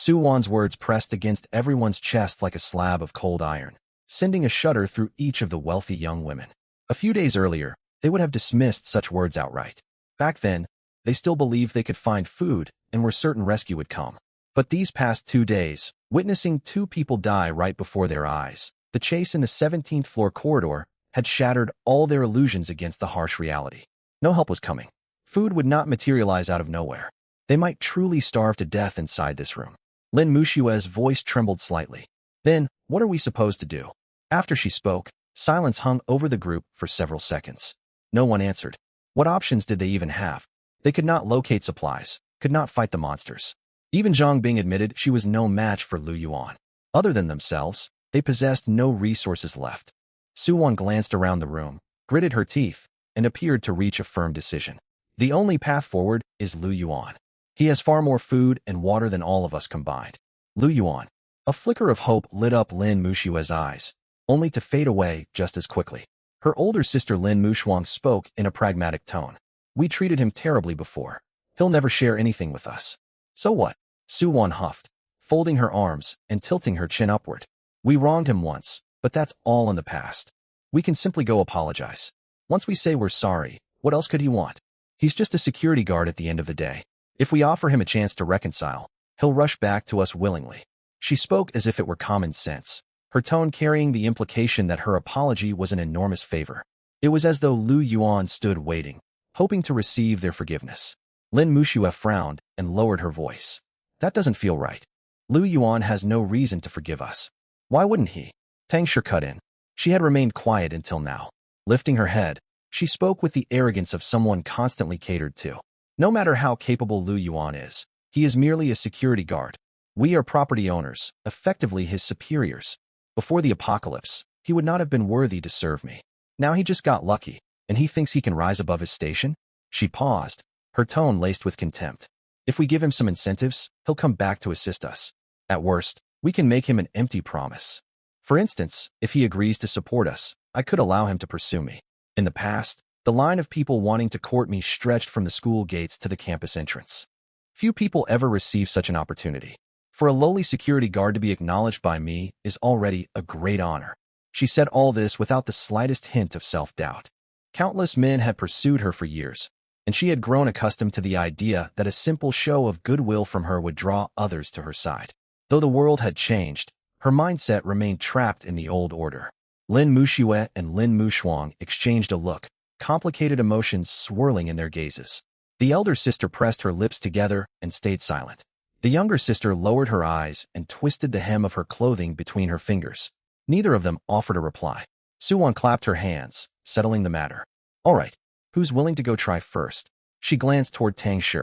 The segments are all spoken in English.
Su Wan's words pressed against everyone's chest like a slab of cold iron, sending a shudder through each of the wealthy young women. A few days earlier, they would have dismissed such words outright. Back then, they still believed they could find food and were certain rescue would come. But these past 2 days, witnessing 2 people die right before their eyes, the chase in the 17th floor corridor had shattered all their illusions against the harsh reality. No help was coming. Food would not materialize out of nowhere. They might truly starve to death inside this room. Lin Mushue's voice trembled slightly. Then, what are we supposed to do? After she spoke, silence hung over the group for several seconds. No one answered. What options did they even have? They could not locate supplies, could not fight the monsters. Even Zhang Bing admitted she was no match for Lu Yuan. Other than themselves, they possessed no resources left. Su Wan glanced around the room, gritted her teeth, and appeared to reach a firm decision. The only path forward is Lu Yuan. He has far more food and water than all of us combined. Lu Yuan. A flicker of hope lit up Lin Mushue's eyes, only to fade away just as quickly. Her older sister Lin Mushuang spoke in a pragmatic tone. We treated him terribly before. He'll never share anything with us. So what? Su Wan huffed, folding her arms and tilting her chin upward. We wronged him once, but that's all in the past. We can simply go apologize. Once we say we're sorry, what else could he want? He's just a security guard at the end of the day. If we offer him a chance to reconcile, he'll rush back to us willingly. She spoke as if it were common sense, her tone carrying the implication that her apology was an enormous favor. It was as though Lu Yuan stood waiting, hoping to receive their forgiveness. Lin Mushue frowned and lowered her voice. That doesn't feel right. Lu Yuan has no reason to forgive us. Why wouldn't he? Tang Shi cut in. She had remained quiet until now. Lifting her head, she spoke with the arrogance of someone constantly catered to. No matter how capable Lu Yuan is, he is merely a security guard. We are property owners, effectively his superiors. Before the apocalypse, he would not have been worthy to serve me. Now he just got lucky, and he thinks he can rise above his station? She paused, her tone laced with contempt. If we give him some incentives, he'll come back to assist us. At worst, we can make him an empty promise. For instance, if he agrees to support us, I could allow him to pursue me. In the past, the line of people wanting to court me stretched from the school gates to the campus entrance. Few people ever receive such an opportunity. For a lowly security guard to be acknowledged by me is already a great honor. She said all this without the slightest hint of self-doubt. Countless men had pursued her for years, and she had grown accustomed to the idea that a simple show of goodwill from her would draw others to her side. Though the world had changed, her mindset remained trapped in the old order. Lin Mushue and Lin Mushuang exchanged a look, complicated emotions swirling in their gazes. The elder sister pressed her lips together and stayed silent. The younger sister lowered her eyes and twisted the hem of her clothing between her fingers. Neither of them offered a reply. Su Wan clapped her hands, settling the matter. All right, who's willing to go try first? She glanced toward Tang Shi.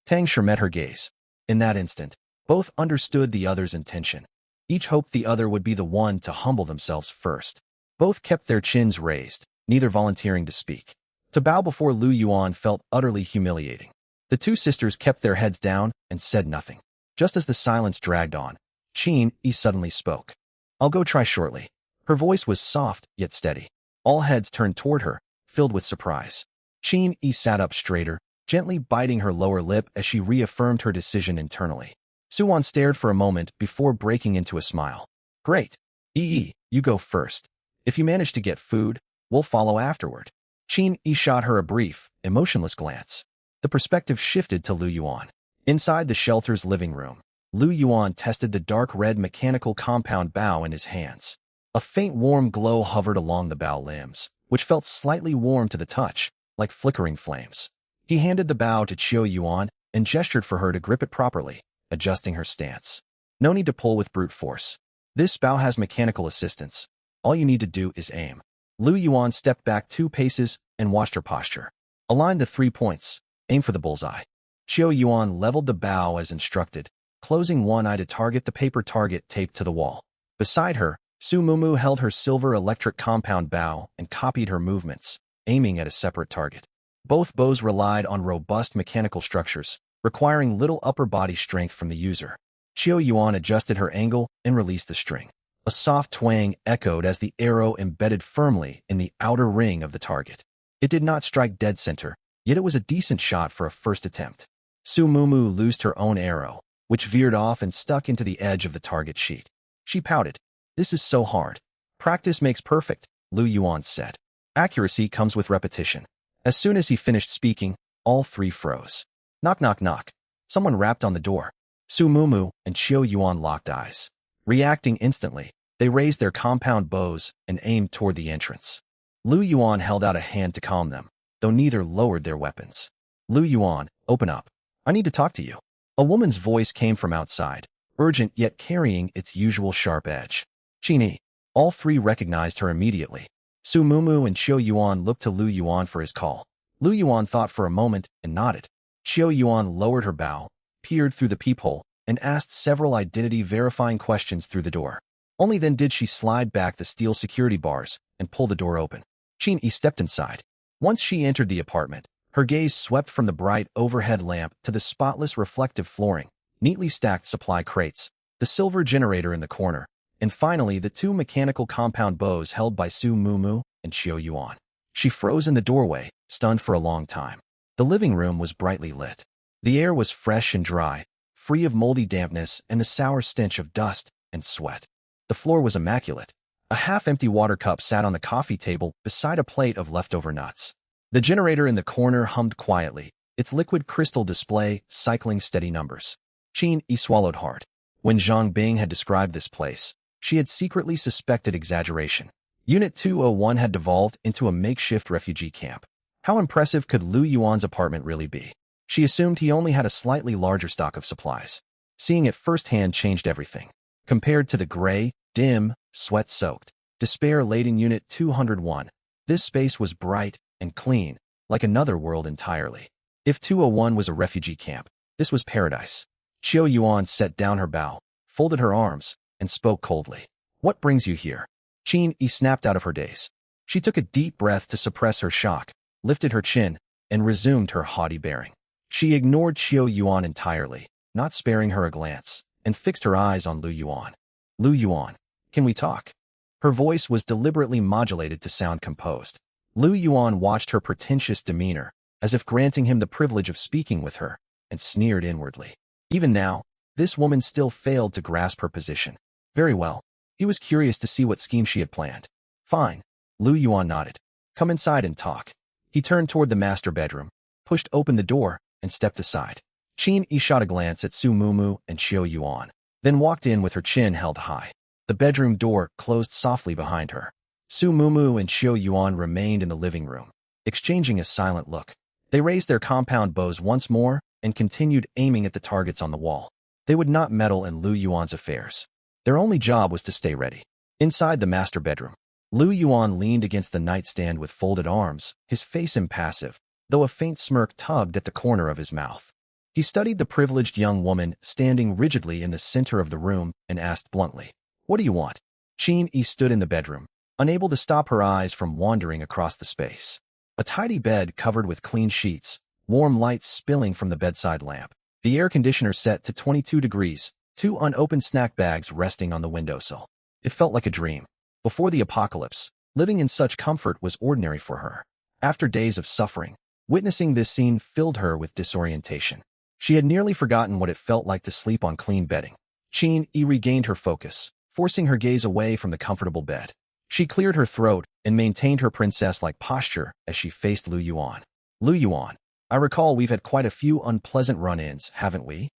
Tang Shi met her gaze. In that instant, both understood the other's intention. Each hoped the other would be the one to humble themselves first. Both kept their chins raised, neither volunteering to speak. To bow before Lu Yuan felt utterly humiliating. The two sisters kept their heads down and said nothing. Just as the silence dragged on, Qin Yi suddenly spoke. I'll go try shortly. Her voice was soft yet steady. All heads turned toward her, filled with surprise. Qin Yi sat up straighter, gently biting her lower lip as she reaffirmed her decision internally. Su Wan stared for a moment before breaking into a smile. Great. Yi, you go first. If you manage to get food, we'll follow afterward. Qin Yi shot her a brief, emotionless glance. The perspective shifted to Lu Yuan. Inside the shelter's living room, Lu Yuan tested the dark red mechanical compound bow in his hands. A faint warm glow hovered along the bow limbs, which felt slightly warm to the touch, like flickering flames. He handed the bow to Qiu Yuan and gestured for her to grip it properly, adjusting her stance. No need to pull with brute force. This bow has mechanical assistance. All you need to do is aim. Lu Yuan stepped back 2 paces and watched her posture. Align the 3 points. Aim for the bullseye. Qiu Yuan leveled the bow as instructed, closing one eye to target the paper target taped to the wall. Beside her, Su Mumu held her silver electric compound bow and copied her movements, aiming at a separate target. Both bows relied on robust mechanical structures, requiring little upper body strength from the user. Qiu Yuan adjusted her angle and released the string. A soft twang echoed as the arrow embedded firmly in the outer ring of the target. It did not strike dead center, yet it was a decent shot for a first attempt. Su Mumu loosed her own arrow, which veered off and stuck into the edge of the target sheet. She pouted. This is so hard. Practice makes perfect, Lu Yuan said. Accuracy comes with repetition. As soon as he finished speaking, all three froze. Knock, knock, knock. Someone rapped on the door. Su Mumu and Qiu Yuan locked eyes. Reacting instantly, they raised their compound bows and aimed toward the entrance. Lu Yuan held out a hand to calm them, though neither lowered their weapons. Lu Yuan, open up. I need to talk to you. A woman's voice came from outside, urgent yet carrying its usual sharp edge. Qini. All three recognized her immediately. Su Mumu and Qiu Yuan looked to Lu Yuan for his call. Lu Yuan thought for a moment and nodded. Qiu Yuan lowered her bow, peered through the peephole, and asked several identity-verifying questions through the door. Only then did she slide back the steel security bars and pull the door open. Qin stepped inside. Once she entered the apartment, her gaze swept from the bright overhead lamp to the spotless reflective flooring, neatly stacked supply crates, the silver generator in the corner, and finally the two mechanical compound bows held by Su Mumu and Qiu Yuan. She froze in the doorway, stunned for a long time. The living room was brightly lit. The air was fresh and dry, free of moldy dampness and the sour stench of dust and sweat. The floor was immaculate. A half-empty water cup sat on the coffee table beside a plate of leftover nuts. The generator in the corner hummed quietly, its liquid crystal display cycling steady numbers. Qin swallowed hard. When Zhang Bing had described this place, she had secretly suspected exaggeration. Unit 201 had devolved into a makeshift refugee camp. How impressive could Lu Yuan's apartment really be? She assumed he only had a slightly larger stock of supplies. Seeing it firsthand changed everything. Compared to the gray, dim, sweat-soaked, despair-laden Unit 201, this space was bright and clean, like another world entirely. If 201 was a refugee camp, this was paradise. Qiu Yuan set down her bow, folded her arms, and spoke coldly. What brings you here? Qin snapped out of her daze. She took a deep breath to suppress her shock, lifted her chin, and resumed her haughty bearing. She ignored Qiu Yuan entirely, not sparing her a glance, and fixed her eyes on Lu Yuan. Lu Yuan, can we talk? Her voice was deliberately modulated to sound composed. Lu Yuan watched her pretentious demeanor, as if granting him the privilege of speaking with her, and sneered inwardly. Even now, this woman still failed to grasp her position. Very well. He was curious to see what scheme she had planned. Fine. Lu Yuan nodded. Come inside and talk. He turned toward the master bedroom, pushed open the door, and stepped aside. Qin shot a glance at Su Mumu and Qiu Yuan, then walked in with her chin held high. The bedroom door closed softly behind her. Su Mumu and Qiu Yuan remained in the living room, exchanging a silent look. They raised their compound bows once more and continued aiming at the targets on the wall. They would not meddle in Lu Yuan's affairs. Their only job was to stay ready. Inside the master bedroom, Lu Yuan leaned against the nightstand with folded arms, his face impassive, though a faint smirk tugged at the corner of his mouth. He studied the privileged young woman standing rigidly in the center of the room and asked bluntly, "What do you want?" Qin stood in the bedroom, unable to stop her eyes from wandering across the space. A tidy bed covered with clean sheets, warm lights spilling from the bedside lamp, the air conditioner set to 22 degrees, two unopened snack bags resting on the windowsill. It felt like a dream. Before the apocalypse, living in such comfort was ordinary for her. After days of suffering, witnessing this scene filled her with disorientation. She had nearly forgotten what it felt like to sleep on clean bedding. Qin regained her focus, forcing her gaze away from the comfortable bed. She cleared her throat and maintained her princess-like posture as she faced Lu Yuan. Lu Yuan, I recall we've had quite a few unpleasant run-ins, haven't we?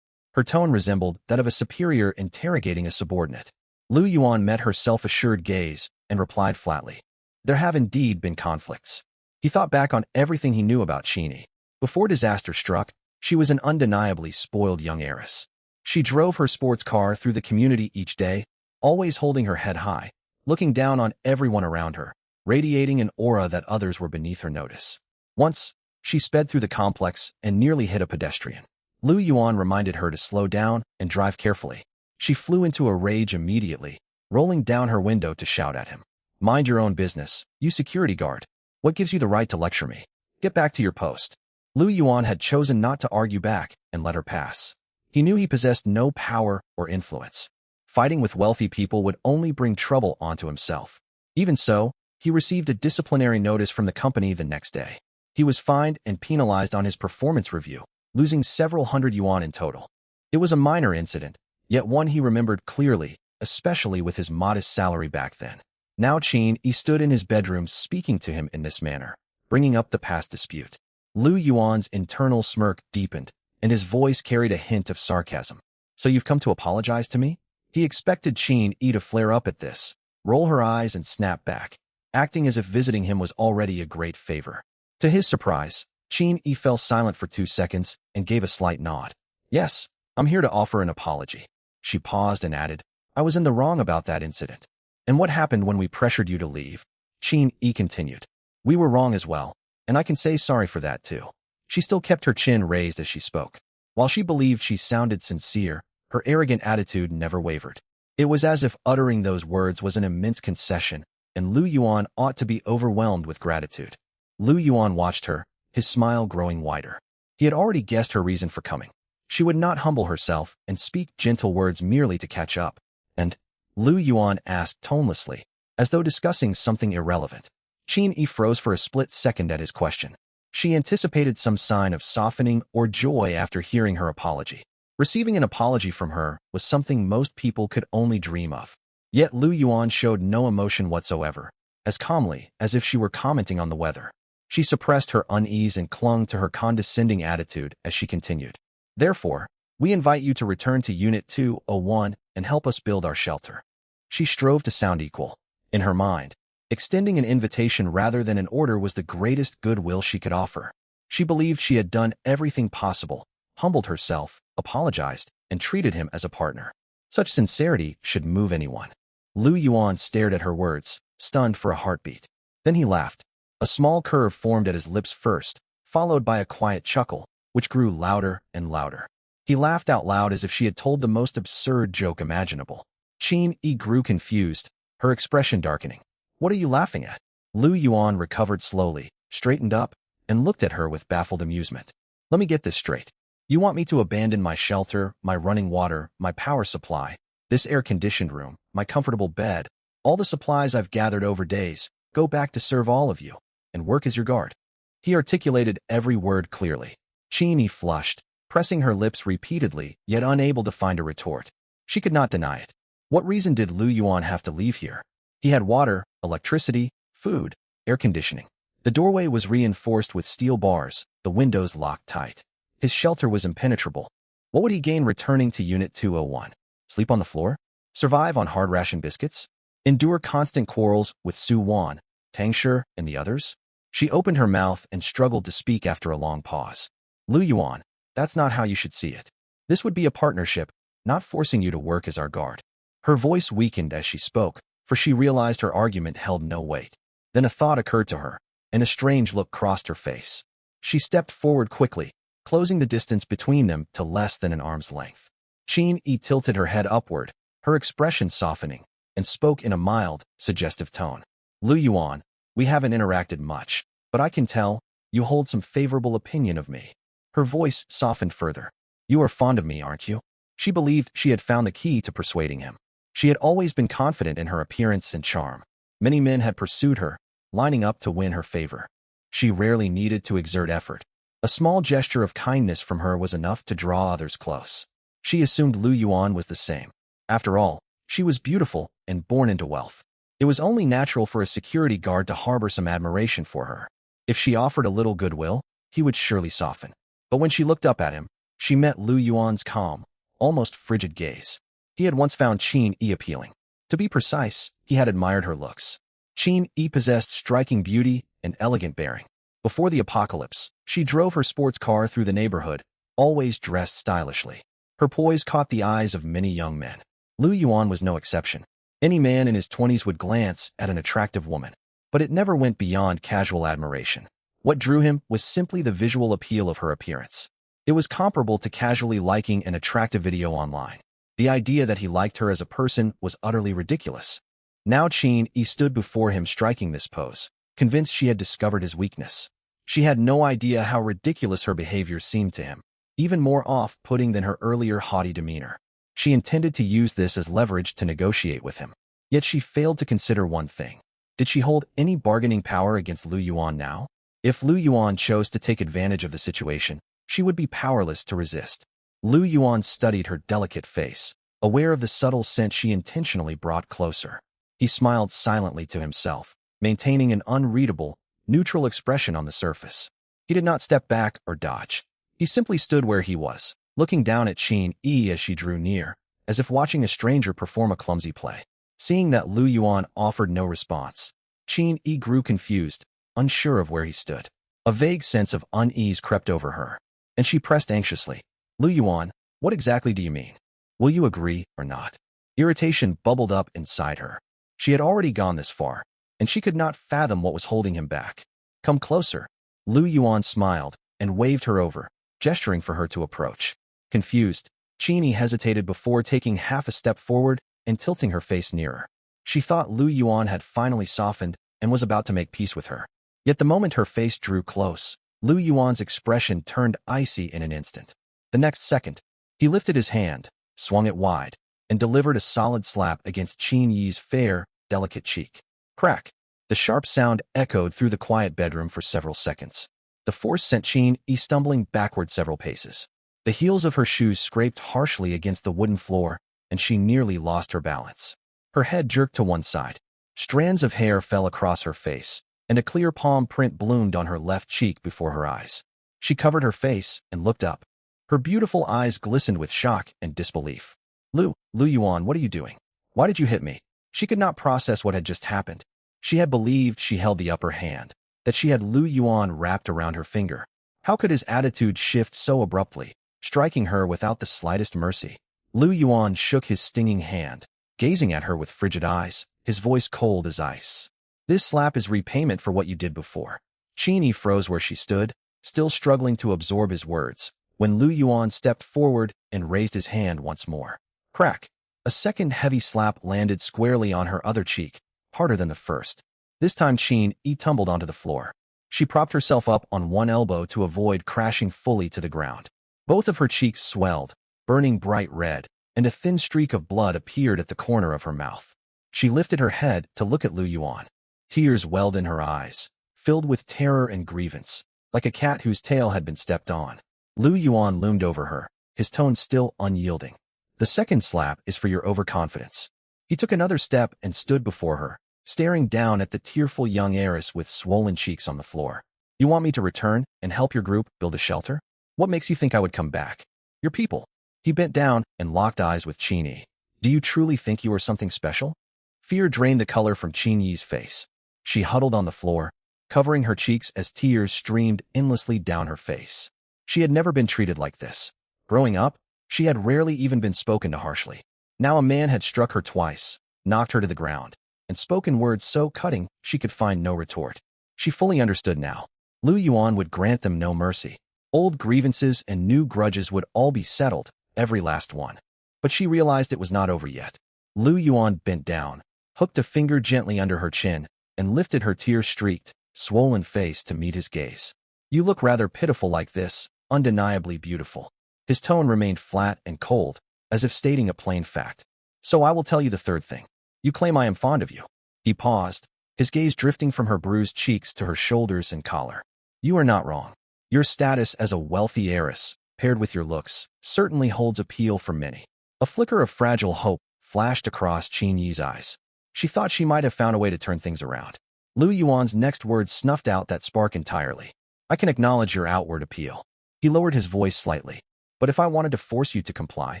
Her tone resembled that of a superior interrogating a subordinate. Lu Yuan met her self-assured gaze and replied flatly. There have indeed been conflicts. He thought back on everything he knew about Qin. Before disaster struck, she was an undeniably spoiled young heiress. She drove her sports car through the community each day, always holding her head high, looking down on everyone around her, radiating an aura that others were beneath her notice. Once, she sped through the complex and nearly hit a pedestrian. Lu Yuan reminded her to slow down and drive carefully. She flew into a rage immediately, rolling down her window to shout at him. Mind your own business, you security guard. What gives you the right to lecture me? Get back to your post. Lu Yuan had chosen not to argue back and let her pass. He knew he possessed no power or influence. Fighting with wealthy people would only bring trouble onto himself. Even so, he received a disciplinary notice from the company the next day. He was fined and penalized on his performance review, losing several hundred yuan in total. It was a minor incident, yet one he remembered clearly, especially with his modest salary back then. Now Qin Yi stood in his bedroom speaking to him in this manner, bringing up the past dispute. Lu Yuan's internal smirk deepened, and his voice carried a hint of sarcasm. So you've come to apologize to me? He expected Qin Yi to flare up at this, roll her eyes and snap back, acting as if visiting him was already a great favor. To his surprise, Qin Yi fell silent for 2 seconds and gave a slight nod. Yes, I'm here to offer an apology. She paused and added, I was in the wrong about that incident. And what happened when we pressured you to leave? Qin Yi continued. We were wrong as well, and I can say sorry for that too. She still kept her chin raised as she spoke. While she believed she sounded sincere, her arrogant attitude never wavered. It was as if uttering those words was an immense concession, and Lu Yuan ought to be overwhelmed with gratitude. Lu Yuan watched her, his smile growing wider. He had already guessed her reason for coming. She would not humble herself and speak gentle words merely to catch up. And Lu Yuan asked tonelessly, as though discussing something irrelevant. Qin Yi froze for a split second at his question. She anticipated some sign of softening or joy after hearing her apology. Receiving an apology from her was something most people could only dream of. Yet Lu Yuan showed no emotion whatsoever, as calmly as if she were commenting on the weather. She suppressed her unease and clung to her condescending attitude as she continued. Therefore, we invite you to return to Unit 201 and help us build our shelter. She strove to sound equal. In her mind, extending an invitation rather than an order was the greatest goodwill she could offer. She believed she had done everything possible, humbled herself, apologized, and treated him as a partner. Such sincerity should move anyone. Lu Yuan stared at her words, stunned for a heartbeat. Then he laughed. A small curve formed at his lips first, followed by a quiet chuckle, which grew louder and louder. He laughed out loud as if she had told the most absurd joke imaginable. Qin Yi grew confused, her expression darkening. What are you laughing at? Lu Yuan recovered slowly, straightened up, and looked at her with baffled amusement. Let me get this straight. You want me to abandon my shelter, my running water, my power supply, this air-conditioned room, my comfortable bed, all the supplies I've gathered over days, go back to serve all of you, and work as your guard? He articulated every word clearly. Qin Yi flushed, pressing her lips repeatedly, yet unable to find a retort. She could not deny it. What reason did Lu Yuan have to leave here? He had water, electricity, food, air conditioning. The doorway was reinforced with steel bars, the windows locked tight. His shelter was impenetrable. What would he gain returning to Unit 201? Sleep on the floor? Survive on hard ration biscuits? Endure constant quarrels with Su Wan, Tang Shi, and the others? She opened her mouth and struggled to speak after a long pause. Lu Yuan, that's not how you should see it. This would be a partnership, not forcing you to work as our guard. Her voice weakened as she spoke, for she realized her argument held no weight. Then a thought occurred to her, and a strange look crossed her face. She stepped forward quickly, closing the distance between them to less than an arm's length. Qin Yi tilted her head upward, her expression softening, and spoke in a mild, suggestive tone. Lu Yuan, we haven't interacted much, but I can tell you hold some favorable opinion of me. Her voice softened further. You are fond of me, aren't you? She believed she had found the key to persuading him. She had always been confident in her appearance and charm. Many men had pursued her, lining up to win her favor. She rarely needed to exert effort. A small gesture of kindness from her was enough to draw others close. She assumed Lu Yuan was the same. After all, she was beautiful and born into wealth. It was only natural for a security guard to harbor some admiration for her. If she offered a little goodwill, he would surely soften. But when she looked up at him, she met Lu Yuan's calm, almost frigid gaze. He had once found Qin Yi appealing. To be precise, he had admired her looks. Qin Yi possessed striking beauty and elegant bearing. Before the apocalypse, she drove her sports car through the neighborhood, always dressed stylishly. Her poise caught the eyes of many young men. Lu Yuan was no exception. Any man in his 20s would glance at an attractive woman, but it never went beyond casual admiration. What drew him was simply the visual appeal of her appearance. It was comparable to casually liking an attractive video online. The idea that he liked her as a person was utterly ridiculous. Now Qin Yi stood before him striking this pose, convinced she had discovered his weakness. She had no idea how ridiculous her behavior seemed to him, even more off-putting than her earlier haughty demeanor. She intended to use this as leverage to negotiate with him. Yet she failed to consider one thing. Did she hold any bargaining power against Lu Yuan now? If Lu Yuan chose to take advantage of the situation, she would be powerless to resist. Lu Yuan studied her delicate face, aware of the subtle scent she intentionally brought closer. He smiled silently to himself, maintaining an unreadable, neutral expression on the surface. He did not step back or dodge. He simply stood where he was, looking down at Qin Yi as she drew near, as if watching a stranger perform a clumsy play. Seeing that Lu Yuan offered no response, Qin Yi grew confused, unsure of where he stood. A vague sense of unease crept over her, and she pressed anxiously. Lu Yuan, what exactly do you mean? Will you agree or not? Irritation bubbled up inside her. She had already gone this far, and she could not fathom what was holding him back. Come closer. Lu Yuan smiled and waved her over, gesturing for her to approach. Confused, Qin Yi hesitated before taking half a step forward and tilting her face nearer. She thought Lu Yuan had finally softened and was about to make peace with her. Yet the moment her face drew close, Lu Yuan's expression turned icy in an instant. The next second, he lifted his hand, swung it wide, and delivered a solid slap against Qin Yi's fair, delicate cheek. Crack! The sharp sound echoed through the quiet bedroom for several seconds. The force sent Qin Yi stumbling backward several paces. The heels of her shoes scraped harshly against the wooden floor, and she nearly lost her balance. Her head jerked to one side. Strands of hair fell across her face, and a clear palm print bloomed on her left cheek before her eyes. She covered her face and looked up. Her beautiful eyes glistened with shock and disbelief. Lu Yuan, what are you doing? Why did you hit me? She could not process what had just happened. She had believed she held the upper hand, that she had Lu Yuan wrapped around her finger. How could his attitude shift so abruptly, striking her without the slightest mercy? Lu Yuan shook his stinging hand, gazing at her with frigid eyes, his voice cold as ice. This slap is repayment for what you did before. Qin Yi froze where she stood, still struggling to absorb his words, when Lu Yuan stepped forward and raised his hand once more. Crack! A second heavy slap landed squarely on her other cheek, harder than the first. This time Qin Yi tumbled onto the floor. She propped herself up on one elbow to avoid crashing fully to the ground. Both of her cheeks swelled, burning bright red, and a thin streak of blood appeared at the corner of her mouth. She lifted her head to look at Lu Yuan. Tears welled in her eyes, filled with terror and grievance, like a cat whose tail had been stepped on. Lu Yuan loomed over her, his tone still unyielding. The second slap is for your overconfidence. He took another step and stood before her, staring down at the tearful young heiress with swollen cheeks on the floor. You want me to return and help your group build a shelter? What makes you think I would come back? Your people. He bent down and locked eyes with Qin Yi. Do you truly think you are something special? Fear drained the color from Qin Yi's face. She huddled on the floor, covering her cheeks as tears streamed endlessly down her face. She had never been treated like this. Growing up, she had rarely even been spoken to harshly. Now a man had struck her twice, knocked her to the ground, and spoken words so cutting she could find no retort. She fully understood now. Lu Yuan would grant them no mercy. Old grievances and new grudges would all be settled, every last one. But she realized it was not over yet. Lu Yuan bent down, hooked a finger gently under her chin, and lifted her tear-streaked, swollen face to meet his gaze. You look rather pitiful like this, undeniably beautiful. His tone remained flat and cold, as if stating a plain fact. So I will tell you the third thing. You claim I am fond of you. He paused, his gaze drifting from her bruised cheeks to her shoulders and collar. You are not wrong. Your status as a wealthy heiress, paired with your looks, certainly holds appeal for many. A flicker of fragile hope flashed across Qin Yi's eyes. She thought she might have found a way to turn things around. Lu Yuan's next words snuffed out that spark entirely. I can acknowledge your outward appeal. He lowered his voice slightly. But if I wanted to force you to comply,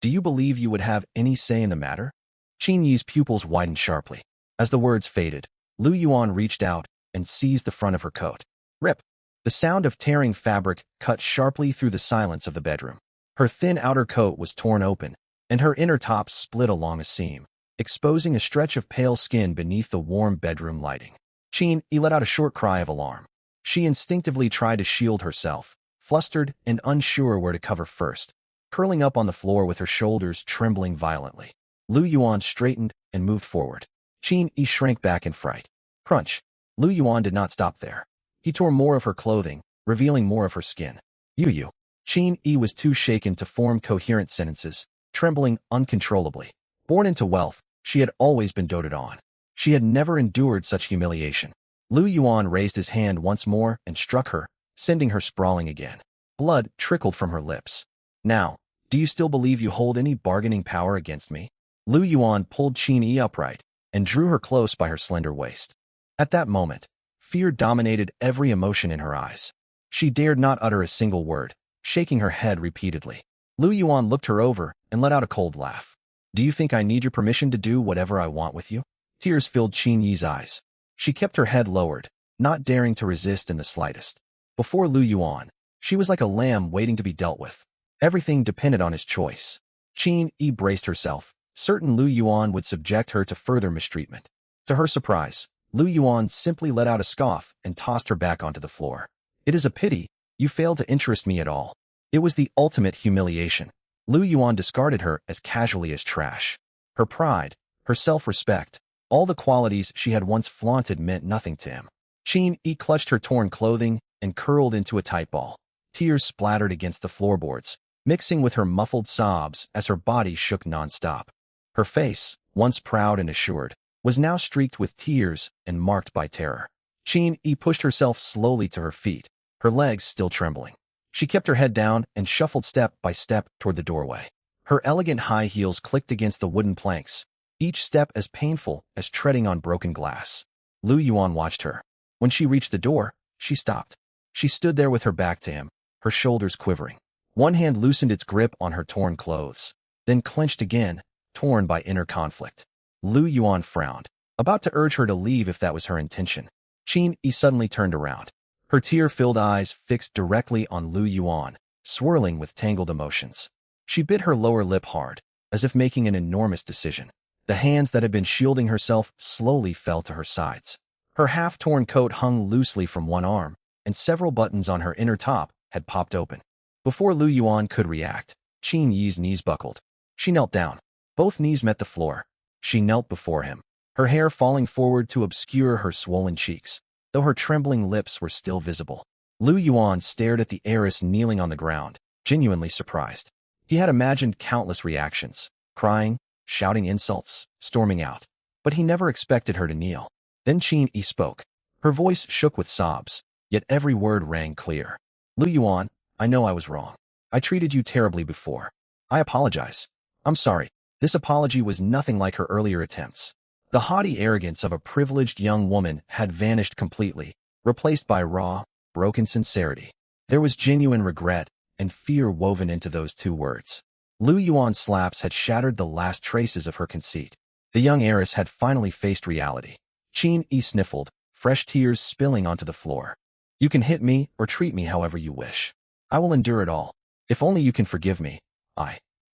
do you believe you would have any say in the matter? Qin Yi's pupils widened sharply. As the words faded, Lu Yuan reached out and seized the front of her coat. Rip! The sound of tearing fabric cut sharply through the silence of the bedroom. Her thin outer coat was torn open, and her inner top split along a seam, exposing a stretch of pale skin beneath the warm bedroom lighting. Qin Yi let out a short cry of alarm. She instinctively tried to shield herself, flustered and unsure where to cover first, curling up on the floor with her shoulders trembling violently. Lu Yuan straightened and moved forward. Qin Yi shrank back in fright. Crunch! Lu Yuan did not stop there. He tore more of her clothing, revealing more of her skin. You. Qin Yi was too shaken to form coherent sentences, trembling uncontrollably. Born into wealth, she had always been doted on. She had never endured such humiliation. Lu Yuan raised his hand once more and struck her, sending her sprawling again. Blood trickled from her lips. Now, Do you still believe you hold any bargaining power against me? Lu Yuan pulled Qin Yi upright and drew her close by her slender waist. At that moment, fear dominated every emotion in her eyes. She dared not utter a single word, shaking her head repeatedly. Lu Yuan looked her over and let out a cold laugh. Do you think I need your permission to do whatever I want with you? Tears filled Qin Yi's eyes. She kept her head lowered, not daring to resist in the slightest. Before Lu Yuan, she was like a lamb waiting to be dealt with. Everything depended on his choice. Qin Yi braced herself, certain Lu Yuan would subject her to further mistreatment. To her surprise, Lu Yuan simply let out a scoff and tossed her back onto the floor. It is a pity, you failed to interest me at all. It was the ultimate humiliation. Lu Yuan discarded her as casually as trash. Her pride, her self-respect, all the qualities she had once flaunted meant nothing to him. Qin Yi clutched her torn clothing and curled into a tight ball. Tears splattered against the floorboards, mixing with her muffled sobs as her body shook nonstop. Her face, once proud and assured, was now streaked with tears and marked by terror. Qin Yi pushed herself slowly to her feet, her legs still trembling. She kept her head down and shuffled step by step toward the doorway. Her elegant high heels clicked against the wooden planks, each step as painful as treading on broken glass. Lu Yuan watched her. When she reached the door, she stopped. She stood there with her back to him, her shoulders quivering. One hand loosened its grip on her torn clothes, then clenched again, torn by inner conflict. Lu Yuan frowned, about to urge her to leave if that was her intention. Qin Yi suddenly turned around, her tear-filled eyes fixed directly on Lu Yuan, swirling with tangled emotions. She bit her lower lip hard, as if making an enormous decision. The hands that had been shielding herself slowly fell to her sides. Her half-torn coat hung loosely from one arm, and several buttons on her inner top had popped open. Before Lu Yuan could react, Qin Yi's knees buckled. She knelt down. Both knees met the floor. She knelt before him, her hair falling forward to obscure her swollen cheeks, though her trembling lips were still visible. Lu Yuan stared at the heiress kneeling on the ground, genuinely surprised. He had imagined countless reactions, crying, shouting insults, storming out. But he never expected her to kneel. Then Qin Yi spoke. Her voice shook with sobs, yet every word rang clear. Lu Yuan, I know I was wrong. I treated you terribly before. I apologize. I'm sorry. This apology was nothing like her earlier attempts. The haughty arrogance of a privileged young woman had vanished completely, replaced by raw, broken sincerity. There was genuine regret and fear woven into those two words. Lu Yuan's slaps had shattered the last traces of her conceit. The young heiress had finally faced reality. Qin Yi sniffled, fresh tears spilling onto the floor. You can hit me or treat me however you wish. I will endure it all. If only you can forgive me.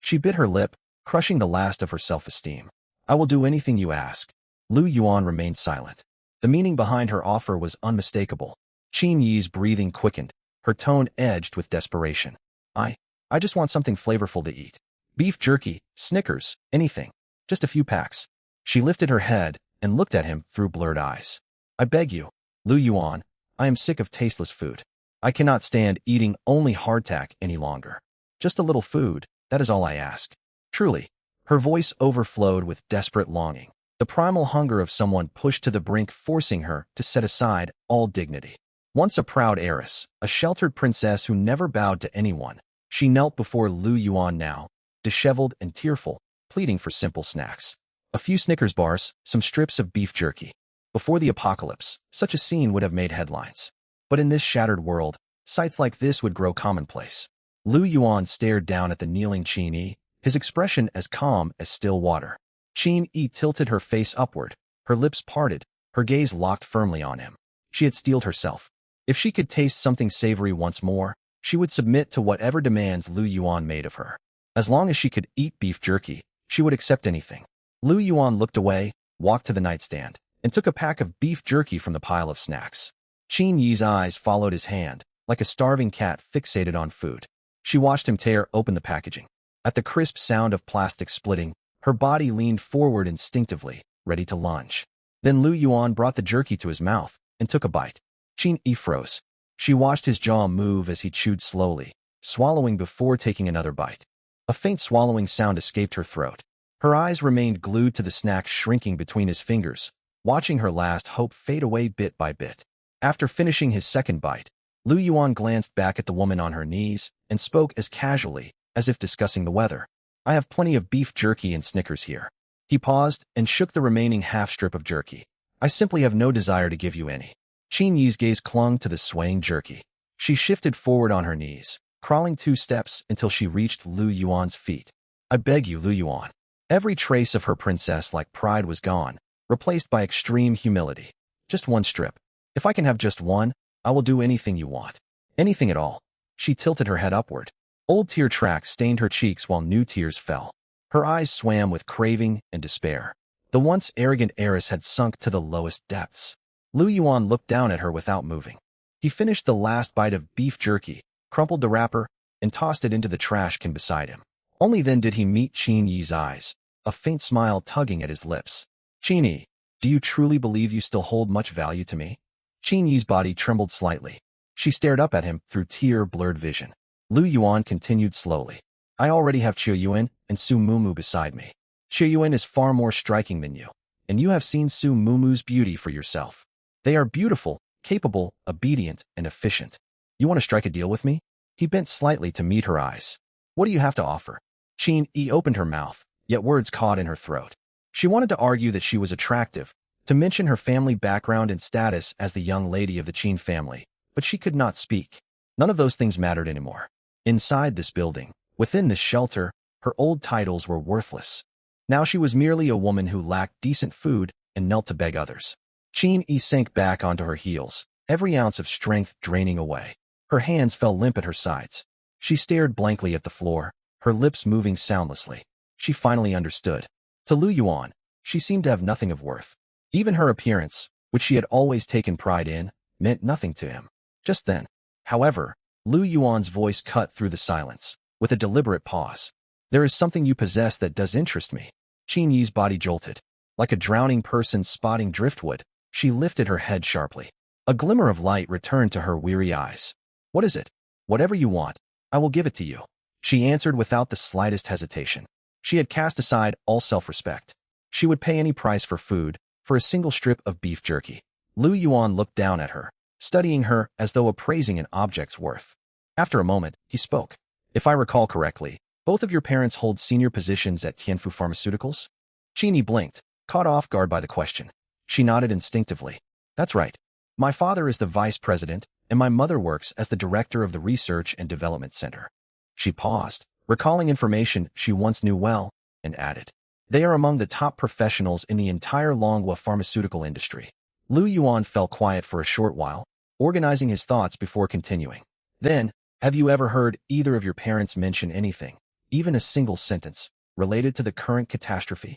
She bit her lip, crushing the last of her self-esteem. I will do anything you ask. Lu Yuan remained silent. The meaning behind her offer was unmistakable. Qin Yi's breathing quickened, her tone edged with desperation. I just want something flavorful to eat. Beef jerky, Snickers, anything. Just a few packs. She lifted her head and looked at him through blurred eyes. I beg you, Lu Yuan, I am sick of tasteless food. I cannot stand eating only hardtack any longer. Just a little food, that is all I ask. Truly. Her voice overflowed with desperate longing, the primal hunger of someone pushed to the brink, forcing her to set aside all dignity. Once a proud heiress, a sheltered princess who never bowed to anyone, she knelt before Lu Yuan now, disheveled and tearful, pleading for simple snacks. A few Snickers bars, some strips of beef jerky. Before the apocalypse, such a scene would have made headlines. But in this shattered world, sights like this would grow commonplace. Lu Yuan stared down at the kneeling Qin Yi, his expression as calm as still water. Qin Yi tilted her face upward, her lips parted, her gaze locked firmly on him. She had steeled herself. If she could taste something savory once more, she would submit to whatever demands Lu Yuan made of her. As long as she could eat beef jerky, she would accept anything. Lu Yuan looked away, walked to the nightstand, and took a pack of beef jerky from the pile of snacks. Qin Yi's eyes followed his hand, like a starving cat fixated on food. She watched him tear open the packaging. At the crisp sound of plastic splitting, her body leaned forward instinctively, ready to lunge. Then Lu Yuan brought the jerky to his mouth and took a bite. Qin Yi froze. She watched his jaw move as he chewed slowly, swallowing before taking another bite. A faint swallowing sound escaped her throat. Her eyes remained glued to the snack shrinking between his fingers, watching her last hope fade away bit by bit. After finishing his second bite, Lu Yuan glanced back at the woman on her knees and spoke as casually as if discussing the weather. I have plenty of beef jerky and Snickers here. He paused and shook the remaining half-strip of jerky. I simply have no desire to give you any. Qin Yi's gaze clung to the swaying jerky. She shifted forward on her knees, crawling 2 steps until she reached Lu Yuan's feet. I beg you, Lu Yuan. Every trace of her princess-like pride was gone, replaced by extreme humility. Just 1 strip. If I can have just 1, I will do anything you want. Anything at all. She tilted her head upward. Old tear tracks stained her cheeks while new tears fell. Her eyes swam with craving and despair. The once arrogant heiress had sunk to the lowest depths. Lu Yuan looked down at her without moving. He finished the last bite of beef jerky, crumpled the wrapper, and tossed it into the trash can beside him. Only then did he meet Qin Yi's eyes, a faint smile tugging at his lips. Qin Yi, do you truly believe you still hold much value to me? Qin Yi's body trembled slightly. She stared up at him through tear-blurred vision. Lu Yuan continued slowly. I already have Qiu Yuan and Su Mumu beside me. Qiu Yuan is far more striking than you, and you have seen Su Mumu's beauty for yourself. They are beautiful, capable, obedient, and efficient. You want to strike a deal with me? He bent slightly to meet her eyes. What do you have to offer? Qin Yi opened her mouth, yet words caught in her throat. She wanted to argue that she was attractive, to mention her family background and status as the young lady of the Qin family, but she could not speak. None of those things mattered anymore. Inside this building, within this shelter, her old titles were worthless. Now she was merely a woman who lacked decent food and knelt to beg others. Qin Yi sank back onto her heels, every ounce of strength draining away. Her hands fell limp at her sides. She stared blankly at the floor, her lips moving soundlessly. She finally understood. To Lu Yuan, she seemed to have nothing of worth. Even her appearance, which she had always taken pride in, meant nothing to him. Just then, however, Lu Yuan's voice cut through the silence, with a deliberate pause. There is something you possess that does interest me. Qin Yi's body jolted. Like a drowning person spotting driftwood, she lifted her head sharply. A glimmer of light returned to her weary eyes. What is it? Whatever you want, I will give it to you. She answered without the slightest hesitation. She had cast aside all self-respect. She would pay any price for food, for a single strip of beef jerky. Lu Yuan looked down at her, studying her as though appraising an object's worth. After a moment, he spoke. If I recall correctly, both of your parents hold senior positions at Tianfu Pharmaceuticals? Qin Yi blinked, caught off guard by the question. She nodded instinctively. That's right. My father is the vice president, and my mother works as the director of the Research and Development Center. She paused, recalling information she once knew well, and added. They are among the top professionals in the entire Longhua pharmaceutical industry. Lu Yuan fell quiet for a short while, organizing his thoughts before continuing. Then, have you ever heard either of your parents mention anything, even a single sentence, related to the current catastrophe?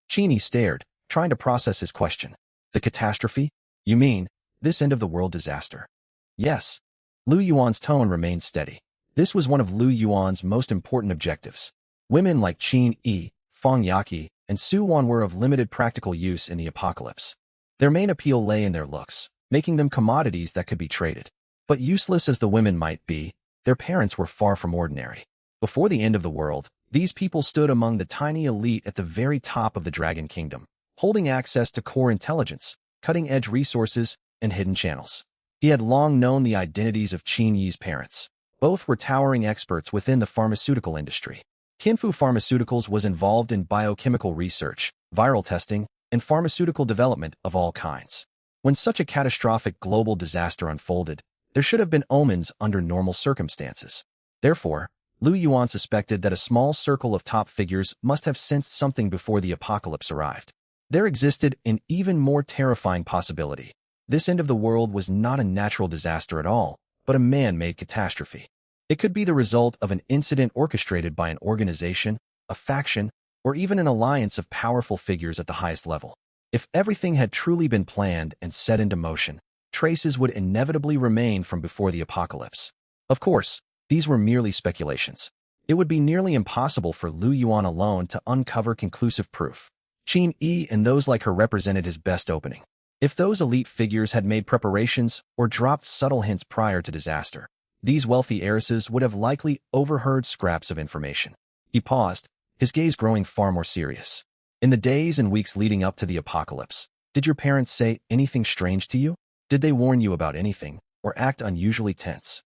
Qin Yi stared, trying to process his question. The catastrophe? You mean, this end-of-the-world disaster? Yes. Lu Yuan's tone remained steady. This was one of Lu Yuan's most important objectives. Women like Qin Yi, Feng Yaqi, and Su Wan were of limited practical use in the apocalypse. Their main appeal lay in their looks, making them commodities that could be traded. But useless as the women might be, their parents were far from ordinary. Before the end of the world, these people stood among the tiny elite at the very top of the Dragon Kingdom, holding access to core intelligence, cutting-edge resources, and hidden channels. He had long known the identities of Qin Yi's parents. Both were towering experts within the pharmaceutical industry. Tianfu Pharmaceuticals was involved in biochemical research, viral testing, and pharmaceutical development of all kinds. When such a catastrophic global disaster unfolded, there should have been omens under normal circumstances. Therefore, Lu Yuan suspected that a small circle of top figures must have sensed something before the apocalypse arrived. There existed an even more terrifying possibility. This end of the world was not a natural disaster at all, but a man-made catastrophe. It could be the result of an incident orchestrated by an organization, a faction, or even an alliance of powerful figures at the highest level. If everything had truly been planned and set into motion, traces would inevitably remain from before the apocalypse. Of course, these were merely speculations. It would be nearly impossible for Lu Yuan alone to uncover conclusive proof. Qin Yi and those like her represented his best opening. If those elite figures had made preparations or dropped subtle hints prior to disaster, these wealthy heiresses would have likely overheard scraps of information. He paused, his gaze growing far more serious. In the days and weeks leading up to the apocalypse, did your parents say anything strange to you? Did they warn you about anything, or act unusually tense?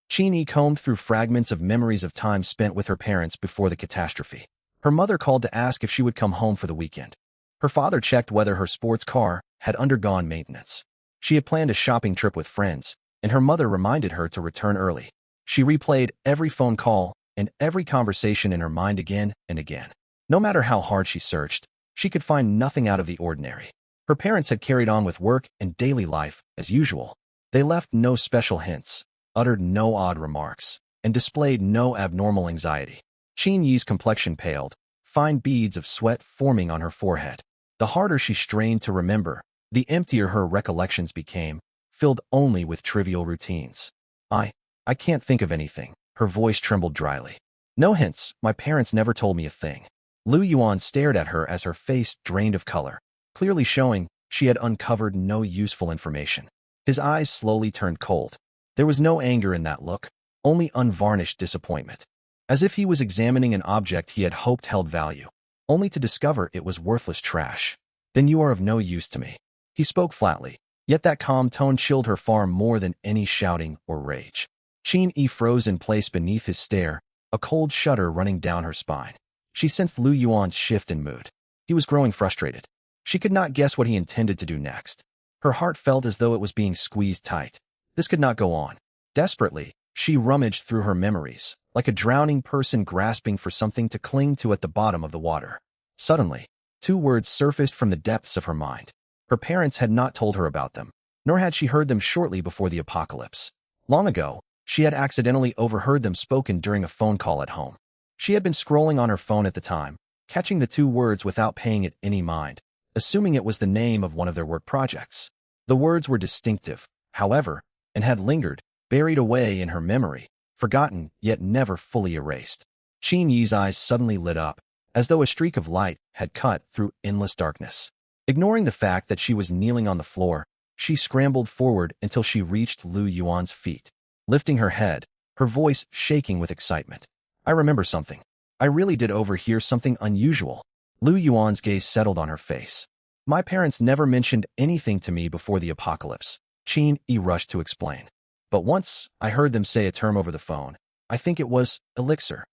Qin Yi combed through fragments of memories of time spent with her parents before the catastrophe. Her mother called to ask if she would come home for the weekend. Her father checked whether her sports car had undergone maintenance. She had planned a shopping trip with friends, and her mother reminded her to return early. She replayed every phone call and every conversation in her mind again and again. No matter how hard she searched, she could find nothing out of the ordinary. Her parents had carried on with work and daily life as usual. They left no special hints, uttered no odd remarks, and displayed no abnormal anxiety. Qin Yi's complexion paled, fine beads of sweat forming on her forehead. The harder she strained to remember, the emptier her recollections became, filled only with trivial routines. I can't think of anything. Her voice trembled dryly. No hints. My parents never told me a thing. Lu Yuan stared at her as her face drained of color, clearly showing she had uncovered no useful information. His eyes slowly turned cold. There was no anger in that look, only unvarnished disappointment. As if he was examining an object he had hoped held value, only to discover it was worthless trash. Then you are of no use to me. He spoke flatly, yet that calm tone chilled her far more than any shouting or rage. Qin Yi froze in place beneath his stare, a cold shudder running down her spine. She sensed Lu Yuan's shift in mood. He was growing frustrated. She could not guess what he intended to do next. Her heart felt as though it was being squeezed tight. This could not go on. Desperately, she rummaged through her memories, like a drowning person grasping for something to cling to at the bottom of the water. Suddenly, two words surfaced from the depths of her mind. Her parents had not told her about them, nor had she heard them shortly before the apocalypse. Long ago, she had accidentally overheard them spoken during a phone call at home. She had been scrolling on her phone at the time, catching the two words without paying it any mind, assuming it was the name of one of their work projects. The words were distinctive, however, and had lingered, buried away in her memory, forgotten yet never fully erased. Qin Yi's eyes suddenly lit up, as though a streak of light had cut through endless darkness. Ignoring the fact that she was kneeling on the floor, she scrambled forward until she reached Lu Yuan's feet. Lifting her head, her voice shaking with excitement. I remember something. I really did overhear something unusual. Lu Yuan's gaze settled on her face. My parents never mentioned anything to me before the apocalypse, Qin Yi rushed to explain. But once, I heard them say a term over the phone. I think it was elixir.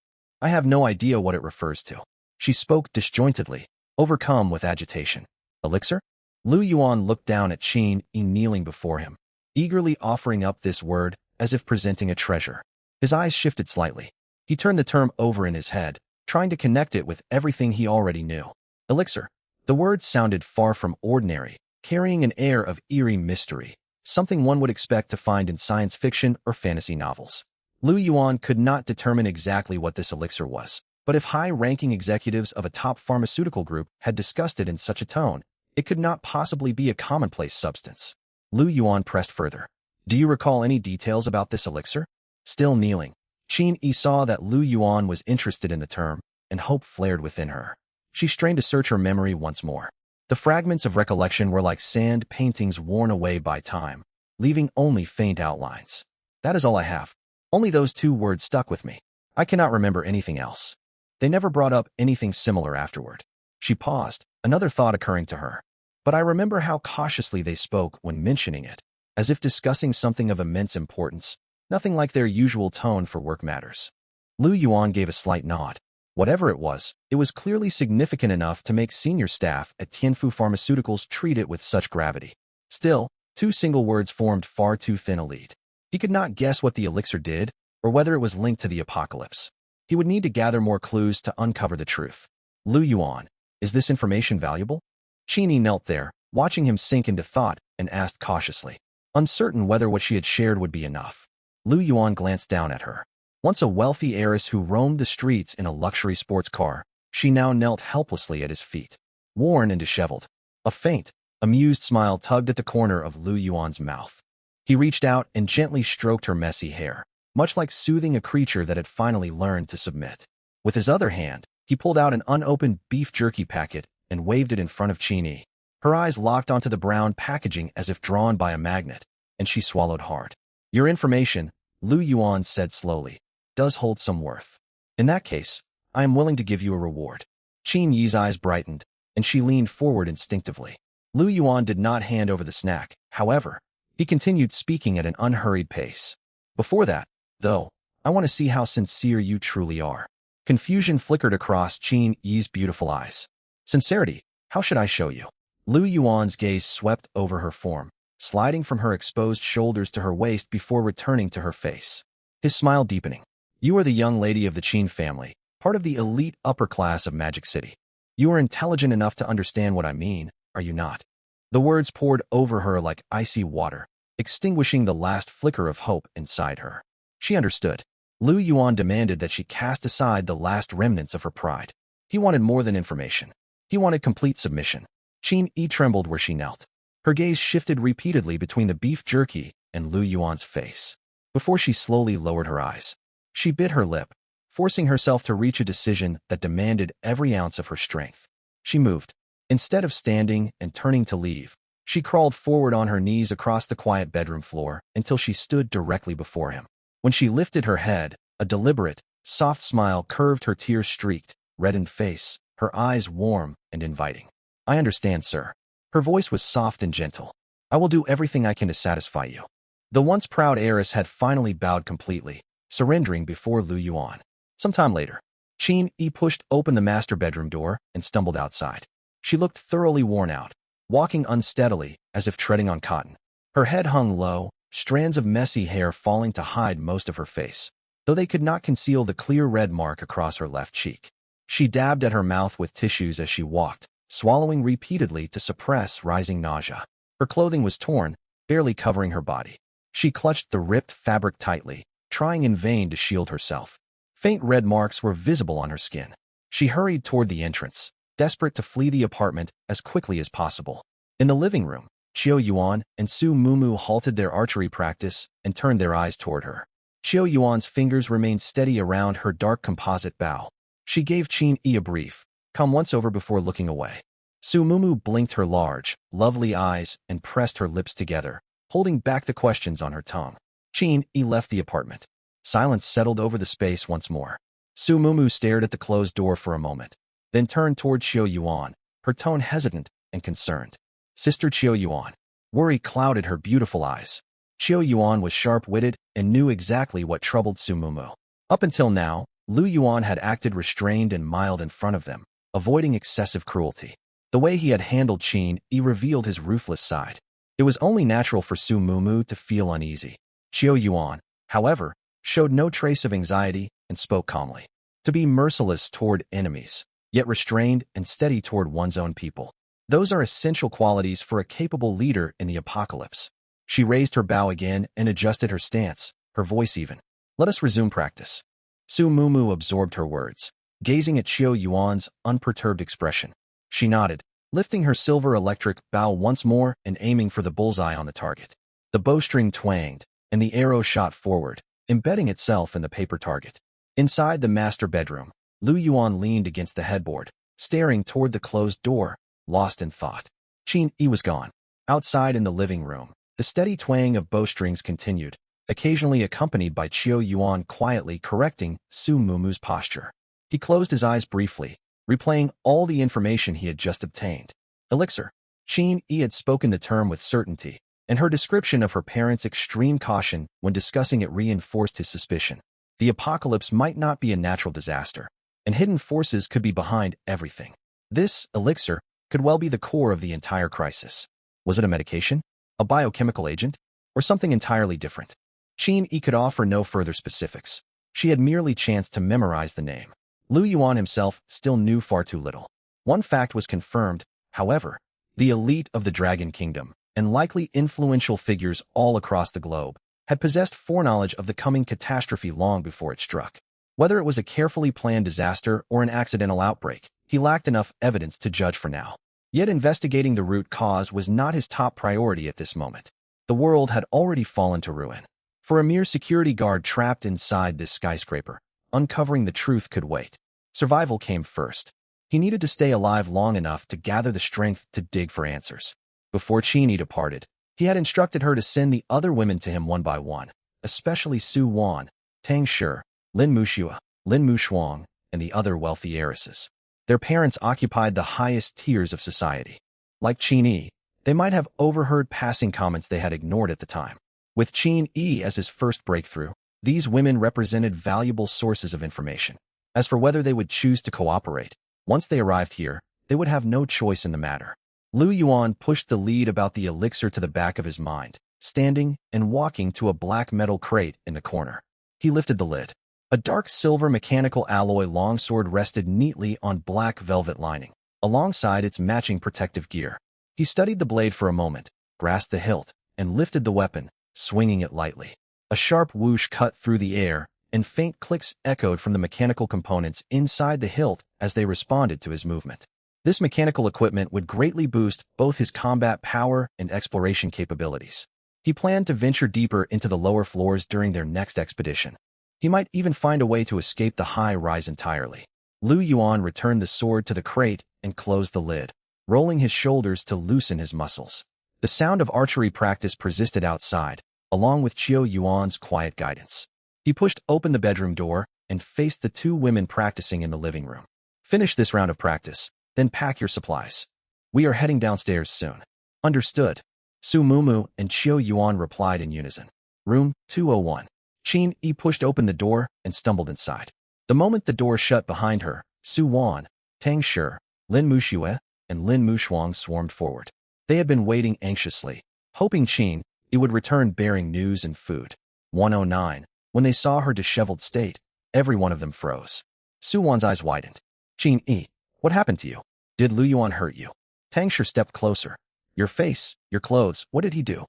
I have no idea what it refers to. She spoke disjointedly, overcome with agitation. Elixir? Lu Yuan looked down at Qin Yi kneeling before him, eagerly offering up this word as if presenting a treasure. His eyes shifted slightly. He turned the term over in his head, trying to connect it with everything he already knew. Elixir. The word sounded far from ordinary, carrying an air of eerie mystery, something one would expect to find in science fiction or fantasy novels. Lu Yuan could not determine exactly what this elixir was, but if high-ranking executives of a top pharmaceutical group had discussed it in such a tone, it could not possibly be a commonplace substance. Lu Yuan pressed further. Do you recall any details about this elixir? Still kneeling, Qin Yi saw that Lu Yuan was interested in the term, and hope flared within her. She strained to search her memory once more. The fragments of recollection were like sand paintings worn away by time, leaving only faint outlines. That is all I have. Only those two words stuck with me. I cannot remember anything else. They never brought up anything similar afterward. She paused, another thought occurring to her. But I remember how cautiously they spoke when mentioning it, as if discussing something of immense importance, nothing like their usual tone for work matters. Lu Yuan gave a slight nod. Whatever it was clearly significant enough to make senior staff at Tianfu Pharmaceuticals treat it with such gravity. Still, two single words formed far too thin a lead. He could not guess what the elixir did, or whether it was linked to the apocalypse. He would need to gather more clues to uncover the truth. Lu Yuan, is this information valuable? Qin Yi knelt there, watching him sink into thought, and asked cautiously, uncertain whether what she had shared would be enough. Lu Yuan glanced down at her. Once a wealthy heiress who roamed the streets in a luxury sports car, she now knelt helplessly at his feet, worn and disheveled. A faint, amused smile tugged at the corner of Lu Yuan's mouth. He reached out and gently stroked her messy hair, much like soothing a creature that had finally learned to submit. With his other hand, he pulled out an unopened beef jerky packet and waved it in front of Qin Yi. Her eyes locked onto the brown packaging as if drawn by a magnet, and she swallowed hard. Your information, Lu Yuan said slowly, does hold some worth. In that case, I am willing to give you a reward. Qin Yi's eyes brightened, and she leaned forward instinctively. Lu Yuan did not hand over the snack, however. He continued speaking at an unhurried pace. Before that, though. I want to see how sincere you truly are. Confusion flickered across Qin Yi's beautiful eyes. Sincerity, how should I show you? Lu Yuan's gaze swept over her form, sliding from her exposed shoulders to her waist before returning to her face. His smile deepening. You are the young lady of the Qin family, part of the elite upper class of Magic City. You are intelligent enough to understand what I mean, are you not? The words poured over her like icy water, extinguishing the last flicker of hope inside her. She understood. Lu Yuan demanded that she cast aside the last remnants of her pride. He wanted more than information. He wanted complete submission. Qin Yi trembled where she knelt. Her gaze shifted repeatedly between the beef jerky and Lu Yuan's face. Before she slowly lowered her eyes, she bit her lip, forcing herself to reach a decision that demanded every ounce of her strength. She moved. Instead of standing and turning to leave, she crawled forward on her knees across the quiet bedroom floor until she stood directly before him. When she lifted her head, a deliberate, soft smile curved her tear-streaked, reddened face, her eyes warm and inviting. I understand, sir. Her voice was soft and gentle. I will do everything I can to satisfy you. The once proud heiress had finally bowed completely, surrendering before Lu Yuan. Sometime later, Qin Yi pushed open the master bedroom door and stumbled outside. She looked thoroughly worn out, walking unsteadily as if treading on cotton. Her head hung low, strands of messy hair falling to hide most of her face, though they could not conceal the clear red mark across her left cheek. She dabbed at her mouth with tissues as she walked, swallowing repeatedly to suppress rising nausea. Her clothing was torn, barely covering her body. She clutched the ripped fabric tightly, trying in vain to shield herself. Faint red marks were visible on her skin. She hurried toward the entrance, desperate to flee the apartment as quickly as possible. In the living room, Qiu Yuan and Su Mumu halted their archery practice and turned their eyes toward her. Qiu Yuan's fingers remained steady around her dark composite bow. She gave Qin Yi a brief, come once over before looking away. Su Mumu blinked her large, lovely eyes and pressed her lips together, holding back the questions on her tongue. Qin Yi left the apartment. Silence settled over the space once more. Su Mumu stared at the closed door for a moment, then turned toward Qiu Yuan, her tone hesitant and concerned. Sister Qiu Yuan. Worry clouded her beautiful eyes. Qiu Yuan was sharp-witted and knew exactly what troubled Su Mumu. Up until now, Lu Yuan had acted restrained and mild in front of them, avoiding excessive cruelty. The way he had handled Qin Yi revealed his ruthless side. It was only natural for Su Mumu to feel uneasy. Qiu Yuan, however, showed no trace of anxiety and spoke calmly. To be merciless toward enemies, yet restrained and steady toward one's own people. Those are essential qualities for a capable leader in the apocalypse. She raised her bow again and adjusted her stance, her voice even. Let us resume practice. Su Mumu absorbed her words, gazing at Qiu Yuan's unperturbed expression. She nodded, lifting her silver electric bow once more and aiming for the bullseye on the target. The bowstring twanged, and the arrow shot forward, embedding itself in the paper target. Inside the master bedroom, Lu Yuan leaned against the headboard, staring toward the closed door, lost in thought. Qin Yi was gone. Outside in the living room, the steady twang of bowstrings continued, occasionally accompanied by Qiu Yuan quietly correcting Su Mumu's posture. He closed his eyes briefly, replaying all the information he had just obtained. Elixir. Qin Yi had spoken the term with certainty, and her description of her parents' extreme caution when discussing it reinforced his suspicion. The apocalypse might not be a natural disaster, and hidden forces could be behind everything. This elixir could well be the core of the entire crisis. Was it a medication, a biochemical agent, or something entirely different? Qin Yi could offer no further specifics. She had merely chanced to memorize the name. Lu Yuan himself still knew far too little. One fact was confirmed, however: the elite of the Dragon Kingdom, and likely influential figures all across the globe, had possessed foreknowledge of the coming catastrophe long before it struck. Whether it was a carefully planned disaster or an accidental outbreak, he lacked enough evidence to judge for now. Yet investigating the root cause was not his top priority at this moment. The world had already fallen to ruin. For a mere security guard trapped inside this skyscraper, uncovering the truth could wait. Survival came first. He needed to stay alive long enough to gather the strength to dig for answers. Before Qin Yi departed, he had instructed her to send the other women to him one by one, especially Su Wan, Tang Shi, Lin Muxua, Lin Mushuang, and the other wealthy heiresses. Their parents occupied the highest tiers of society. Like Qin Yi, they might have overheard passing comments they had ignored at the time. With Qin Yi as his first breakthrough, These women represented valuable sources of information. As for whether they would choose to cooperate, once they arrived here, they would have no choice in the matter. Lu Yuan pushed the lead about the elixir to the back of his mind, standing and walking to a black metal crate in the corner. He lifted the lid. A dark silver mechanical alloy longsword rested neatly on black velvet lining, alongside its matching protective gear. He studied the blade for a moment, grasped the hilt, and lifted the weapon, swinging it lightly. A sharp whoosh cut through the air, and faint clicks echoed from the mechanical components inside the hilt as they responded to his movement. This mechanical equipment would greatly boost both his combat power and exploration capabilities. He planned to venture deeper into the lower floors during their next expedition. He might even find a way to escape the high rise entirely. Lu Yuan returned the sword to the crate and closed the lid, rolling his shoulders to loosen his muscles. The sound of archery practice persisted outside, along with Qiu Yuan's quiet guidance. He pushed open the bedroom door and faced the two women practicing in the living room. Finish this round of practice, then pack your supplies. We are heading downstairs soon. Understood. Su Mumu and Qiu Yuan replied in unison. Room 201. Qin Yi pushed open the door and stumbled inside. The moment the door shut behind her, Su Wan, Tang Shi, Lin Muxue, and Lin Mushuang swarmed forward. They had been waiting anxiously, hoping Qin Yi would return bearing news and food. 109. When they saw her disheveled state, every one of them froze. Su Wan's eyes widened. Qin Yi, what happened to you? Did Lu Yuan hurt you? Tang Shi stepped closer. Your face, your clothes, what did he do?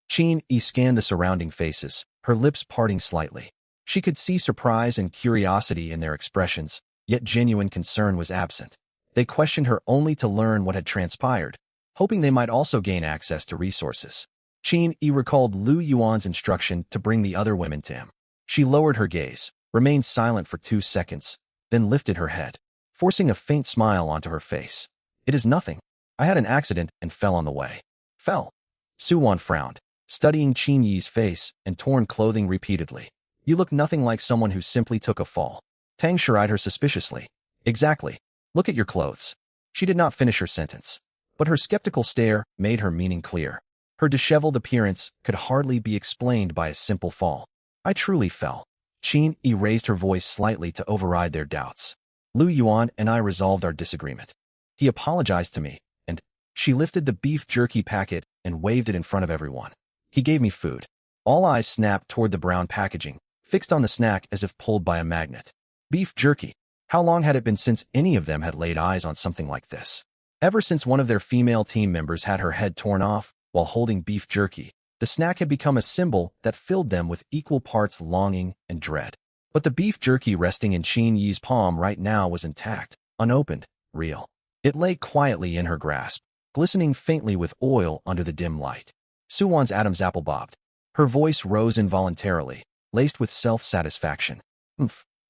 Qin Yi scanned the surrounding faces, her lips parting slightly. She could see surprise and curiosity in their expressions, yet genuine concern was absent. They questioned her only to learn what had transpired, hoping they might also gain access to resources. Qin Yi recalled Lu Yuan's instruction to bring the other women to him. She lowered her gaze, remained silent for 2 seconds, then lifted her head, forcing a faint smile onto her face. It is nothing. I had an accident and fell on the way. Fell? Su Wan frowned, studying Qin Yi's face and torn clothing repeatedly. You look nothing like someone who simply took a fall. Tang Shi eyed her suspiciously. Exactly. Look at your clothes. She did not finish her sentence, but her skeptical stare made her meaning clear. Her disheveled appearance could hardly be explained by a simple fall. I truly fell. Qin Yi raised her voice slightly to override their doubts. Lu Yuan and I resolved our disagreement. He apologized to me, and she lifted the beef jerky packet and waved it in front of everyone. He gave me food. All eyes snapped toward the brown packaging, fixed on the snack as if pulled by a magnet. Beef jerky. How long had it been since any of them had laid eyes on something like this? Ever since one of their female team members had her head torn off while holding beef jerky, the snack had become a symbol that filled them with equal parts longing and dread. But the beef jerky resting in Qin Yi's palm right now was intact, unopened, real. It lay quietly in her grasp, glistening faintly with oil under the dim light. Su Wan's Adam's apple bobbed. Her voice rose involuntarily, laced with self-satisfaction.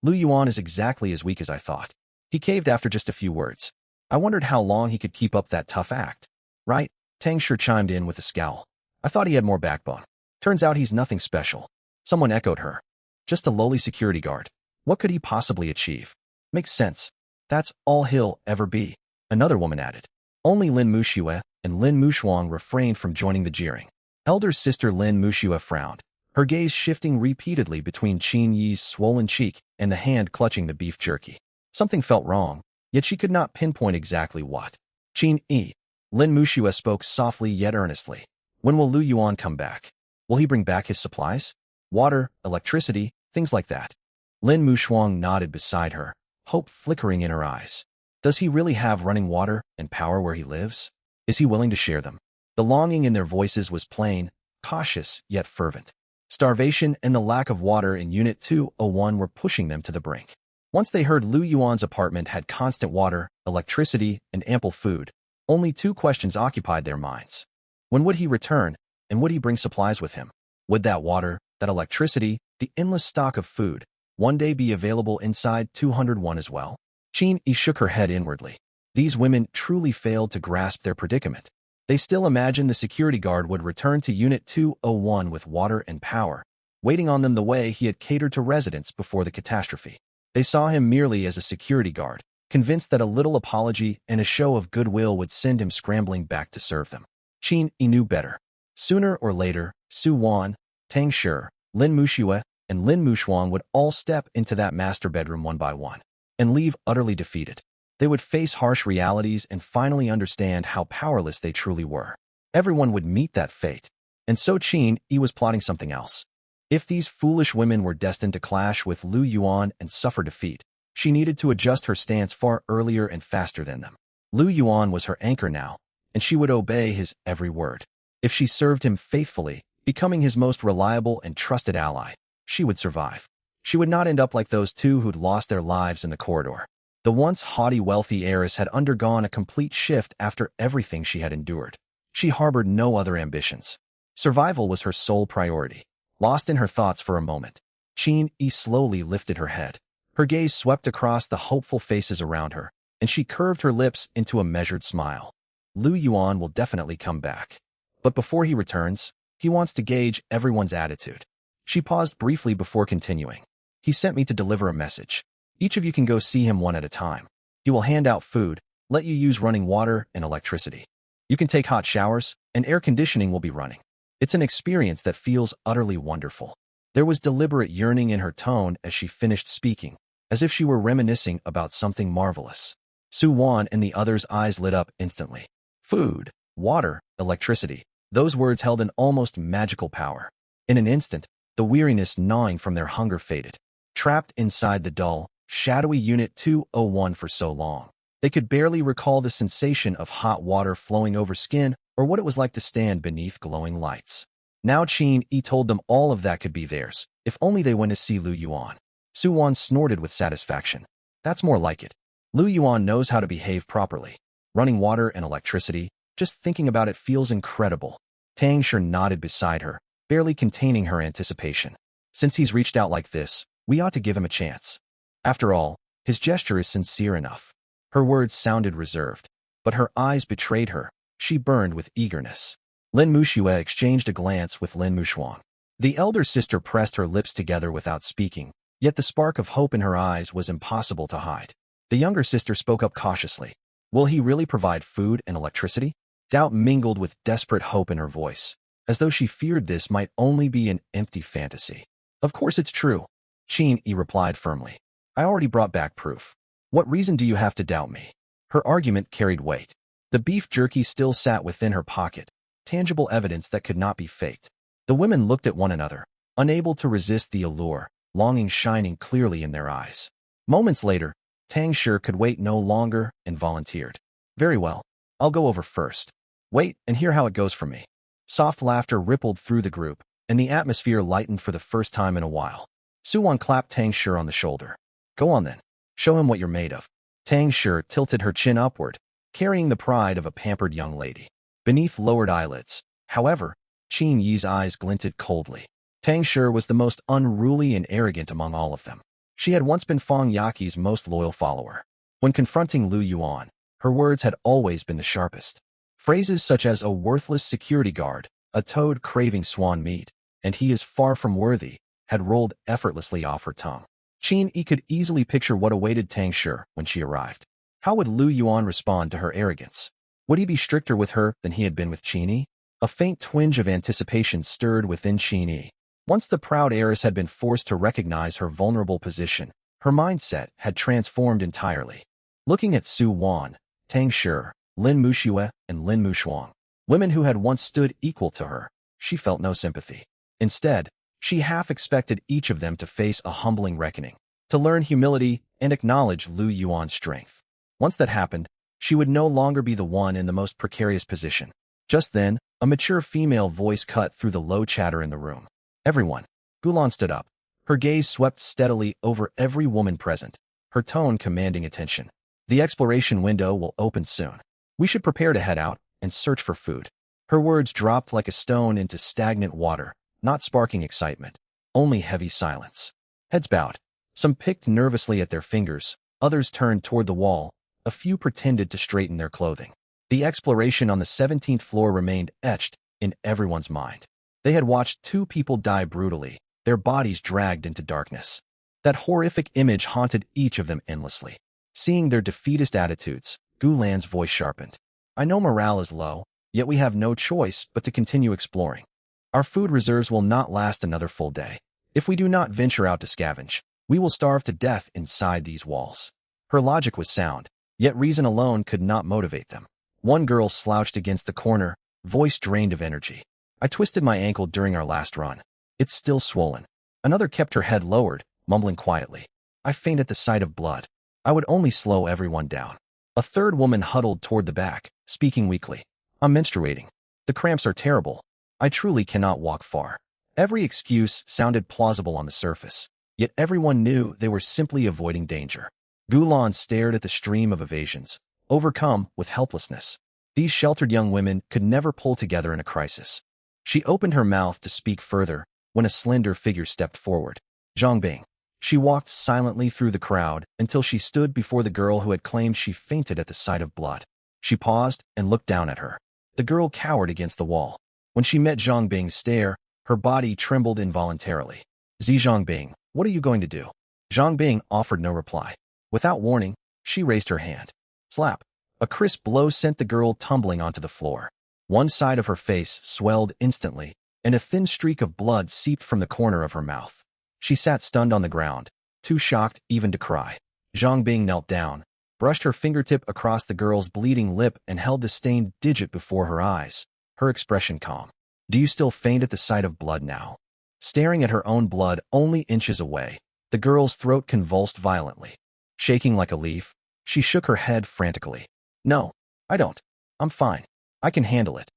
Lu Yuan is exactly as weak as I thought. He caved after just a few words. I wondered how long he could keep up that tough act. Right? Tang Shi chimed in with a scowl. I thought he had more backbone. Turns out he's nothing special. Someone echoed her. Just a lowly security guard. What could he possibly achieve? Makes sense. That's all he'll ever be. Another woman added. Only Lin Muxue and Lin Mushuang refrained from joining the jeering. Elder sister Lin Muxue frowned, her gaze shifting repeatedly between Qin Yi's swollen cheek and the hand clutching the beef jerky. Something felt wrong, yet she could not pinpoint exactly what. Qin Yi. Lin Muxue spoke softly yet earnestly. When will Lu Yuan come back? Will he bring back his supplies? Water, electricity, things like that. Lin Mushuang nodded beside her, hope flickering in her eyes. Does he really have running water and power where he lives? Is he willing to share them? The longing in their voices was plain, cautious yet fervent. Starvation and the lack of water in Unit 201 were pushing them to the brink. Once they heard Lu Yuan's apartment had constant water, electricity, and ample food, only 2 questions occupied their minds. When would he return, and would he bring supplies with him? Would that water, that electricity, the endless stock of food, one day be available inside 201 as well? Qin Yi shook her head inwardly. These women truly failed to grasp their predicament. They still imagined the security guard would return to Unit 201 with water and power, waiting on them the way he had catered to residents before the catastrophe. They saw him merely as a security guard, convinced that a little apology and a show of goodwill would send him scrambling back to serve them. Qin Yi knew better. Sooner or later, Su Wan, Tang Shi, Lin Muxue, and Lin Mushuang would all step into that master bedroom one by one and leave utterly defeated. They would face harsh realities and finally understand how powerless they truly were. Everyone would meet that fate. And so Qin Yi was plotting something else. If these foolish women were destined to clash with Lu Yuan and suffer defeat, she needed to adjust her stance far earlier and faster than them. Lu Yuan was her anchor now, and she would obey his every word. If she served him faithfully, becoming his most reliable and trusted ally, she would survive. She would not end up like those two who'd lost their lives in the corridor. The once haughty wealthy heiress had undergone a complete shift after everything she had endured. She harbored no other ambitions. Survival was her sole priority. Lost in her thoughts for a moment, Qin Yi slowly lifted her head. Her gaze swept across the hopeful faces around her, and she curved her lips into a measured smile. Lu Yuan will definitely come back. But before he returns, he wants to gauge everyone's attitude. She paused briefly before continuing. He sent me to deliver a message. Each of you can go see him one at a time. He will hand out food, let you use running water and electricity. You can take hot showers, and air conditioning will be running. It's an experience that feels utterly wonderful. There was deliberate yearning in her tone as she finished speaking, as if she were reminiscing about something marvelous. Su Wan and the others' eyes lit up instantly. Food, water, electricity. Those words held an almost magical power. In an instant, the weariness gnawing from their hunger faded. Trapped inside the dull, shadowy Unit 201 for so long, they could barely recall the sensation of hot water flowing over skin or what it was like to stand beneath glowing lights. Now Qin Yi told them all of that could be theirs, if only they went to see Lu Yuan. Su Wan snorted with satisfaction. That's more like it. Lu Yuan knows how to behave properly. Running water and electricity, just thinking about it feels incredible. Tang Shi nodded beside her, barely containing her anticipation. Since he's reached out like this, we ought to give him a chance. After all, his gesture is sincere enough. Her words sounded reserved, but her eyes betrayed her. She burned with eagerness. Lin Muxue exchanged a glance with Lin Mushuang. The elder sister pressed her lips together without speaking, yet the spark of hope in her eyes was impossible to hide. The younger sister spoke up cautiously. Will he really provide food and electricity? Doubt mingled with desperate hope in her voice, as though she feared this might only be an empty fantasy. Of course it's true, Qin Yi replied firmly. I already brought back proof. What reason do you have to doubt me? Her argument carried weight. The beef jerky still sat within her pocket, tangible evidence that could not be faked. The women looked at one another, unable to resist the allure, longing shining clearly in their eyes. Moments later, Tang Shi could wait no longer and volunteered. Very well, I'll go over first. Wait and hear how it goes for me. Soft laughter rippled through the group, and the atmosphere lightened for the first time in a while. Su Wan clapped Tang Shi on the shoulder. Go on then. Show him what you're made of. Tang Shi tilted her chin upward, carrying the pride of a pampered young lady. Beneath lowered eyelids, however, Qin Yi's eyes glinted coldly. Tang Shi was the most unruly and arrogant among all of them. She had once been Fang Yaqi's most loyal follower. When confronting Lu Yuan, her words had always been the sharpest. Phrases such as a worthless security guard, a toad craving swan meat, and he is far from worthy, had rolled effortlessly off her tongue. Qin Yi could easily picture what awaited Tang Shi when she arrived. How would Lu Yuan respond to her arrogance? Would he be stricter with her than he had been with Qin Yi? A faint twinge of anticipation stirred within Qin Yi. Once the proud heiress had been forced to recognize her vulnerable position, her mindset had transformed entirely. Looking at Su Wan, Tang Shi, Lin Muxue, and Lin Mushuang, women who had once stood equal to her, she felt no sympathy. Instead, she half expected each of them to face a humbling reckoning, to learn humility and acknowledge Lu Yuan's strength. Once that happened, she would no longer be the one in the most precarious position. Just then, a mature female voice cut through the low chatter in the room. Everyone. Gulan stood up. Her gaze swept steadily over every woman present, her tone commanding attention. The exploration window will open soon. We should prepare to head out and search for food. Her words dropped like a stone into stagnant water, not sparking excitement, only heavy silence. Heads bowed. Some picked nervously at their fingers, others turned toward the wall, a few pretended to straighten their clothing. The exploration on the 17th floor remained etched in everyone's mind. They had watched two people die brutally, their bodies dragged into darkness. That horrific image haunted each of them endlessly. Seeing their defeatist attitudes, Gulan's voice sharpened. I know morale is low, yet we have no choice but to continue exploring. Our food reserves will not last another full day. If we do not venture out to scavenge, we will starve to death inside these walls. Her logic was sound, yet reason alone could not motivate them. One girl slouched against the corner, voice drained of energy. I twisted my ankle during our last run. It's still swollen. Another kept her head lowered, mumbling quietly. I faint at the sight of blood. I would only slow everyone down. A third woman huddled toward the back, speaking weakly. I'm menstruating. The cramps are terrible. I truly cannot walk far. Every excuse sounded plausible on the surface, yet everyone knew they were simply avoiding danger. Gulan stared at the stream of evasions, overcome with helplessness. These sheltered young women could never pull together in a crisis. She opened her mouth to speak further when a slender figure stepped forward. Zhang Bing. She walked silently through the crowd until she stood before the girl who had claimed she fainted at the sight of blood. She paused and looked down at her. The girl cowered against the wall. When she met Zhang Bing's stare, her body trembled involuntarily. Zhang Bing, what are you going to do? Zhang Bing offered no reply. Without warning, she raised her hand. Slap. A crisp blow sent the girl tumbling onto the floor. One side of her face swelled instantly, and a thin streak of blood seeped from the corner of her mouth. She sat stunned on the ground, too shocked even to cry. Zhang Bing knelt down, brushed her fingertip across the girl's bleeding lip and held the stained digit before her eyes, her expression calm. Do you still faint at the sight of blood now? Staring at her own blood only inches away, the girl's throat convulsed violently. Shaking like a leaf, she shook her head frantically. No, I don't. I'm fine. I can handle it.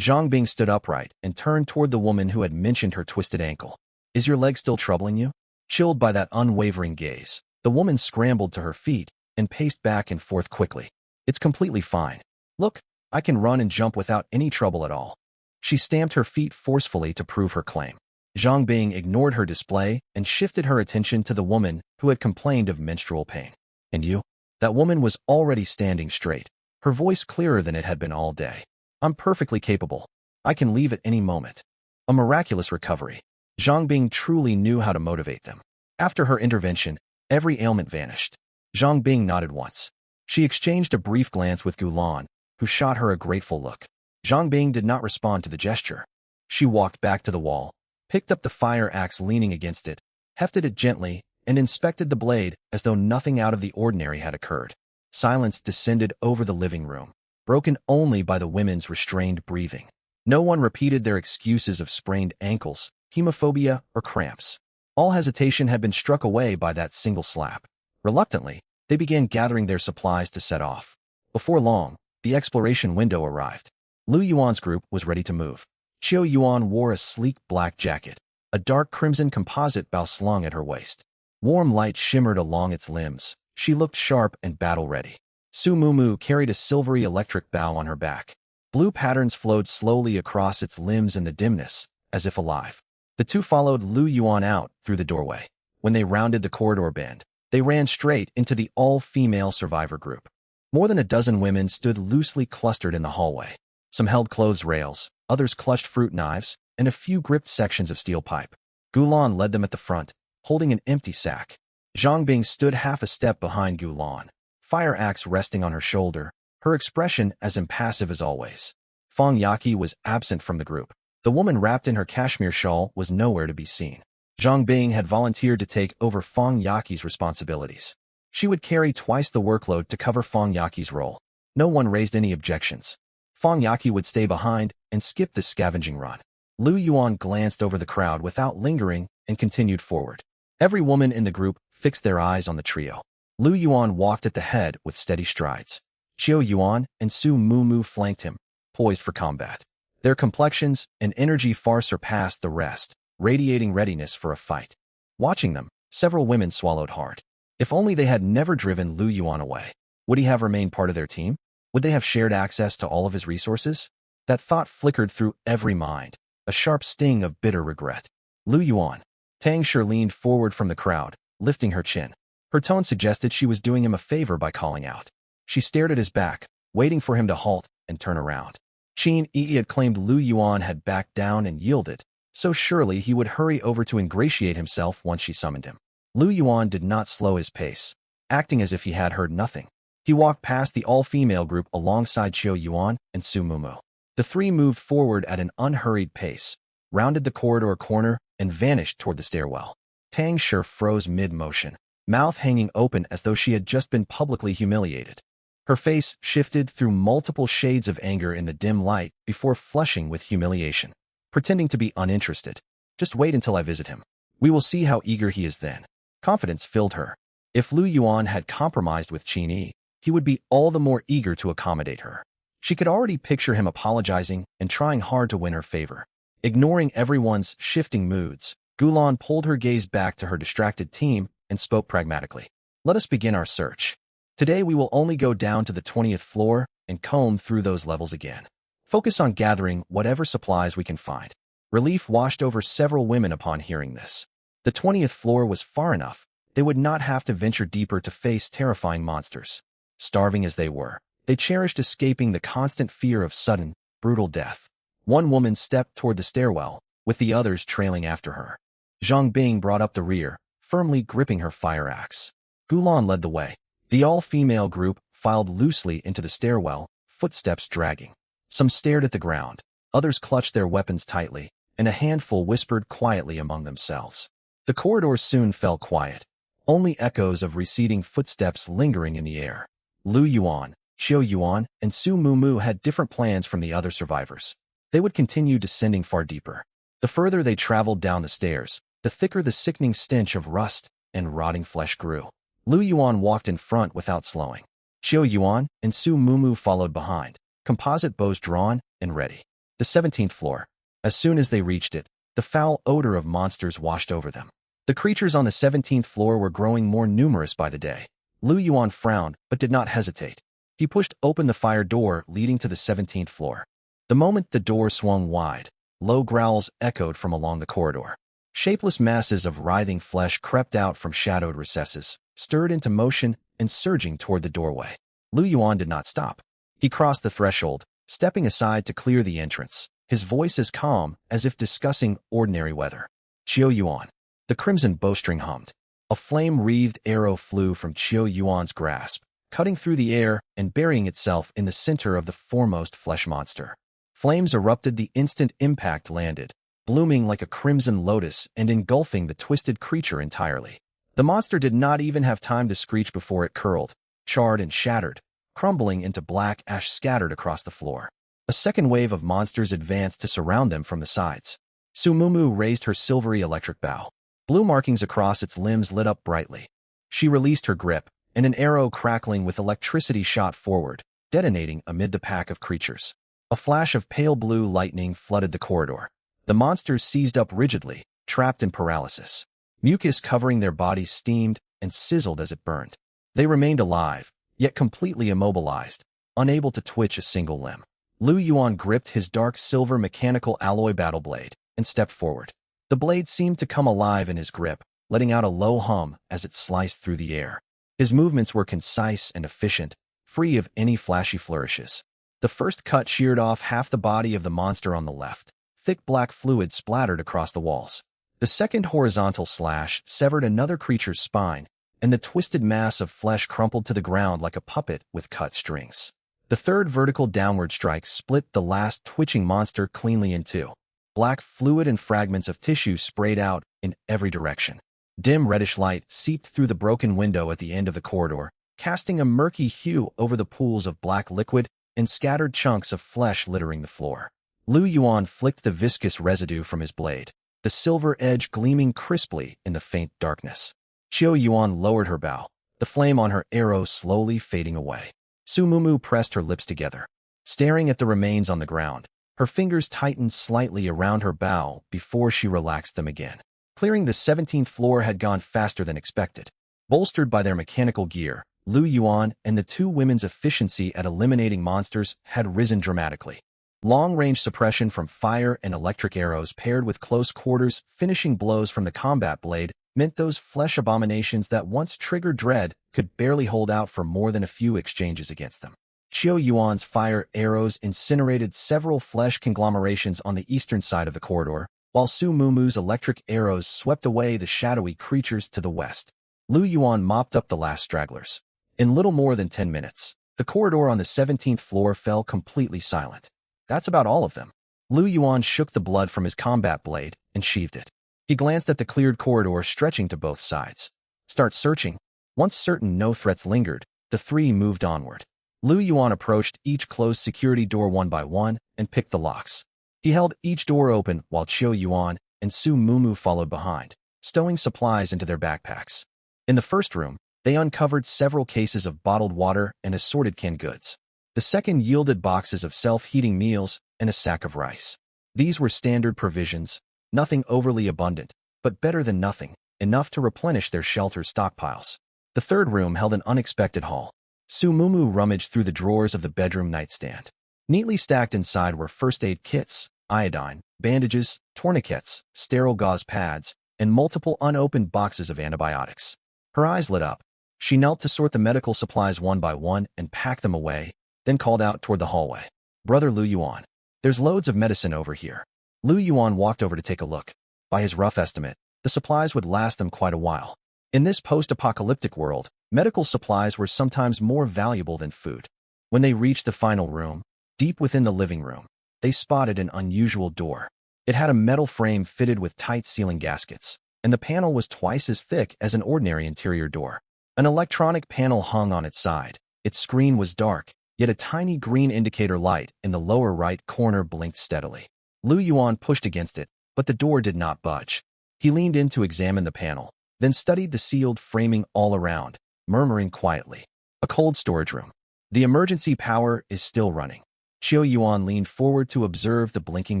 Zhang Bing stood upright and turned toward the woman who had mentioned her twisted ankle. Is your leg still troubling you? Chilled by that unwavering gaze, the woman scrambled to her feet and paced back and forth quickly. It's completely fine. Look, I can run and jump without any trouble at all. She stamped her feet forcefully to prove her claim. Zhang Bing ignored her display and shifted her attention to the woman who had complained of menstrual pain. And you? That woman was already standing straight, her voice clearer than it had been all day. I'm perfectly capable. I can leave at any moment. A miraculous recovery. Zhang Bing truly knew how to motivate them. After her intervention, every ailment vanished. Zhang Bing nodded once. She exchanged a brief glance with Gulan, who shot her a grateful look. Zhang Bing did not respond to the gesture. She walked back to the wall, picked up the fire axe leaning against it, hefted it gently, and inspected the blade as though nothing out of the ordinary had occurred. Silence descended over the living room, broken only by the women's restrained breathing. No one repeated their excuses of sprained ankles, hemophobia, or cramps. All hesitation had been struck away by that single slap. Reluctantly, they began gathering their supplies to set off. Before long, the exploration window arrived. Lu Yuan's group was ready to move. Qiu Yuan wore a sleek black jacket, a dark crimson composite bow slung at her waist. Warm light shimmered along its limbs. She looked sharp and battle-ready. Su Mumu carried a silvery electric bow on her back. Blue patterns flowed slowly across its limbs in the dimness, as if alive. The two followed Lu Yuan out through the doorway. When they rounded the corridor bend, they ran straight into the all-female survivor group. More than a dozen women stood loosely clustered in the hallway. Some held clothes rails, others clutched fruit knives, and a few gripped sections of steel pipe. Gulan led them at the front, holding an empty sack. Zhang Bing stood half a step behind Gulan, fire axe resting on her shoulder, her expression as impassive as always. Fong Yaqi was absent from the group. The woman wrapped in her cashmere shawl was nowhere to be seen. Zhang Bing had volunteered to take over Fong Yaqi's responsibilities. She would carry twice the workload to cover Fong Yaqi's role. No one raised any objections. Fong Yaqi would stay behind and skip the scavenging run. Lu Yuan glanced over the crowd without lingering and continued forward. Every woman in the group fixed their eyes on the trio. Lu Yuan walked at the head with steady strides. Qiu Yuan and Su Mumu flanked him, poised for combat. Their complexions and energy far surpassed the rest, radiating readiness for a fight. Watching them, several women swallowed hard. If only they had never driven Lu Yuan away. Would he have remained part of their team? Would they have shared access to all of his resources? That thought flickered through every mind, a sharp sting of bitter regret. Lu Yuan. Tang Shi leaned forward from the crowd, lifting her chin. Her tone suggested she was doing him a favor by calling out. She stared at his back, waiting for him to halt and turn around. Qin Yi had claimed Lu Yuan had backed down and yielded, so surely he would hurry over to ingratiate himself once she summoned him. Lu Yuan did not slow his pace, acting as if he had heard nothing. He walked past the all-female group alongside Qiu Yuan and Su Mumu. The three moved forward at an unhurried pace, rounded the corridor corner, and vanished toward the stairwell. Tang Shi froze mid-motion, mouth hanging open as though she had just been publicly humiliated. Her face shifted through multiple shades of anger in the dim light before flushing with humiliation, pretending to be uninterested. Just wait until I visit him. We will see how eager he is then. Confidence filled her. If Lu Yuan had compromised with Qin Yi, he would be all the more eager to accommodate her. She could already picture him apologizing and trying hard to win her favor. Ignoring everyone's shifting moods, Gulan pulled her gaze back to her distracted team and spoke pragmatically. Let us begin our search. Today we will only go down to the 20th floor and comb through those levels again. Focus on gathering whatever supplies we can find. Relief washed over several women upon hearing this. The 20th floor was far enough. They would not have to venture deeper to face terrifying monsters. Starving as they were, they cherished escaping the constant fear of sudden, brutal death. One woman stepped toward the stairwell, with the others trailing after her. Zhang Bing brought up the rear, firmly gripping her fire axe. Gulan led the way. The all-female group filed loosely into the stairwell, footsteps dragging. Some stared at the ground, others clutched their weapons tightly, and a handful whispered quietly among themselves. The corridor soon fell quiet, only echoes of receding footsteps lingering in the air. Lu Yuan, Qiu Yuan, and Su Mumu had different plans from the other survivors. They would continue descending far deeper. The further they traveled down the stairs, the thicker the sickening stench of rust and rotting flesh grew. Lu Yuan walked in front without slowing. Qiu Yuan and Su Mumu followed behind, composite bows drawn and ready. The 17th floor. As soon as they reached it, the foul odor of monsters washed over them. The creatures on the 17th floor were growing more numerous by the day. Lu Yuan frowned, but did not hesitate. He pushed open the fire door leading to the 17th floor. The moment the door swung wide, low growls echoed from along the corridor. Shapeless masses of writhing flesh crept out from shadowed recesses, stirred into motion, and surging toward the doorway. Lu Yuan did not stop. He crossed the threshold, stepping aside to clear the entrance, his voice as calm as if discussing ordinary weather. Qiu Yuan. The crimson bowstring hummed. A flame-wreathed arrow flew from Qiu Yuan's grasp, cutting through the air and burying itself in the center of the foremost flesh monster. Flames erupted the instant impact landed, blooming like a crimson lotus and engulfing the twisted creature entirely. The monster did not even have time to screech before it curled, charred and shattered, crumbling into black ash scattered across the floor. A second wave of monsters advanced to surround them from the sides. Su Mumu raised her silvery electric bow. Blue markings across its limbs lit up brightly. She released her grip, and an arrow crackling with electricity shot forward, detonating amid the pack of creatures. A flash of pale blue lightning flooded the corridor. The monsters seized up rigidly, trapped in paralysis. Mucus covering their bodies steamed and sizzled as it burned. They remained alive, yet completely immobilized, unable to twitch a single limb. Lu Yuan gripped his dark silver mechanical alloy battle blade and stepped forward. The blade seemed to come alive in his grip, letting out a low hum as it sliced through the air. His movements were concise and efficient, free of any flashy flourishes. The first cut sheared off half the body of the monster on the left. Thick black fluid splattered across the walls. The second horizontal slash severed another creature's spine, and the twisted mass of flesh crumpled to the ground like a puppet with cut strings. The third vertical downward strike split the last twitching monster cleanly in two. Black fluid and fragments of tissue sprayed out in every direction. Dim reddish light seeped through the broken window at the end of the corridor, casting a murky hue over the pools of black liquid and scattered chunks of flesh littering the floor. Lu Yuan flicked the viscous residue from his blade, the silver edge gleaming crisply in the faint darkness. Qiu Yuan lowered her bow, the flame on her arrow slowly fading away. Su Mumu pressed her lips together, staring at the remains on the ground. Her fingers tightened slightly around her bow before she relaxed them again. Clearing the 17th floor had gone faster than expected. Bolstered by their mechanical gear, Lu Yuan and the two women's efficiency at eliminating monsters had risen dramatically. Long-range suppression from fire and electric arrows paired with close-quarters finishing blows from the combat blade meant those flesh abominations that once triggered dread could barely hold out for more than a few exchanges against them. Qiu Yuan's fire arrows incinerated several flesh conglomerations on the eastern side of the corridor, while Su Mumu's electric arrows swept away the shadowy creatures to the west. Lu Yuan mopped up the last stragglers. In little more than 10 minutes, the corridor on the 17th floor fell completely silent. That's about all of them. Lu Yuan shook the blood from his combat blade and sheathed it. He glanced at the cleared corridor stretching to both sides. Start searching. Once certain no threats lingered, the three moved onward. Lu Yuan approached each closed security door one by one and picked the locks. He held each door open while Qiu Yuan and Su Mumu followed behind, stowing supplies into their backpacks. In the first room, they uncovered several cases of bottled water and assorted canned goods. The second yielded boxes of self-heating meals and a sack of rice. These were standard provisions, nothing overly abundant, but better than nothing, enough to replenish their shelter stockpiles. The third room held an unexpected haul. Su Mumu rummaged through the drawers of the bedroom nightstand. Neatly stacked inside were first aid kits, iodine, bandages, tourniquets, sterile gauze pads, and multiple unopened boxes of antibiotics. Her eyes lit up. She knelt to sort the medical supplies one by one and pack them away, then called out toward the hallway. Brother Lu Yuan, there's loads of medicine over here. Lu Yuan walked over to take a look. By his rough estimate, the supplies would last them quite a while. In this post-apocalyptic world, medical supplies were sometimes more valuable than food. When they reached the final room, deep within the living room, they spotted an unusual door. It had a metal frame fitted with tight sealing gaskets, and the panel was twice as thick as an ordinary interior door. An electronic panel hung on its side. Its screen was dark, yet a tiny green indicator light in the lower right corner blinked steadily. Lu Yuan pushed against it, but the door did not budge. He leaned in to examine the panel, then studied the sealed framing all around, murmuring quietly. A cold storage room. The emergency power is still running. Qiu Yuan leaned forward to observe the blinking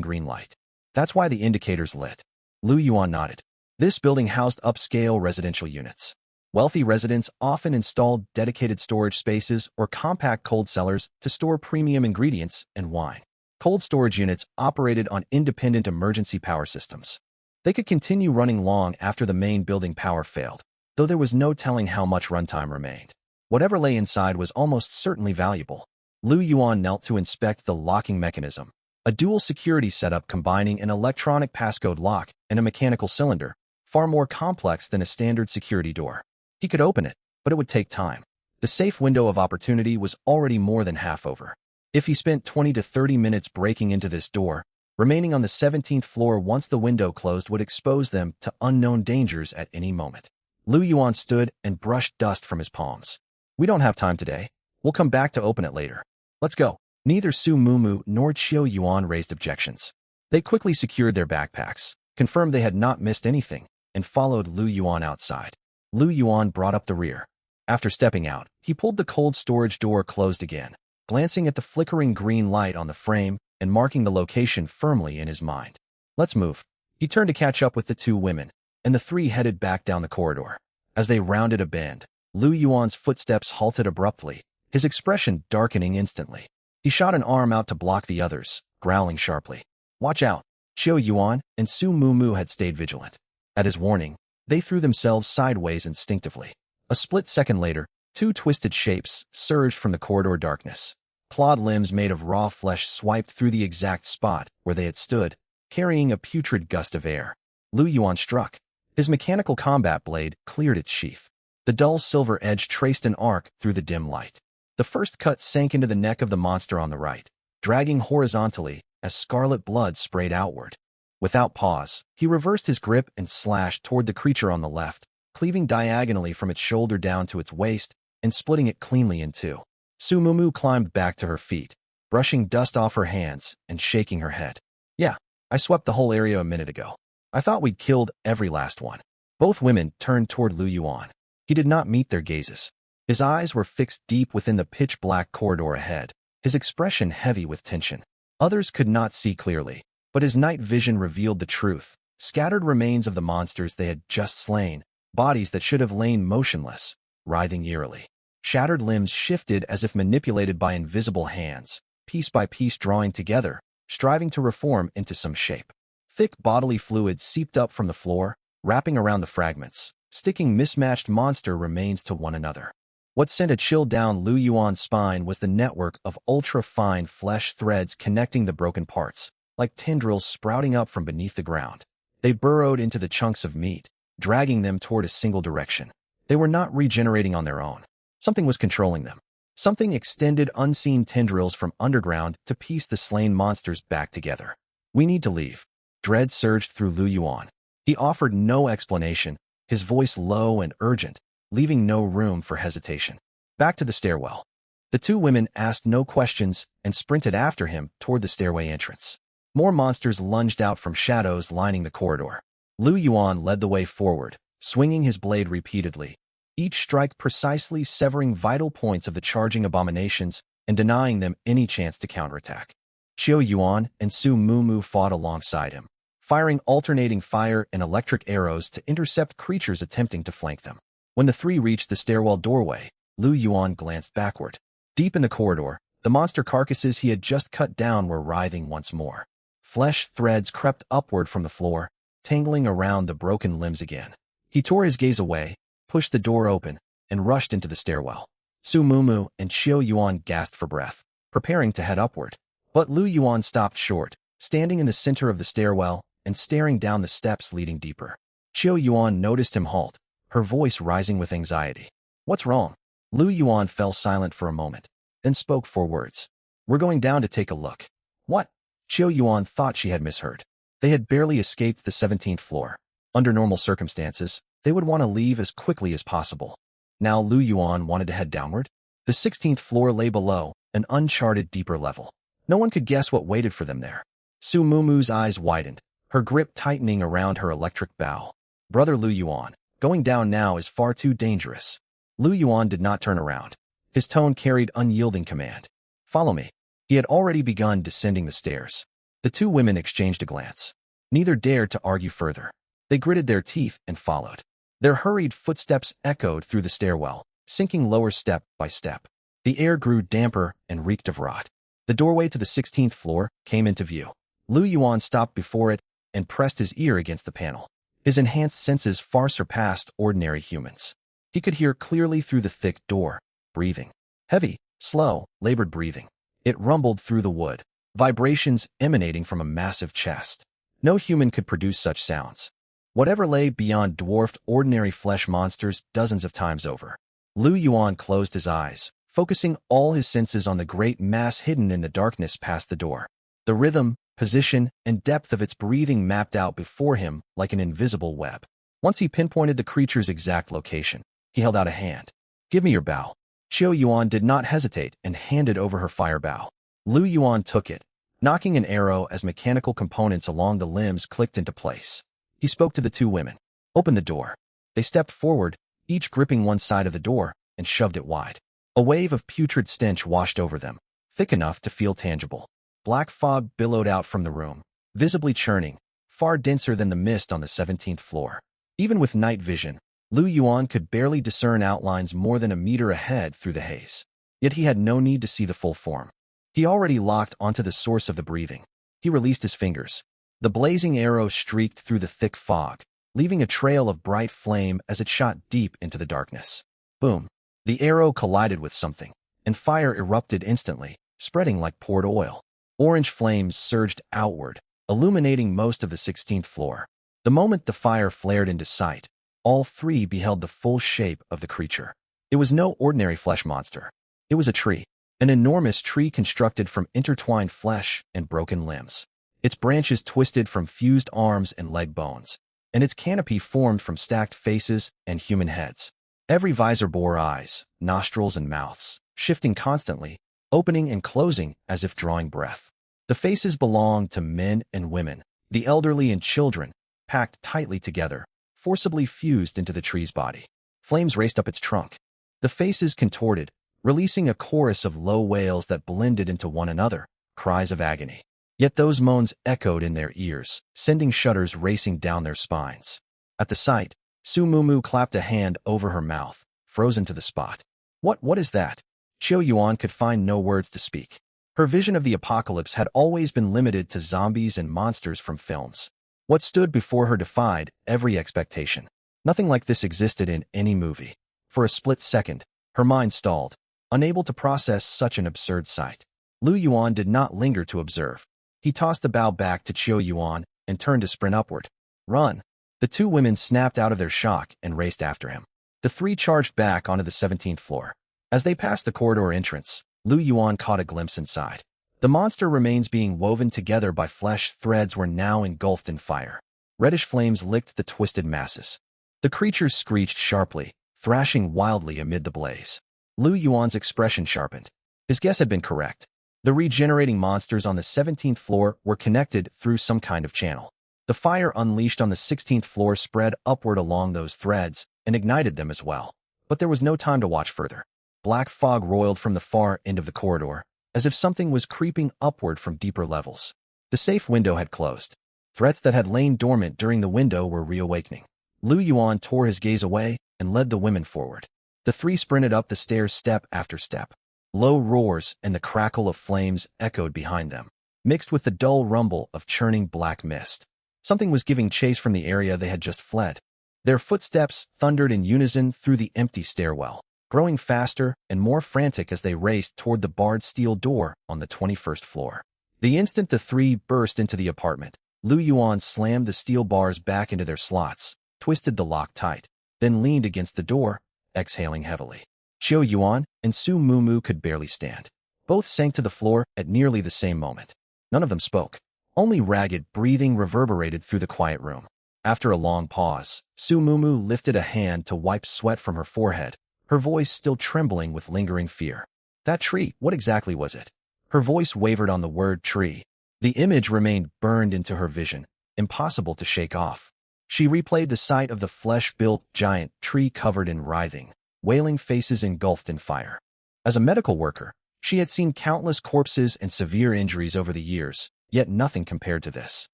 green light. That's why the indicators lit. Lu Yuan nodded. This building housed upscale residential units. Wealthy residents often installed dedicated storage spaces or compact cold cellars to store premium ingredients and wine. Cold storage units operated on independent emergency power systems. They could continue running long after the main building power failed, though there was no telling how much runtime remained. Whatever lay inside was almost certainly valuable. Lu Yuan knelt to inspect the locking mechanism, a dual security setup combining an electronic passcode lock and a mechanical cylinder, far more complex than a standard security door. He could open it, but it would take time. The safe window of opportunity was already more than half over. If he spent 20 to 30 minutes breaking into this door, remaining on the 17th floor once the window closed would expose them to unknown dangers at any moment. Lu Yuan stood and brushed dust from his palms. We don't have time today. We'll come back to open it later. Let's go. Neither Su Mumu nor Qiu Yuan raised objections. They quickly secured their backpacks, confirmed they had not missed anything, and followed Lu Yuan outside. Lu Yuan brought up the rear. After stepping out, he pulled the cold storage door closed again, glancing at the flickering green light on the frame and marking the location firmly in his mind. Let's move. He turned to catch up with the two women, and the three headed back down the corridor. As they rounded a bend, Lu Yuan's footsteps halted abruptly, his expression darkening instantly. He shot an arm out to block the others, growling sharply. Watch out. Qiu Yuan and Su Mumu had stayed vigilant. At his warning, they threw themselves sideways instinctively. A split second later, two twisted shapes surged from the corridor darkness. Clawed limbs made of raw flesh swiped through the exact spot where they had stood, carrying a putrid gust of air. Lu Yuan struck. His mechanical combat blade cleared its sheath. The dull silver edge traced an arc through the dim light. The first cut sank into the neck of the monster on the right, dragging horizontally as scarlet blood sprayed outward. Without pause, he reversed his grip and slashed toward the creature on the left, cleaving diagonally from its shoulder down to its waist and splitting it cleanly in two. Su Mumu climbed back to her feet, brushing dust off her hands and shaking her head. Yeah, I swept the whole area a minute ago. I thought we'd killed every last one. Both women turned toward Lu Yuan. He did not meet their gazes. His eyes were fixed deep within the pitch-black corridor ahead, his expression heavy with tension. Others could not see clearly, but his night vision revealed the truth. Scattered remains of the monsters they had just slain, bodies that should have lain motionless, writhing eerily. Shattered limbs shifted as if manipulated by invisible hands, piece by piece drawing together, striving to reform into some shape. Thick bodily fluid seeped up from the floor, wrapping around the fragments, sticking mismatched monster remains to one another. What sent a chill down Lu Yuan's spine was the network of ultra-fine flesh threads connecting the broken parts, like tendrils sprouting up from beneath the ground. They burrowed into the chunks of meat, dragging them toward a single direction. They were not regenerating on their own. Something was controlling them. Something extended unseen tendrils from underground to piece the slain monsters back together. We need to leave. Dread surged through Lu Yuan. He offered no explanation, his voice low and urgent, leaving no room for hesitation. Back to the stairwell. The two women asked no questions and sprinted after him toward the stairway entrance. More monsters lunged out from shadows lining the corridor. Lu Yuan led the way forward, swinging his blade repeatedly, each strike precisely severing vital points of the charging abominations and denying them any chance to counterattack. Qiu Yuan and Su Mumu fought alongside him, firing alternating fire and electric arrows to intercept creatures attempting to flank them. When the three reached the stairwell doorway, Lu Yuan glanced backward. Deep in the corridor, the monster carcasses he had just cut down were writhing once more. Flesh threads crept upward from the floor, tangling around the broken limbs again. He tore his gaze away, pushed the door open, and rushed into the stairwell. Su Mumu and Qiu Yuan gasped for breath, preparing to head upward. But Lu Yuan stopped short, standing in the center of the stairwell and staring down the steps leading deeper. Qiu Yuan noticed him halt, her voice rising with anxiety. "What's wrong?" Lu Yuan fell silent for a moment, then spoke 4 words. "We're going down to take a look." "What?" Qiu Yuan thought she had misheard. They had barely escaped the 17th floor. Under normal circumstances, they would want to leave as quickly as possible. Now Lu Yuan wanted to head downward. The 16th floor lay below, an uncharted deeper level. No one could guess what waited for them there. Su Mumu's eyes widened, her grip tightening around her electric bow. "Brother Lu Yuan, going down now is far too dangerous." Lu Yuan did not turn around. His tone carried unyielding command. "Follow me." He had already begun descending the stairs. The two women exchanged a glance. Neither dared to argue further. They gritted their teeth and followed. Their hurried footsteps echoed through the stairwell, sinking lower step by step. The air grew damper and reeked of rot. The doorway to the 16th floor came into view. Lu Yuan stopped before it and pressed his ear against the panel. His enhanced senses far surpassed ordinary humans. He could hear clearly through the thick door, breathing. Heavy, slow, labored breathing. It rumbled through the wood, vibrations emanating from a massive chest. No human could produce such sounds. Whatever lay beyond dwarfed ordinary flesh monsters dozens of times over. Lu Yuan closed his eyes, focusing all his senses on the great mass hidden in the darkness past the door. The rhythm, position, and depth of its breathing mapped out before him like an invisible web. Once he pinpointed the creature's exact location, he held out a hand. "Give me your bow." Qiu Yuan did not hesitate and handed over her fire bow. Lu Yuan took it, knocking an arrow as mechanical components along the limbs clicked into place. He spoke to the two women. "Open the door." They stepped forward, each gripping one side of the door, and shoved it wide. A wave of putrid stench washed over them, thick enough to feel tangible. Black fog billowed out from the room, visibly churning, far denser than the mist on the 17th floor. Even with night vision, Lu Yuan could barely discern outlines more than a meter ahead through the haze. Yet he had no need to see the full form. He already locked onto the source of the breathing. He released his fingers. The blazing arrow streaked through the thick fog, leaving a trail of bright flame as it shot deep into the darkness. Boom! The arrow collided with something, and fire erupted instantly, spreading like poured oil. Orange flames surged outward, illuminating most of the 16th floor. The moment the fire flared into sight, all three beheld the full shape of the creature. It was no ordinary flesh monster. It was a tree, an enormous tree constructed from intertwined flesh and broken limbs. Its branches twisted from fused arms and leg bones, and its canopy formed from stacked faces and human heads. Every visor bore eyes, nostrils, and mouths, shifting constantly, opening and closing as if drawing breath. The faces belonged to men and women, the elderly and children, packed tightly together, forcibly fused into the tree's body. Flames raced up its trunk. The faces contorted, releasing a chorus of low wails that blended into one another, cries of agony. Yet those moans echoed in their ears, sending shudders racing down their spines. At the sight, Su Mumu clapped a hand over her mouth, frozen to the spot. What is that?" Qiu Yuan could find no words to speak. Her vision of the apocalypse had always been limited to zombies and monsters from films. What stood before her defied every expectation. Nothing like this existed in any movie. For a split second, her mind stalled, unable to process such an absurd sight. Lu Yuan did not linger to observe. He tossed the bow back to Qiu Yuan and turned to sprint upward. "Run!" The two women snapped out of their shock and raced after him. The three charged back onto the 17th floor. As they passed the corridor entrance, Lu Yuan caught a glimpse inside. The monster remains being woven together by flesh threads were now engulfed in fire. Reddish flames licked the twisted masses. The creatures screeched sharply, thrashing wildly amid the blaze. Lu Yuan's expression sharpened. His guess had been correct. The regenerating monsters on the 17th floor were connected through some kind of channel. The fire unleashed on the 16th floor spread upward along those threads and ignited them as well. But there was no time to watch further. Black fog roiled from the far end of the corridor, as if something was creeping upward from deeper levels. The safe window had closed. Threats that had lain dormant during the window were reawakening. Lu Yuan tore his gaze away and led the women forward. The three sprinted up the stairs step after step. Low roars and the crackle of flames echoed behind them, mixed with the dull rumble of churning black mist. Something was giving chase from the area they had just fled. Their footsteps thundered in unison through the empty stairwell, growing faster and more frantic as they raced toward the barred steel door on the 21st floor. The instant the three burst into the apartment, Lu Yuan slammed the steel bars back into their slots, twisted the lock tight, then leaned against the door, exhaling heavily. Qiu Yuan and Su Mumu could barely stand. Both sank to the floor at nearly the same moment. None of them spoke. Only ragged breathing reverberated through the quiet room. After a long pause, Su Mumu lifted a hand to wipe sweat from her forehead, her voice still trembling with lingering fear. That tree, what exactly was it? Her voice wavered on the word tree. The image remained burned into her vision, impossible to shake off. She replayed the sight of the flesh-built giant tree covered in writhing, wailing faces engulfed in fire. As a medical worker, she had seen countless corpses and severe injuries over the years, yet nothing compared to this.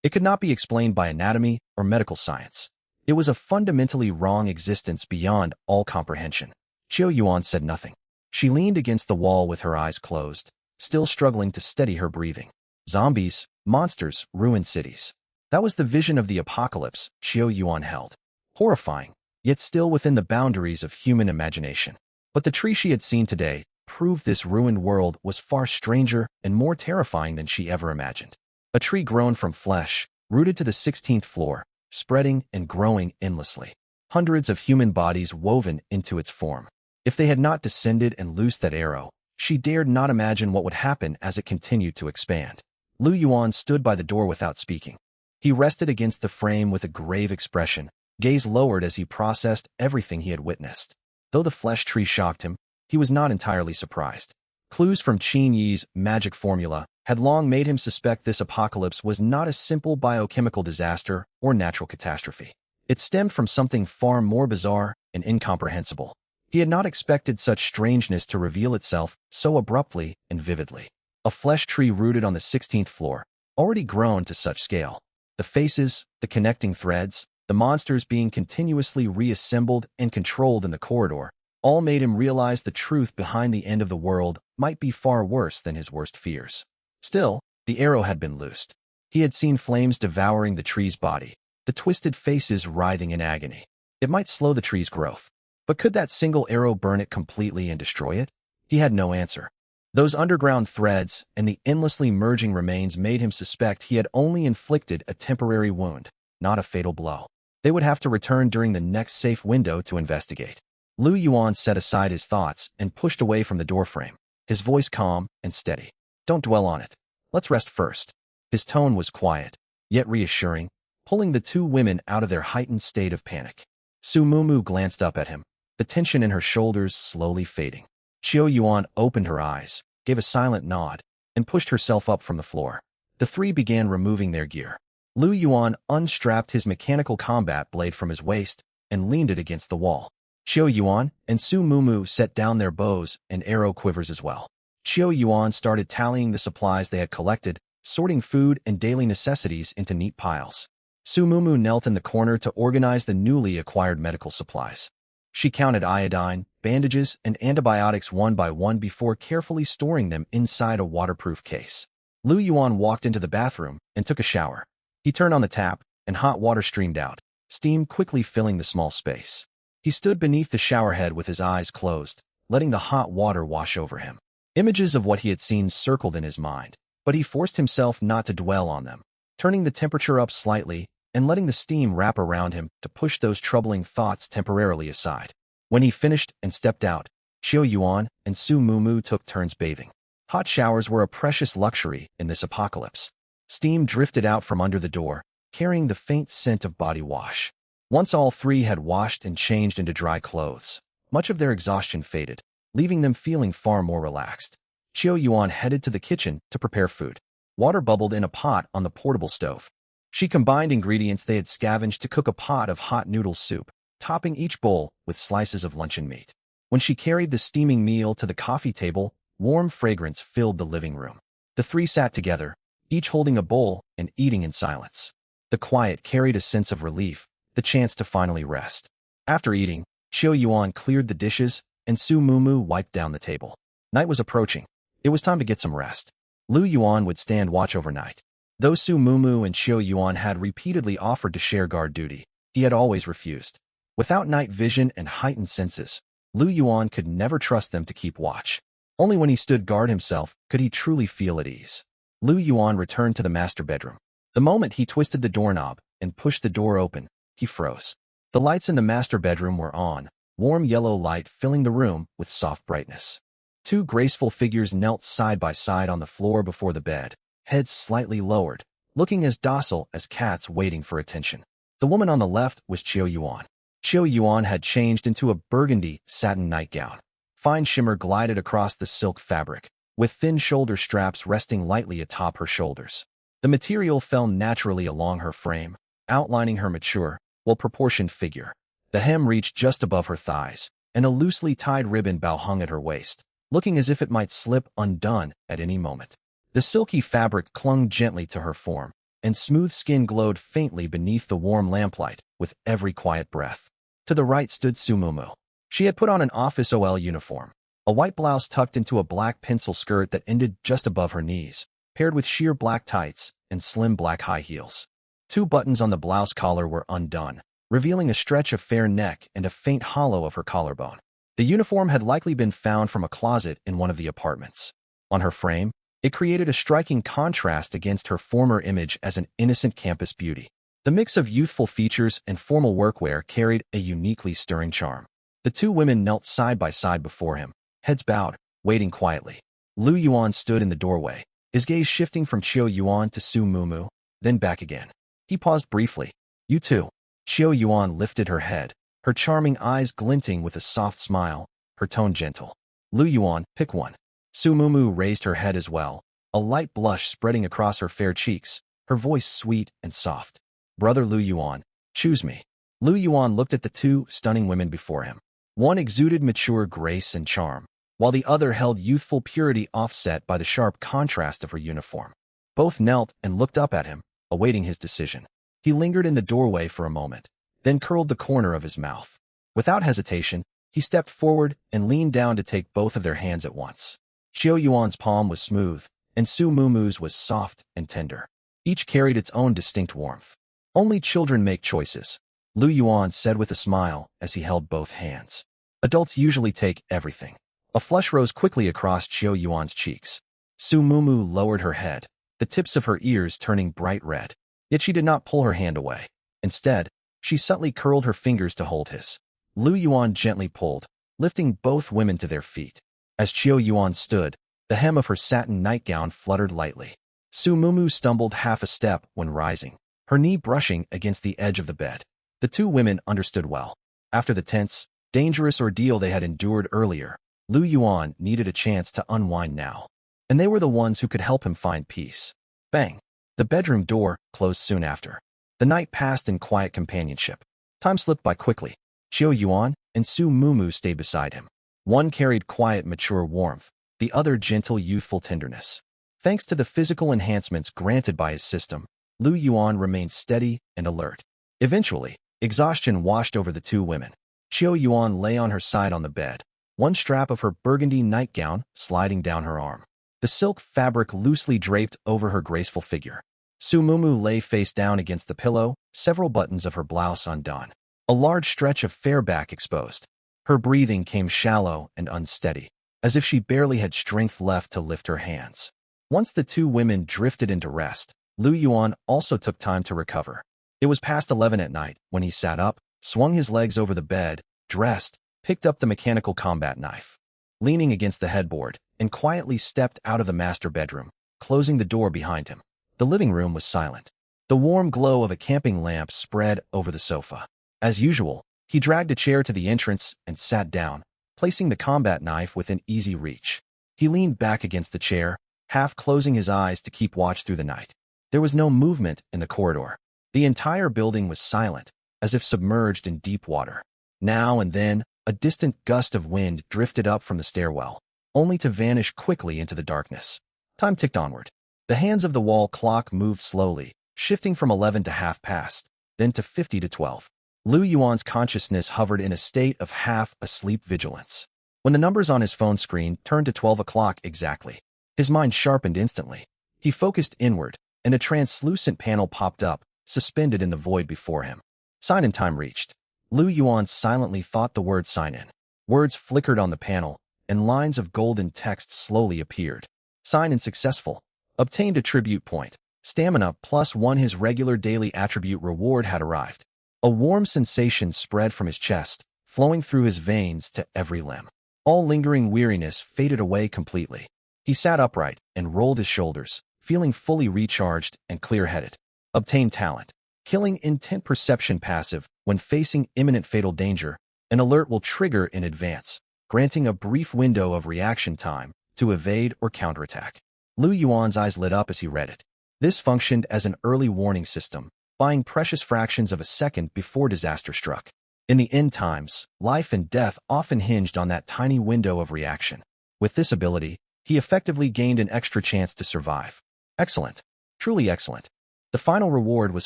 It could not be explained by anatomy or medical science. It was a fundamentally wrong existence beyond all comprehension. Qiu Yuan said nothing. She leaned against the wall with her eyes closed, still struggling to steady her breathing. Zombies, monsters, ruined cities. That was the vision of the apocalypse Qiu Yuan held. Horrifying, yet still within the boundaries of human imagination. But the tree she had seen today proved this ruined world was far stranger and more terrifying than she ever imagined. A tree grown from flesh, rooted to the 16th floor, spreading and growing endlessly. Hundreds of human bodies woven into its form. If they had not descended and loosed that arrow, she dared not imagine what would happen as it continued to expand. Lu Yuan stood by the door without speaking. He rested against the frame with a grave expression, gaze lowered as he processed everything he had witnessed. Though the flesh tree shocked him, he was not entirely surprised. Clues from Qin Yi's magic formula had long made him suspect this apocalypse was not a simple biochemical disaster or natural catastrophe. It stemmed from something far more bizarre and incomprehensible. He had not expected such strangeness to reveal itself so abruptly and vividly. A flesh tree rooted on the 16th floor, already grown to such scale. The faces, the connecting threads, the monsters being continuously reassembled and controlled in the corridor, all made him realize the truth behind the end of the world might be far worse than his worst fears. Still, the arrow had been loosed. He had seen flames devouring the tree's body, the twisted faces writhing in agony. It might slow the tree's growth. But could that single arrow burn it completely and destroy it? He had no answer. Those underground threads and the endlessly merging remains made him suspect he had only inflicted a temporary wound, not a fatal blow. They would have to return during the next safe window to investigate. Lu Yuan set aside his thoughts and pushed away from the doorframe, his voice calm and steady. Don't dwell on it. Let's rest first. His tone was quiet, yet reassuring, pulling the two women out of their heightened state of panic. Su Mumu glanced up at him, the tension in her shoulders slowly fading. Qiu Yuan opened her eyes, gave a silent nod, and pushed herself up from the floor. The three began removing their gear. Lu Yuan unstrapped his mechanical combat blade from his waist and leaned it against the wall. Qiu Yuan and Su Mumu set down their bows and arrow quivers as well. Qiu Yuan started tallying the supplies they had collected, sorting food and daily necessities into neat piles. Su Mumu knelt in the corner to organize the newly acquired medical supplies. She counted iodine, bandages, and antibiotics one by one before carefully storing them inside a waterproof case. Lu Yuan walked into the bathroom and took a shower. He turned on the tap, and hot water streamed out, steam quickly filling the small space. He stood beneath the showerhead with his eyes closed, letting the hot water wash over him. Images of what he had seen circled in his mind, but he forced himself not to dwell on them, turning the temperature up slightly and letting the steam wrap around him to push those troubling thoughts temporarily aside. When he finished and stepped out, Qiu Yuan and Su Mumu took turns bathing. Hot showers were a precious luxury in this apocalypse. Steam drifted out from under the door, carrying the faint scent of body wash. Once all three had washed and changed into dry clothes, much of their exhaustion faded, leaving them feeling far more relaxed. Qiu Yuan headed to the kitchen to prepare food. Water bubbled in a pot on the portable stove. She combined ingredients they had scavenged to cook a pot of hot noodle soup, topping each bowl with slices of luncheon meat. When she carried the steaming meal to the coffee table, warm fragrance filled the living room. The three sat together, each holding a bowl and eating in silence. The quiet carried a sense of relief, the chance to finally rest. After eating, Qiu Yuan cleared the dishes, and Su Mumu wiped down the table. Night was approaching. It was time to get some rest. Lu Yuan would stand watch overnight. Though Su Mumu and Qiu Yuan had repeatedly offered to share guard duty, he had always refused. Without night vision and heightened senses, Lu Yuan could never trust them to keep watch. Only when he stood guard himself could he truly feel at ease. Lu Yuan returned to the master bedroom. The moment he twisted the doorknob and pushed the door open, he froze. The lights in the master bedroom were on, warm yellow light filling the room with soft brightness. Two graceful figures knelt side by side on the floor before the bed, heads slightly lowered, looking as docile as cats waiting for attention. The woman on the left was Qiu Yuan. Qiu Yuan had changed into a burgundy satin nightgown. Fine shimmer glided across the silk fabric, with thin shoulder straps resting lightly atop her shoulders. The material fell naturally along her frame, outlining her mature, well-proportioned figure. The hem reached just above her thighs, and a loosely tied ribbon bow hung at her waist, looking as if it might slip undone at any moment. The silky fabric clung gently to her form, and smooth skin glowed faintly beneath the warm lamplight with every quiet breath. To the right stood Su Mumu. She had put on an office OL uniform, a white blouse tucked into a black pencil skirt that ended just above her knees, paired with sheer black tights and slim black high heels. Two buttons on the blouse collar were undone, revealing a stretch of fair neck and a faint hollow of her collarbone. The uniform had likely been found from a closet in one of the apartments. On her frame, it created a striking contrast against her former image as an innocent campus beauty. The mix of youthful features and formal workwear carried a uniquely stirring charm. The two women knelt side by side before him, heads bowed, waiting quietly. Lu Yuan stood in the doorway, his gaze shifting from Qiu Yuan to Su Mumu, then back again. He paused briefly. "You too." Qiu Yuan lifted her head, her charming eyes glinting with a soft smile, her tone gentle. "Lu Yuan, pick one." Su Mumu raised her head as well, a light blush spreading across her fair cheeks, her voice sweet and soft. "Brother Lu Yuan, choose me." Lu Yuan looked at the two stunning women before him. One exuded mature grace and charm, while the other held youthful purity offset by the sharp contrast of her uniform. Both knelt and looked up at him, awaiting his decision. He lingered in the doorway for a moment, then curled the corner of his mouth. Without hesitation, he stepped forward and leaned down to take both of their hands at once. Qiu Yuan's palm was smooth, and Su Mumu's was soft and tender. Each carried its own distinct warmth. "Only children make choices," Lu Yuan said with a smile as he held both hands. "Adults usually take everything." A flush rose quickly across Qiu Yuan's cheeks. Su Mumu lowered her head, the tips of her ears turning bright red. Yet she did not pull her hand away. Instead, she subtly curled her fingers to hold his. Lu Yuan gently pulled, lifting both women to their feet. As Qiu Yuan stood, the hem of her satin nightgown fluttered lightly. Su Mumu stumbled half a step when rising, her knee brushing against the edge of the bed. The two women understood well. After the tense, dangerous ordeal they had endured earlier, Lu Yuan needed a chance to unwind now. And they were the ones who could help him find peace. Bang! The bedroom door closed soon after. The night passed in quiet companionship. Time slipped by quickly. Qiu Yuan and Su Mumu stayed beside him. One carried quiet, mature warmth, the other gentle, youthful tenderness. Thanks to the physical enhancements granted by his system, Lu Yuan remained steady and alert. Eventually, exhaustion washed over the two women. Qiu Yuan lay on her side on the bed, one strap of her burgundy nightgown sliding down her arm. The silk fabric loosely draped over her graceful figure. Su Mumu lay face down against the pillow, several buttons of her blouse undone. A large stretch of fair back exposed. Her breathing came shallow and unsteady, as if she barely had strength left to lift her hands. Once the two women drifted into rest, Lu Yuan also took time to recover. It was past 11 at night when he sat up, swung his legs over the bed, dressed, picked up the mechanical combat knife, leaning against the headboard, and quietly stepped out of the master bedroom, closing the door behind him. The living room was silent. The warm glow of a camping lamp spread over the sofa. As usual, he dragged a chair to the entrance and sat down, placing the combat knife within easy reach. He leaned back against the chair, half closing his eyes to keep watch through the night. There was no movement in the corridor. The entire building was silent, as if submerged in deep water. Now and then, a distant gust of wind drifted up from the stairwell, only to vanish quickly into the darkness. Time ticked onward. The hands of the wall clock moved slowly, shifting from 11 to half past, then to 50 to 12. Lu Yuan's consciousness hovered in a state of half-asleep vigilance. When the numbers on his phone screen turned to 12 o'clock exactly, his mind sharpened instantly. He focused inward, and a translucent panel popped up, suspended in the void before him. Sign-in time reached. Lu Yuan silently thought the word sign-in. Words flickered on the panel, and lines of golden text slowly appeared. Sign-in successful. Obtained attribute point. Stamina +1. His regular daily attribute reward had arrived. A warm sensation spread from his chest, flowing through his veins to every limb. All lingering weariness faded away completely. He sat upright and rolled his shoulders, feeling fully recharged and clear-headed. Obtained talent. Killing intent perception passive. When facing imminent fatal danger, an alert will trigger in advance, granting a brief window of reaction time to evade or counterattack. Lu Yuan's eyes lit up as he read it. This functioned as an early warning system, buying precious fractions of a second before disaster struck. In the end times, life and death often hinged on that tiny window of reaction. With this ability, he effectively gained an extra chance to survive. Excellent. Truly excellent. The final reward was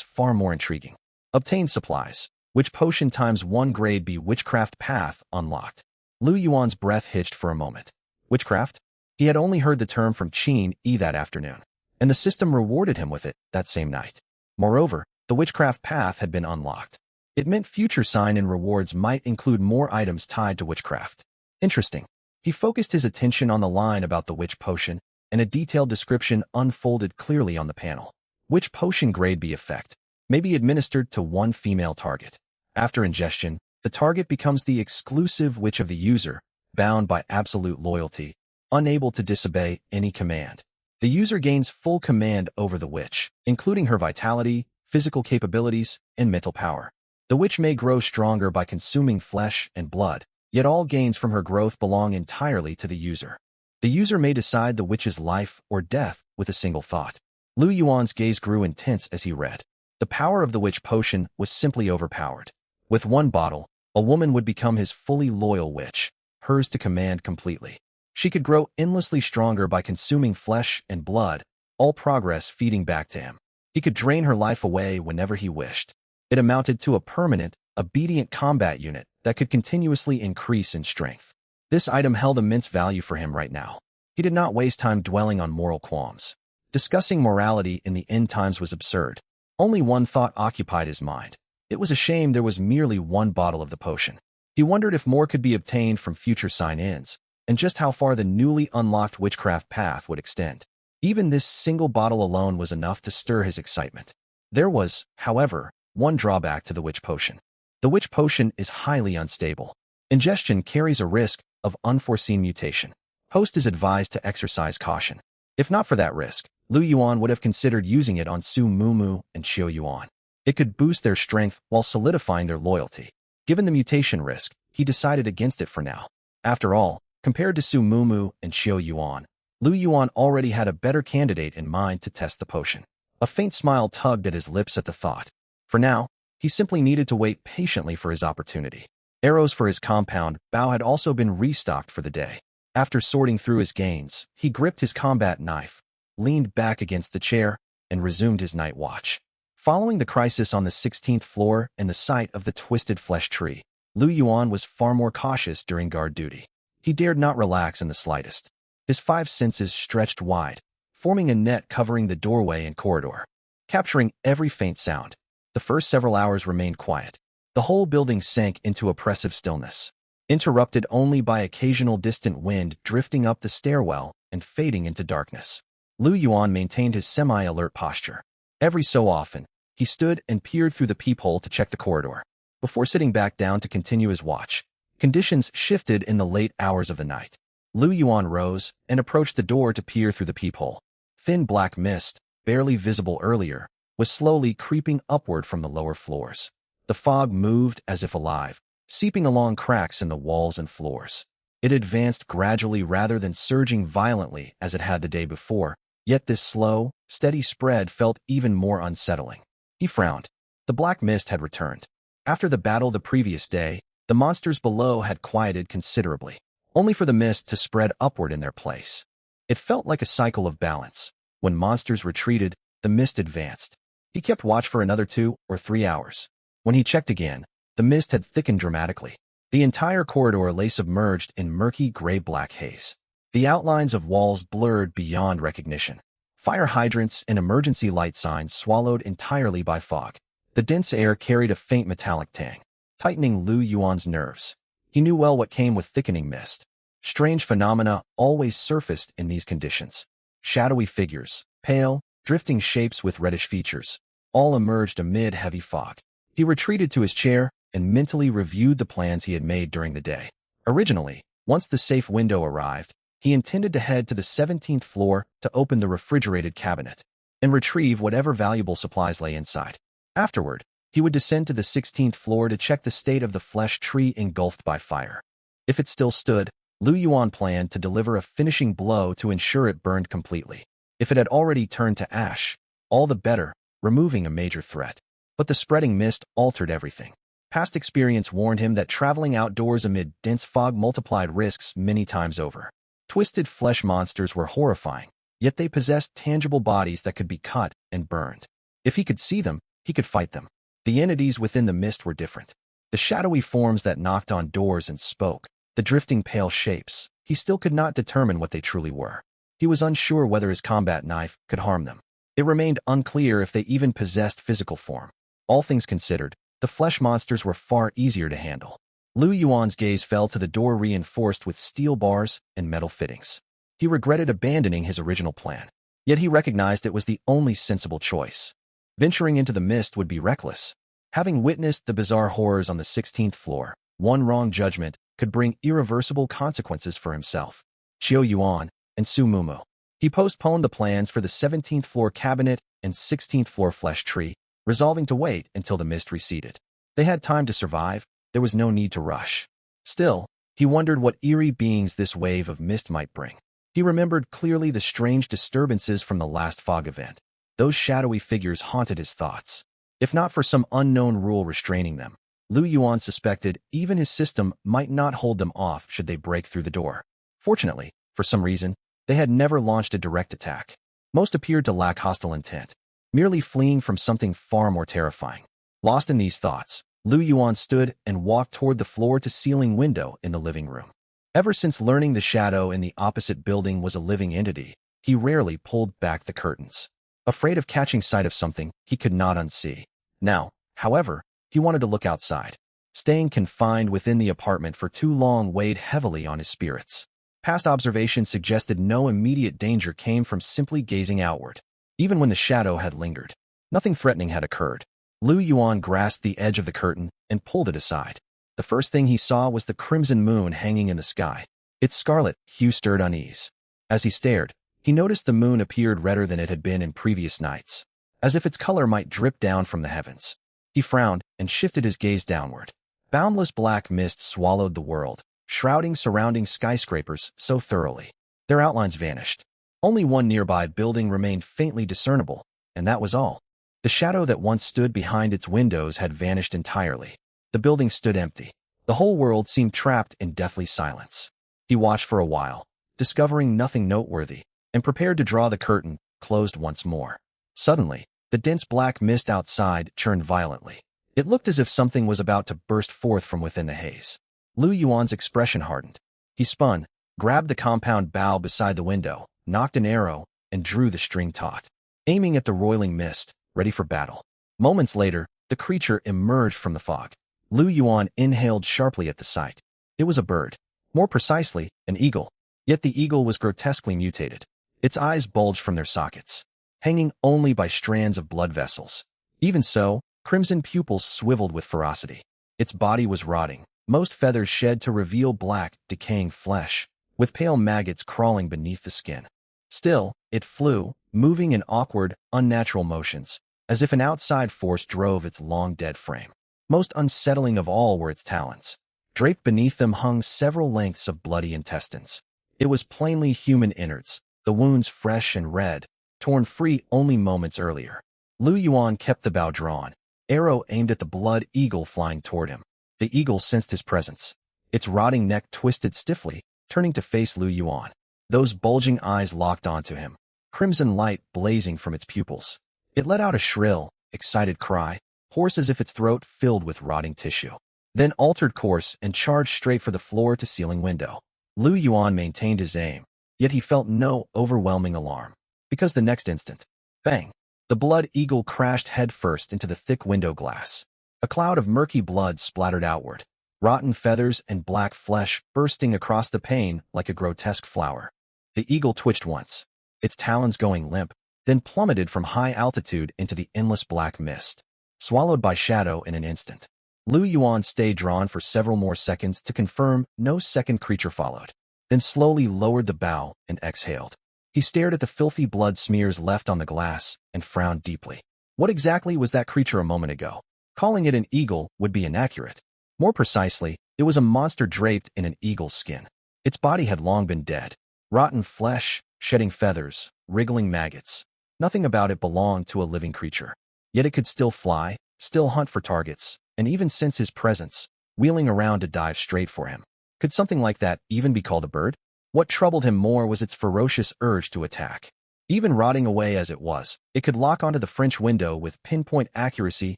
far more intriguing. Obtained supplies. Witch potion ×1 grade B witchcraft path unlocked. Lu Yuan's breath hitched for a moment. Witchcraft? He had only heard the term from Qin Yi that afternoon, and the system rewarded him with it that same night. Moreover, the witchcraft path had been unlocked. It meant future sign-in rewards might include more items tied to witchcraft. Interesting. He focused his attention on the line about the witch potion, and a detailed description unfolded clearly on the panel. Witch potion grade B effect. May be administered to one female target. After ingestion, the target becomes the exclusive witch of the user, bound by absolute loyalty, unable to disobey any command. The user gains full command over the witch, including her vitality, physical capabilities, and mental power. The witch may grow stronger by consuming flesh and blood, yet all gains from her growth belong entirely to the user. The user may decide the witch's life or death with a single thought. Lu Yuan's gaze grew intense as he read. The power of the witch potion was simply overpowered. With one bottle, a woman would become his fully loyal witch, hers to command completely. She could grow endlessly stronger by consuming flesh and blood, all progress feeding back to him. He could drain her life away whenever he wished. It amounted to a permanent, obedient combat unit that could continuously increase in strength. This item held immense value for him right now. He did not waste time dwelling on moral qualms. Discussing morality in the end times was absurd. Only one thought occupied his mind. It was a shame there was merely one bottle of the potion. He wondered if more could be obtained from future sign-ins, and just how far the newly unlocked witchcraft path would extend. Even this single bottle alone was enough to stir his excitement. There was, however, one drawback to the witch potion. The witch potion is highly unstable. Ingestion carries a risk of unforeseen mutation. Host is advised to exercise caution. If not for that risk, Lu Yuan would have considered using it on Su Mumu and Xiao Yuan. It could boost their strength while solidifying their loyalty. Given the mutation risk, he decided against it for now. After all, compared to Su Mumu and Xiao Yuan, Lu Yuan already had a better candidate in mind to test the potion. A faint smile tugged at his lips at the thought. For now, he simply needed to wait patiently for his opportunity. Arrows for his compound bow had also been restocked for the day. After sorting through his gains, he gripped his combat knife, leaned back against the chair, and resumed his night watch. Following the crisis on the 16th floor and the sight of the twisted flesh tree, Lu Yuan was far more cautious during guard duty. He dared not relax in the slightest. His five senses stretched wide, forming a net covering the doorway and corridor, capturing every faint sound. The first several hours remained quiet. The whole building sank into oppressive stillness, interrupted only by occasional distant wind drifting up the stairwell and fading into darkness. Lu Yuan maintained his semi-alert posture. Every so often, he stood and peered through the peephole to check the corridor. Before sitting back down to continue his watch, conditions shifted in the late hours of the night. Lu Yuan rose and approached the door to peer through the peephole. Thin black mist, barely visible earlier, was slowly creeping upward from the lower floors. The fog moved as if alive, seeping along cracks in the walls and floors. It advanced gradually rather than surging violently as it had the day before, yet this slow, steady spread felt even more unsettling. He frowned. The black mist had returned. After the battle the previous day, the monsters below had quieted considerably, only for the mist to spread upward in their place. It felt like a cycle of balance. When monsters retreated, the mist advanced. He kept watch for another 2 or 3 hours. When he checked again, the mist had thickened dramatically. The entire corridor lay submerged in murky gray-black haze. The outlines of walls blurred beyond recognition. Fire hydrants and emergency light signs swallowed entirely by fog. The dense air carried a faint metallic tang, tightening Lu Yuan's nerves. He knew well what came with thickening mist. Strange phenomena always surfaced in these conditions. Shadowy figures, pale, drifting shapes with reddish features, all emerged amid heavy fog. He retreated to his chair and mentally reviewed the plans he had made during the day. Originally, once the safe window arrived, he intended to head to the 17th floor to open the refrigerated cabinet and retrieve whatever valuable supplies lay inside. Afterward, he would descend to the 16th floor to check the state of the flesh tree engulfed by fire. If it still stood, Lu Yuan planned to deliver a finishing blow to ensure it burned completely. If it had already turned to ash, all the better, removing a major threat. But the spreading mist altered everything. Past experience warned him that traveling outdoors amid dense fog multiplied risks many times over. Twisted flesh monsters were horrifying, yet they possessed tangible bodies that could be cut and burned. If he could see them, he could fight them. The entities within the mist were different. The shadowy forms that knocked on doors and spoke, the drifting pale shapes, he still could not determine what they truly were. He was unsure whether his combat knife could harm them. It remained unclear if they even possessed physical form. All things considered, the flesh monsters were far easier to handle. Lu Yuan's gaze fell to the door reinforced with steel bars and metal fittings. He regretted abandoning his original plan, yet he recognized it was the only sensible choice. Venturing into the mist would be reckless. Having witnessed the bizarre horrors on the 16th floor, one wrong judgment could bring irreversible consequences for himself, Qiu Yuan, and Su Mumu. He postponed the plans for the 17th floor cabinet and 16th floor flesh tree, resolving to wait until the mist receded. They had time to survive. There was no need to rush. Still, he wondered what eerie beings this wave of mist might bring. He remembered clearly the strange disturbances from the last fog event. Those shadowy figures haunted his thoughts. If not for some unknown rule restraining them, Lu Yuan suspected even his system might not hold them off should they break through the door. Fortunately, for some reason, they had never launched a direct attack. Most appeared to lack hostile intent, merely fleeing from something far more terrifying. Lost in these thoughts, Lu Yuan stood and walked toward the floor-to-ceiling window in the living room. Ever since learning the shadow in the opposite building was a living entity, he rarely pulled back the curtains, afraid of catching sight of something he could not unsee. Now, however, he wanted to look outside. Staying confined within the apartment for too long weighed heavily on his spirits. Past observation suggested no immediate danger came from simply gazing outward. Even when the shadow had lingered, nothing threatening had occurred. Lu Yuan grasped the edge of the curtain and pulled it aside. The first thing he saw was the crimson moon hanging in the sky. Its scarlet hue stirred unease. As he stared, he noticed the moon appeared redder than it had been in previous nights, as if its color might drip down from the heavens. He frowned and shifted his gaze downward. Boundless black mist swallowed the world, shrouding surrounding skyscrapers so thoroughly. Their outlines vanished. Only one nearby building remained faintly discernible, and that was all. The shadow that once stood behind its windows had vanished entirely. The building stood empty. The whole world seemed trapped in deathly silence. He watched for a while, discovering nothing noteworthy, and prepared to draw the curtain closed once more. Suddenly, the dense black mist outside churned violently. It looked as if something was about to burst forth from within the haze. Lu Yuan's expression hardened. He spun, grabbed the compound bough beside the window, nocked an arrow, and drew the string taut, aiming at the roiling mist, ready for battle. Moments later, the creature emerged from the fog. Lu Yuan inhaled sharply at the sight. It was a bird. More precisely, an eagle. Yet the eagle was grotesquely mutated. Its eyes bulged from their sockets, hanging only by strands of blood vessels. Even so, crimson pupils swiveled with ferocity. Its body was rotting, most feathers shed to reveal black, decaying flesh, with pale maggots crawling beneath the skin. Still, it flew, moving in awkward, unnatural motions, as if an outside force drove its long-dead frame. Most unsettling of all were its talons. Draped beneath them hung several lengths of bloody intestines. It was plainly human innards, the wounds fresh and red, torn free only moments earlier. Lu Yuan kept the bow drawn, arrow aimed at the blood eagle flying toward him. The eagle sensed his presence. Its rotting neck twisted stiffly, turning to face Lu Yuan. Those bulging eyes locked onto him, crimson light blazing from its pupils. It let out a shrill, excited cry, hoarse as if its throat filled with rotting tissue. Then altered course and charged straight for the floor-to-ceiling window. Lu Yuan maintained his aim, yet he felt no overwhelming alarm. Because the next instant, bang, the blood eagle crashed headfirst into the thick window glass. A cloud of murky blood splattered outward, rotten feathers and black flesh bursting across the pane like a grotesque flower. The eagle twitched once, its talons going limp, then plummeted from high altitude into the endless black mist, swallowed by shadow in an instant. Lu Yuan stayed drawn for several more seconds to confirm no second creature followed, then slowly lowered the bow and exhaled. He stared at the filthy blood smears left on the glass and frowned deeply. What exactly was that creature a moment ago? Calling it an eagle would be inaccurate. More precisely, it was a monster draped in an eagle's skin. Its body had long been dead. Rotten flesh, shedding feathers, wriggling maggots. Nothing about it belonged to a living creature. Yet it could still fly, still hunt for targets, and even sense his presence, wheeling around to dive straight for him. Could something like that even be called a bird? What troubled him more was its ferocious urge to attack. Even rotting away as it was, it could lock onto the French window with pinpoint accuracy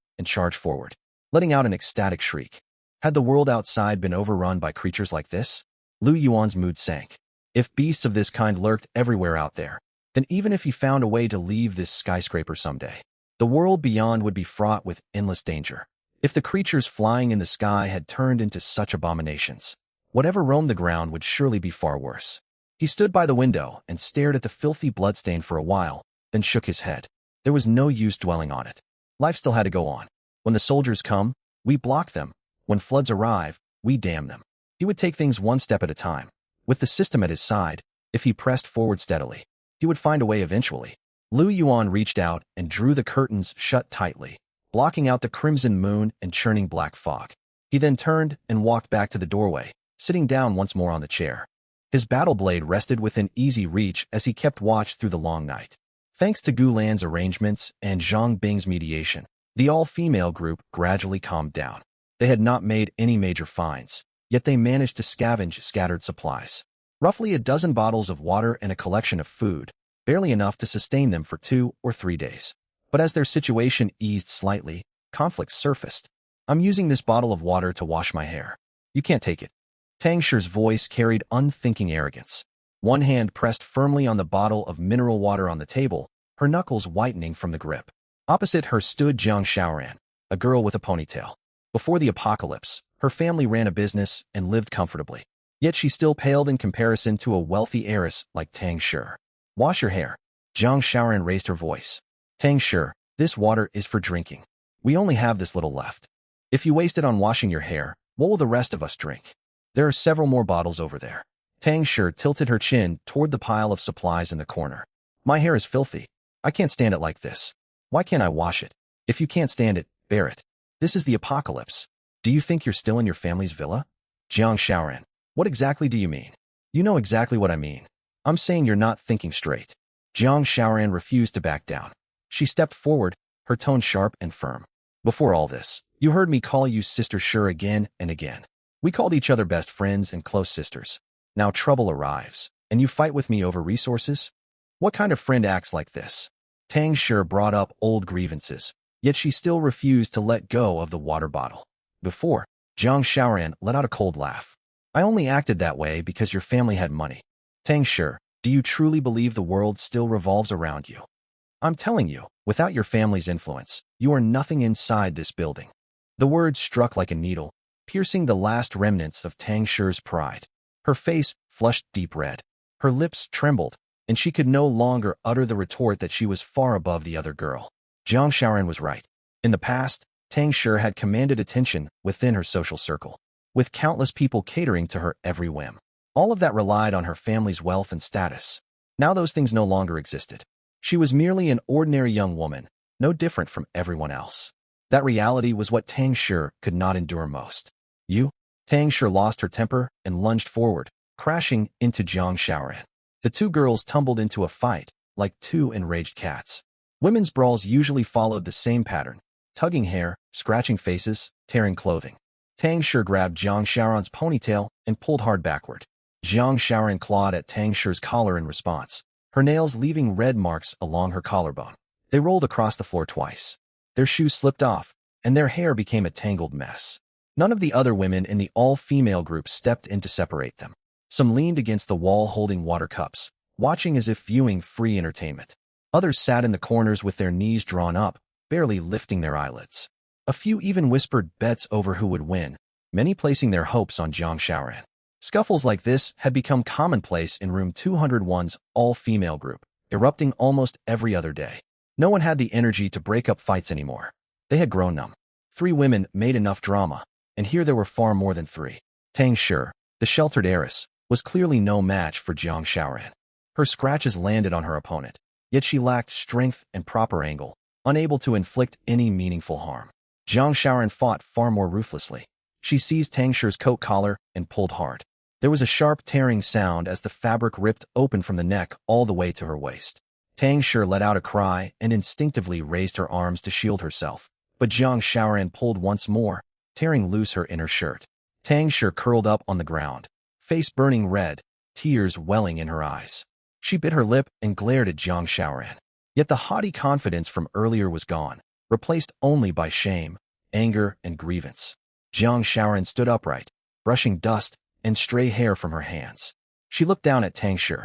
and charge forward, letting out an ecstatic shriek. Had the world outside been overrun by creatures like this? Lu Yuan's mood sank. If beasts of this kind lurked everywhere out there, then even if he found a way to leave this skyscraper someday, the world beyond would be fraught with endless danger. If the creatures flying in the sky had turned into such abominations, whatever roamed the ground would surely be far worse. He stood by the window and stared at the filthy bloodstain for a while, then shook his head. There was no use dwelling on it. Life still had to go on. When the soldiers come, we block them. When floods arrive, we dam them. He would take things one step at a time. With the system at his side, if he pressed forward steadily, he would find a way eventually. Lu Yuan reached out and drew the curtains shut tightly, blocking out the crimson moon and churning black fog. He then turned and walked back to the doorway, sitting down once more on the chair. His battle blade rested within easy reach as he kept watch through the long night. Thanks to Gu Lan's arrangements and Zhang Bing's mediation, the all-female group gradually calmed down. They had not made any major finds, yet they managed to scavenge scattered supplies. Roughly a dozen bottles of water and a collection of food, barely enough to sustain them for 2 or 3 days. But as their situation eased slightly, conflicts surfaced. I'm using this bottle of water to wash my hair. You can't take it. Tang Shi's voice carried unthinking arrogance. One hand pressed firmly on the bottle of mineral water on the table, her knuckles whitening from the grip. Opposite her stood Jiang Xiaoran, a girl with a ponytail. Before the apocalypse, her family ran a business and lived comfortably. Yet she still paled in comparison to a wealthy heiress like Tang Shi. Wash your hair. Jiang Xiaoran raised her voice. Tang Shi, this water is for drinking. We only have this little left. If you waste it on washing your hair, what will the rest of us drink? There are several more bottles over there. Tang Shi tilted her chin toward the pile of supplies in the corner. My hair is filthy. I can't stand it like this. Why can't I wash it? If you can't stand it, bear it. This is the apocalypse. Do you think you're still in your family's villa? Jiang Xiaoran, what exactly do you mean? You know exactly what I mean. I'm saying you're not thinking straight. Jiang Xiaoran refused to back down. She stepped forward, her tone sharp and firm. Before all this, you heard me call you Sister Shi again and again. We called each other best friends and close sisters. Now trouble arrives, and you fight with me over resources? What kind of friend acts like this? Tang Shi brought up old grievances, yet she still refused to let go of the water bottle. Before, Jiang Xiaoran let out a cold laugh. I only acted that way because your family had money. Tang Shi, do you truly believe the world still revolves around you? I'm telling you, without your family's influence, you are nothing inside this building. The words struck like a needle, piercing the last remnants of Tang Shi's pride. Her face flushed deep red. Her lips trembled, and she could no longer utter the retort that she was far above the other girl. Jiang Xiaoran was right. In the past, Tang Shi had commanded attention within her social circle, with countless people catering to her every whim. All of that relied on her family's wealth and status. Now those things no longer existed. She was merely an ordinary young woman, no different from everyone else. That reality was what Tang Shi could not endure most. You? Tang Shi lost her temper and lunged forward, crashing into Jiang Shaoran. The two girls tumbled into a fight, like two enraged cats. Women's brawls usually followed the same pattern, tugging hair, scratching faces, tearing clothing. Tang Shi grabbed Jiang Shaoran's ponytail and pulled hard backward. Jiang Shaoran clawed at Tang Shi's collar in response, her nails leaving red marks along her collarbone. They rolled across the floor twice. Their shoes slipped off, and their hair became a tangled mess. None of the other women in the all-female group stepped in to separate them. Some leaned against the wall holding water cups, watching as if viewing free entertainment. Others sat in the corners with their knees drawn up, barely lifting their eyelids. A few even whispered bets over who would win, many placing their hopes on Jiang Shaoran. Scuffles like this had become commonplace in room 201's all-female group, erupting almost every other day. No one had the energy to break up fights anymore. They had grown numb. 3 women made enough drama, and here there were far more than 3. Tang Shi, the sheltered heiress, was clearly no match for Jiang Shaoran. Her scratches landed on her opponent, yet she lacked strength and proper angle, unable to inflict any meaningful harm. Jiang Shaoran fought far more ruthlessly. She seized Tang Shi's coat collar and pulled hard. There was a sharp tearing sound as the fabric ripped open from the neck all the way to her waist. Tang Shi let out a cry and instinctively raised her arms to shield herself, but Jiang Shaoran pulled once more, tearing loose her inner shirt. Tang Shi curled up on the ground, face burning red, tears welling in her eyes. She bit her lip and glared at Jiang Shaoran. Yet the haughty confidence from earlier was gone, replaced only by shame, anger, and grievance. Jiang Shaoran stood upright, brushing dust and stray hair from her hands. She looked down at Tang Shi.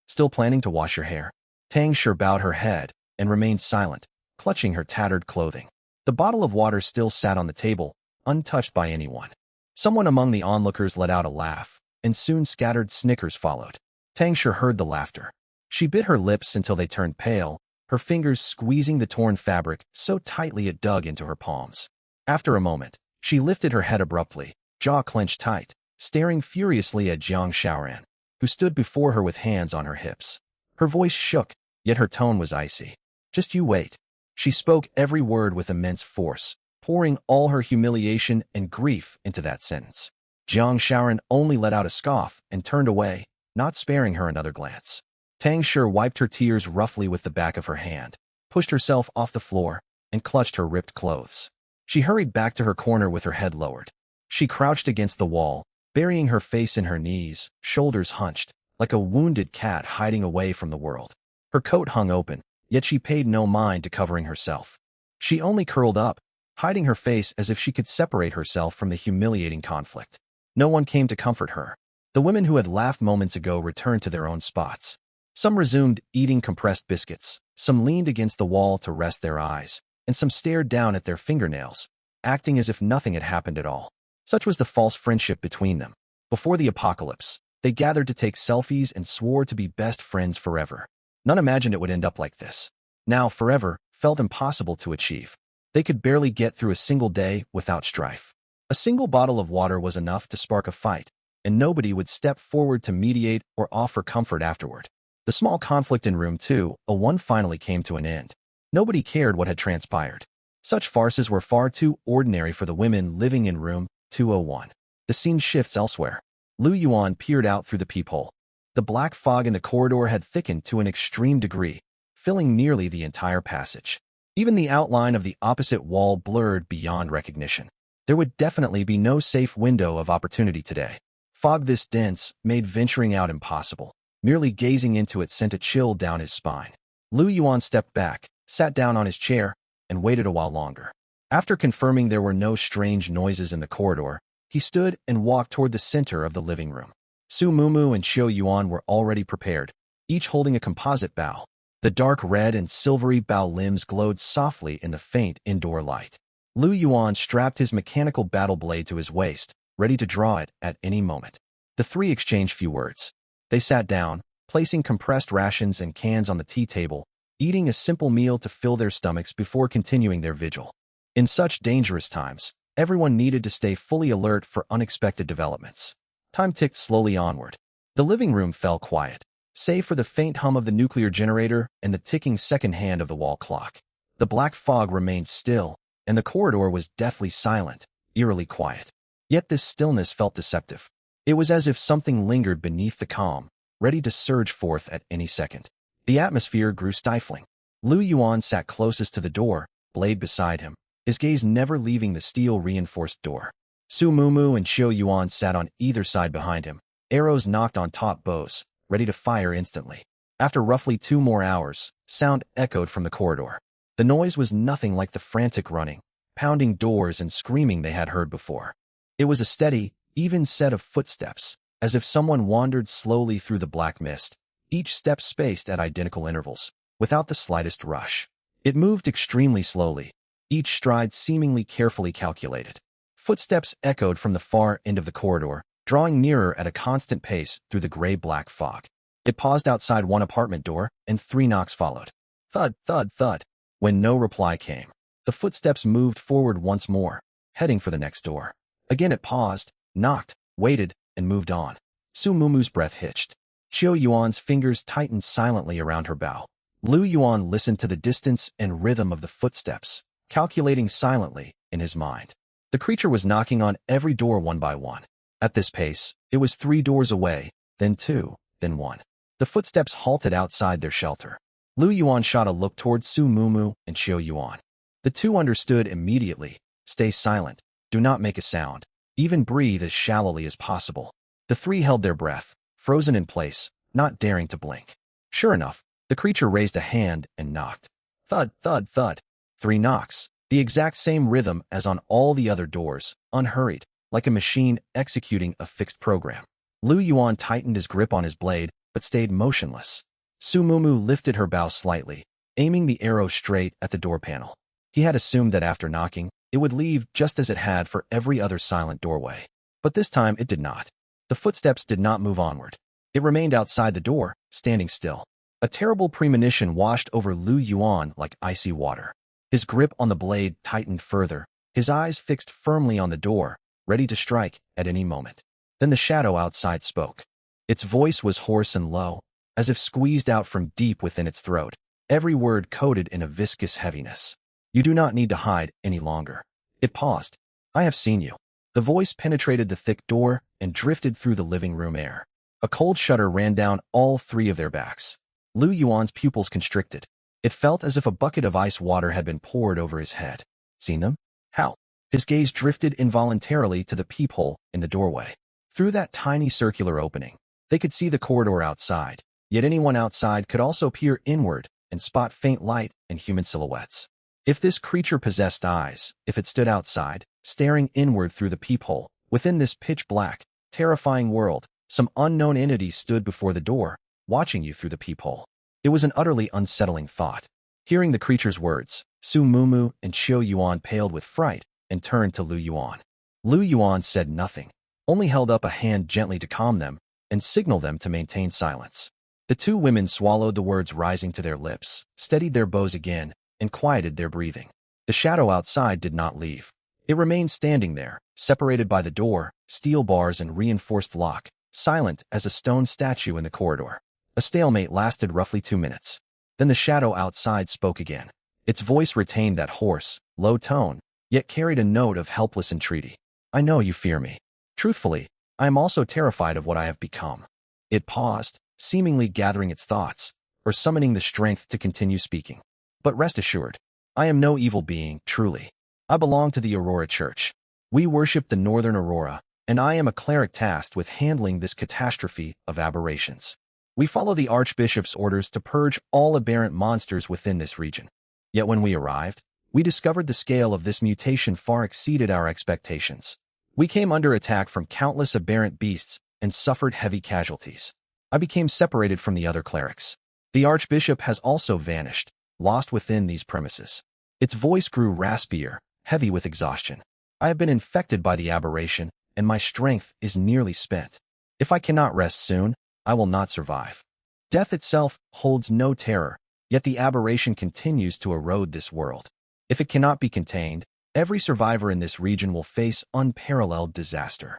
Still planning to wash your hair? Tang Shi bowed her head and remained silent, clutching her tattered clothing. The bottle of water still sat on the table, untouched by anyone. Someone among the onlookers let out a laugh, and soon scattered snickers followed. Tang Shi heard the laughter. She bit her lips until they turned pale, her fingers squeezing the torn fabric so tightly it dug into her palms. After a moment, she lifted her head abruptly, jaw clenched tight, staring furiously at Jiang Shaoran, who stood before her with hands on her hips. Her voice shook, yet her tone was icy. Just you wait. She spoke every word with immense force, pouring all her humiliation and grief into that sentence. Jiang Shaoran only let out a scoff and turned away, not sparing her another glance. Tang Shi wiped her tears roughly with the back of her hand, pushed herself off the floor, and clutched her ripped clothes. She hurried back to her corner with her head lowered. She crouched against the wall, burying her face in her knees, shoulders hunched, like a wounded cat hiding away from the world. Her coat hung open, yet she paid no mind to covering herself. She only curled up, hiding her face as if she could separate herself from the humiliating conflict. No one came to comfort her. The women who had laughed moments ago returned to their own spots. Some resumed eating compressed biscuits, some leaned against the wall to rest their eyes, and some stared down at their fingernails, acting as if nothing had happened at all. Such was the false friendship between them. Before the apocalypse, they gathered to take selfies and swore to be best friends forever. None imagined it would end up like this. Now, forever felt impossible to achieve. They could barely get through a single day without strife. A single bottle of water was enough to spark a fight, and nobody would step forward to mediate or offer comfort afterward. The small conflict in room 201 finally came to an end. Nobody cared what had transpired. Such farces were far too ordinary for the women living in room 201. The scene shifts elsewhere. Lu Yuan peered out through the peephole. The black fog in the corridor had thickened to an extreme degree, filling nearly the entire passage. Even the outline of the opposite wall blurred beyond recognition. There would definitely be no safe window of opportunity today. Fog this dense made venturing out impossible. Merely gazing into it sent a chill down his spine. Lu Yuan stepped back, sat down on his chair, and waited a while longer. After confirming there were no strange noises in the corridor, he stood and walked toward the center of the living room. Su Mumu and Xiao Yuan were already prepared, each holding a composite bow. The dark red and silvery bow limbs glowed softly in the faint indoor light. Lu Yuan strapped his mechanical battle blade to his waist, ready to draw it at any moment. The three exchanged few words. They sat down, placing compressed rations and cans on the tea table, eating a simple meal to fill their stomachs before continuing their vigil. In such dangerous times, everyone needed to stay fully alert for unexpected developments. Time ticked slowly onward. The living room fell quiet, save for the faint hum of the nuclear generator and the ticking second hand of the wall clock. The black fog remained still, and the corridor was deathly silent, eerily quiet. Yet this stillness felt deceptive. It was as if something lingered beneath the calm, ready to surge forth at any second. The atmosphere grew stifling. Lu Yuan sat closest to the door, blade beside him, his gaze never leaving the steel-reinforced door. Su Mumu and Xiao Yuan sat on either side behind him, arrows knocked on top bows, ready to fire instantly. After roughly 2 more hours, sound echoed from the corridor. The noise was nothing like the frantic running, pounding doors and screaming they had heard before. It was a steady, even set of footsteps, as if someone wandered slowly through the black mist, each step spaced at identical intervals, without the slightest rush. It moved extremely slowly, each stride seemingly carefully calculated. Footsteps echoed from the far end of the corridor, drawing nearer at a constant pace through the gray-black fog. It paused outside one apartment door, and 3 knocks followed. Thud, thud, thud. When no reply came, the footsteps moved forward once more, heading for the next door. Again it paused, knocked, waited, and moved on. Su Mumu's breath hitched. Xiao Yuan's fingers tightened silently around her bow. Lu Yuan listened to the distance and rhythm of the footsteps, calculating silently in his mind. The creature was knocking on every door one by one. At this pace, it was 3 doors away, then 2, then 1. The footsteps halted outside their shelter. Lu Yuan shot a look towards Su Mumu and Xiao Yuan. The two understood immediately. Stay silent. Do not make a sound. Even breathe as shallowly as possible. The 3 held their breath, frozen in place, not daring to blink. Sure enough, the creature raised a hand and knocked. Thud, thud, thud. 3 knocks. The exact same rhythm as on all the other doors, unhurried, like a machine executing a fixed program. Lu Yuan tightened his grip on his blade, but stayed motionless. Su Mumu lifted her bow slightly, aiming the arrow straight at the door panel. He had assumed that after knocking, it would leave just as it had for every other silent doorway. But this time it did not. The footsteps did not move onward. It remained outside the door, standing still. A terrible premonition washed over Lu Yuan like icy water. His grip on the blade tightened further, his eyes fixed firmly on the door, ready to strike at any moment. Then the shadow outside spoke. Its voice was hoarse and low, as if squeezed out from deep within its throat, every word coated in a viscous heaviness. You do not need to hide any longer. It paused. I have seen you. The voice penetrated the thick door and drifted through the living room air. A cold shudder ran down all 3 of their backs. Lu Yuan's pupils constricted. It felt as if a bucket of ice water had been poured over his head. Seen them? How? His gaze drifted involuntarily to the peephole in the doorway. Through that tiny circular opening, they could see the corridor outside, yet anyone outside could also peer inward and spot faint light and human silhouettes. If this creature possessed eyes, if it stood outside, staring inward through the peephole, within this pitch-black, terrifying world, some unknown entity stood before the door, watching you through the peephole. It was an utterly unsettling thought. Hearing the creature's words, Su Mumu and Xiao Yuan paled with fright and turned to Lu Yuan. Lu Yuan said nothing, only held up a hand gently to calm them and signal them to maintain silence. The 2 women swallowed the words rising to their lips, steadied their bows again, and quieted their breathing. The shadow outside did not leave. It remained standing there, separated by the door, steel bars and reinforced lock, silent as a stone statue in the corridor. A stalemate lasted roughly 2 minutes. Then the shadow outside spoke again. Its voice retained that hoarse, low tone, yet carried a note of helpless entreaty. I know you fear me. Truthfully, I am also terrified of what I have become. It paused, seemingly gathering its thoughts, or summoning the strength to continue speaking. But rest assured, I am no evil being, truly. I belong to the Aurora Church. We worship the Northern Aurora, and I am a cleric tasked with handling this catastrophe of aberrations. We follow the Archbishop's orders to purge all aberrant monsters within this region. Yet when we arrived, we discovered the scale of this mutation far exceeded our expectations. We came under attack from countless aberrant beasts and suffered heavy casualties. I became separated from the other clerics. The Archbishop has also vanished, lost within these premises. Its voice grew raspier, heavy with exhaustion. I have been infected by the aberration, and my strength is nearly spent. If I cannot rest soon, I will not survive. Death itself holds no terror, yet the aberration continues to erode this world. If it cannot be contained, every survivor in this region will face unparalleled disaster.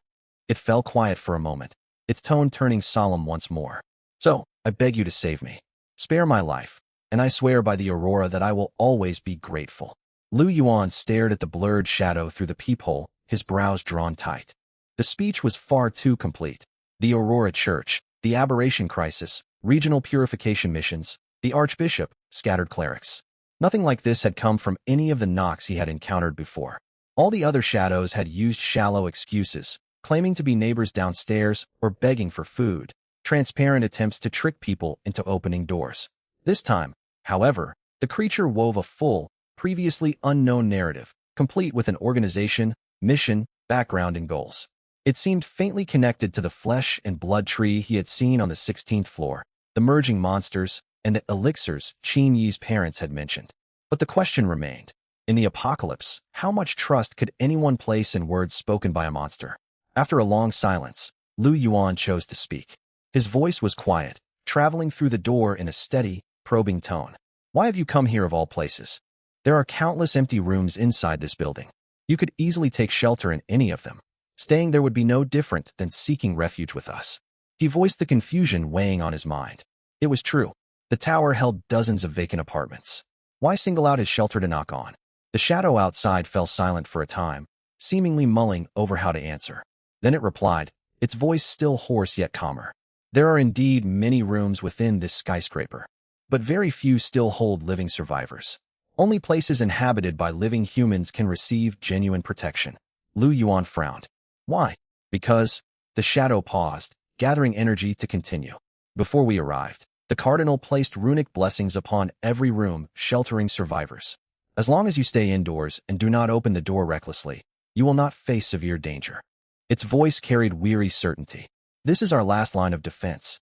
It fell quiet for a moment, its tone turning solemn once more. So, I beg you to save me. Spare my life, and I swear by the Aurora that I will always be grateful. Lu Yuan stared at the blurred shadow through the peephole, his brows drawn tight. The speech was far too complete. The Aurora Church, the aberration crisis, regional purification missions, the Archbishop, scattered clerics. Nothing like this had come from any of the Nox he had encountered before. All the other shadows had used shallow excuses, claiming to be neighbors downstairs or begging for food, transparent attempts to trick people into opening doors. This time, however, the creature wove a full, previously unknown narrative, complete with an organization, mission, background, and goals. It seemed faintly connected to the flesh and blood tree he had seen on the 16th floor, the merging monsters, and the elixirs Qin Yi's parents had mentioned. But the question remained. In the apocalypse, how much trust could anyone place in words spoken by a monster? After a long silence, Lu Yuan chose to speak. His voice was quiet, traveling through the door in a steady, probing tone. Why have you come here of all places? There are countless empty rooms inside this building. You could easily take shelter in any of them. Staying there would be no different than seeking refuge with us. He voiced the confusion weighing on his mind. It was true. The tower held dozens of vacant apartments. Why single out his shelter to knock on? The shadow outside fell silent for a time, seemingly mulling over how to answer. Then it replied, its voice still hoarse yet calmer. There are indeed many rooms within this skyscraper, but very few still hold living survivors. Only places inhabited by living humans can receive genuine protection. Lu Yuan frowned. Why? Because, the shadow paused, gathering energy to continue. Before we arrived, the cardinal placed runic blessings upon every room, sheltering survivors. As long as you stay indoors and do not open the door recklessly, you will not face severe danger. Its voice carried weary certainty. This is our last line of defense.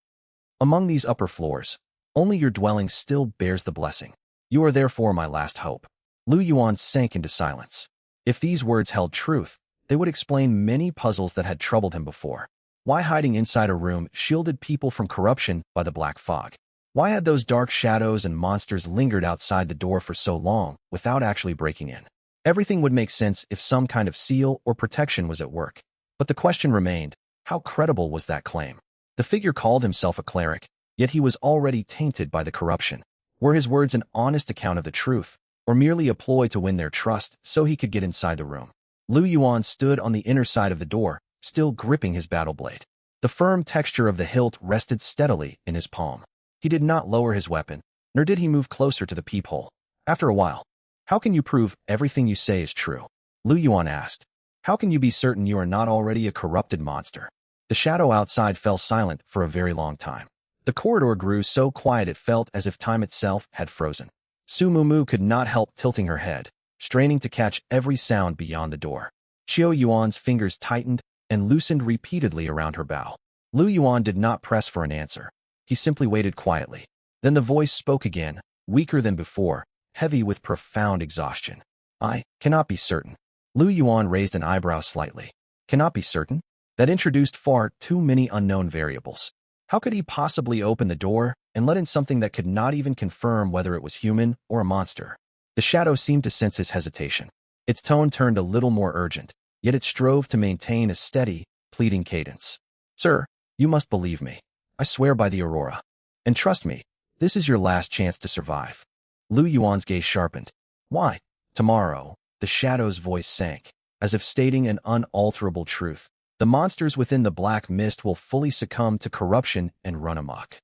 Among these upper floors, only your dwelling still bears the blessing. You are therefore my last hope. Lu Yuan sank into silence. If these words held truth, they would explain many puzzles that had troubled him before. Why hiding inside a room shielded people from corruption by the black fog? Why had those dark shadows and monsters lingered outside the door for so long without actually breaking in? Everything would make sense if some kind of seal or protection was at work. But the question remained, how credible was that claim? The figure called himself a cleric, yet he was already tainted by the corruption. Were his words an honest account of the truth, or merely a ploy to win their trust so he could get inside the room? Lu Yuan stood on the inner side of the door, still gripping his battle blade. The firm texture of the hilt rested steadily in his palm. He did not lower his weapon, nor did he move closer to the peephole. After a while, how can you prove everything you say is true? Lu Yuan asked. How can you be certain you are not already a corrupted monster? The shadow outside fell silent for a very long time. The corridor grew so quiet it felt as if time itself had frozen. Su Mumu could not help tilting her head, straining to catch every sound beyond the door. Qiu Yuan's fingers tightened and loosened repeatedly around her bow. Lu Yuan did not press for an answer. He simply waited quietly. Then the voice spoke again, weaker than before, heavy with profound exhaustion. I cannot be certain. Lu Yuan raised an eyebrow slightly. Cannot be certain? That introduced far too many unknown variables. How could he possibly open the door and let in something that could not even confirm whether it was human or a monster? The shadow seemed to sense his hesitation. Its tone turned a little more urgent, yet it strove to maintain a steady, pleading cadence. Sir, you must believe me. I swear by the Aurora. And trust me, this is your last chance to survive. Lu Yuan's gaze sharpened. Why? Tomorrow, the shadow's voice sank, as if stating an unalterable truth. The monsters within the black mist will fully succumb to corruption and run amok.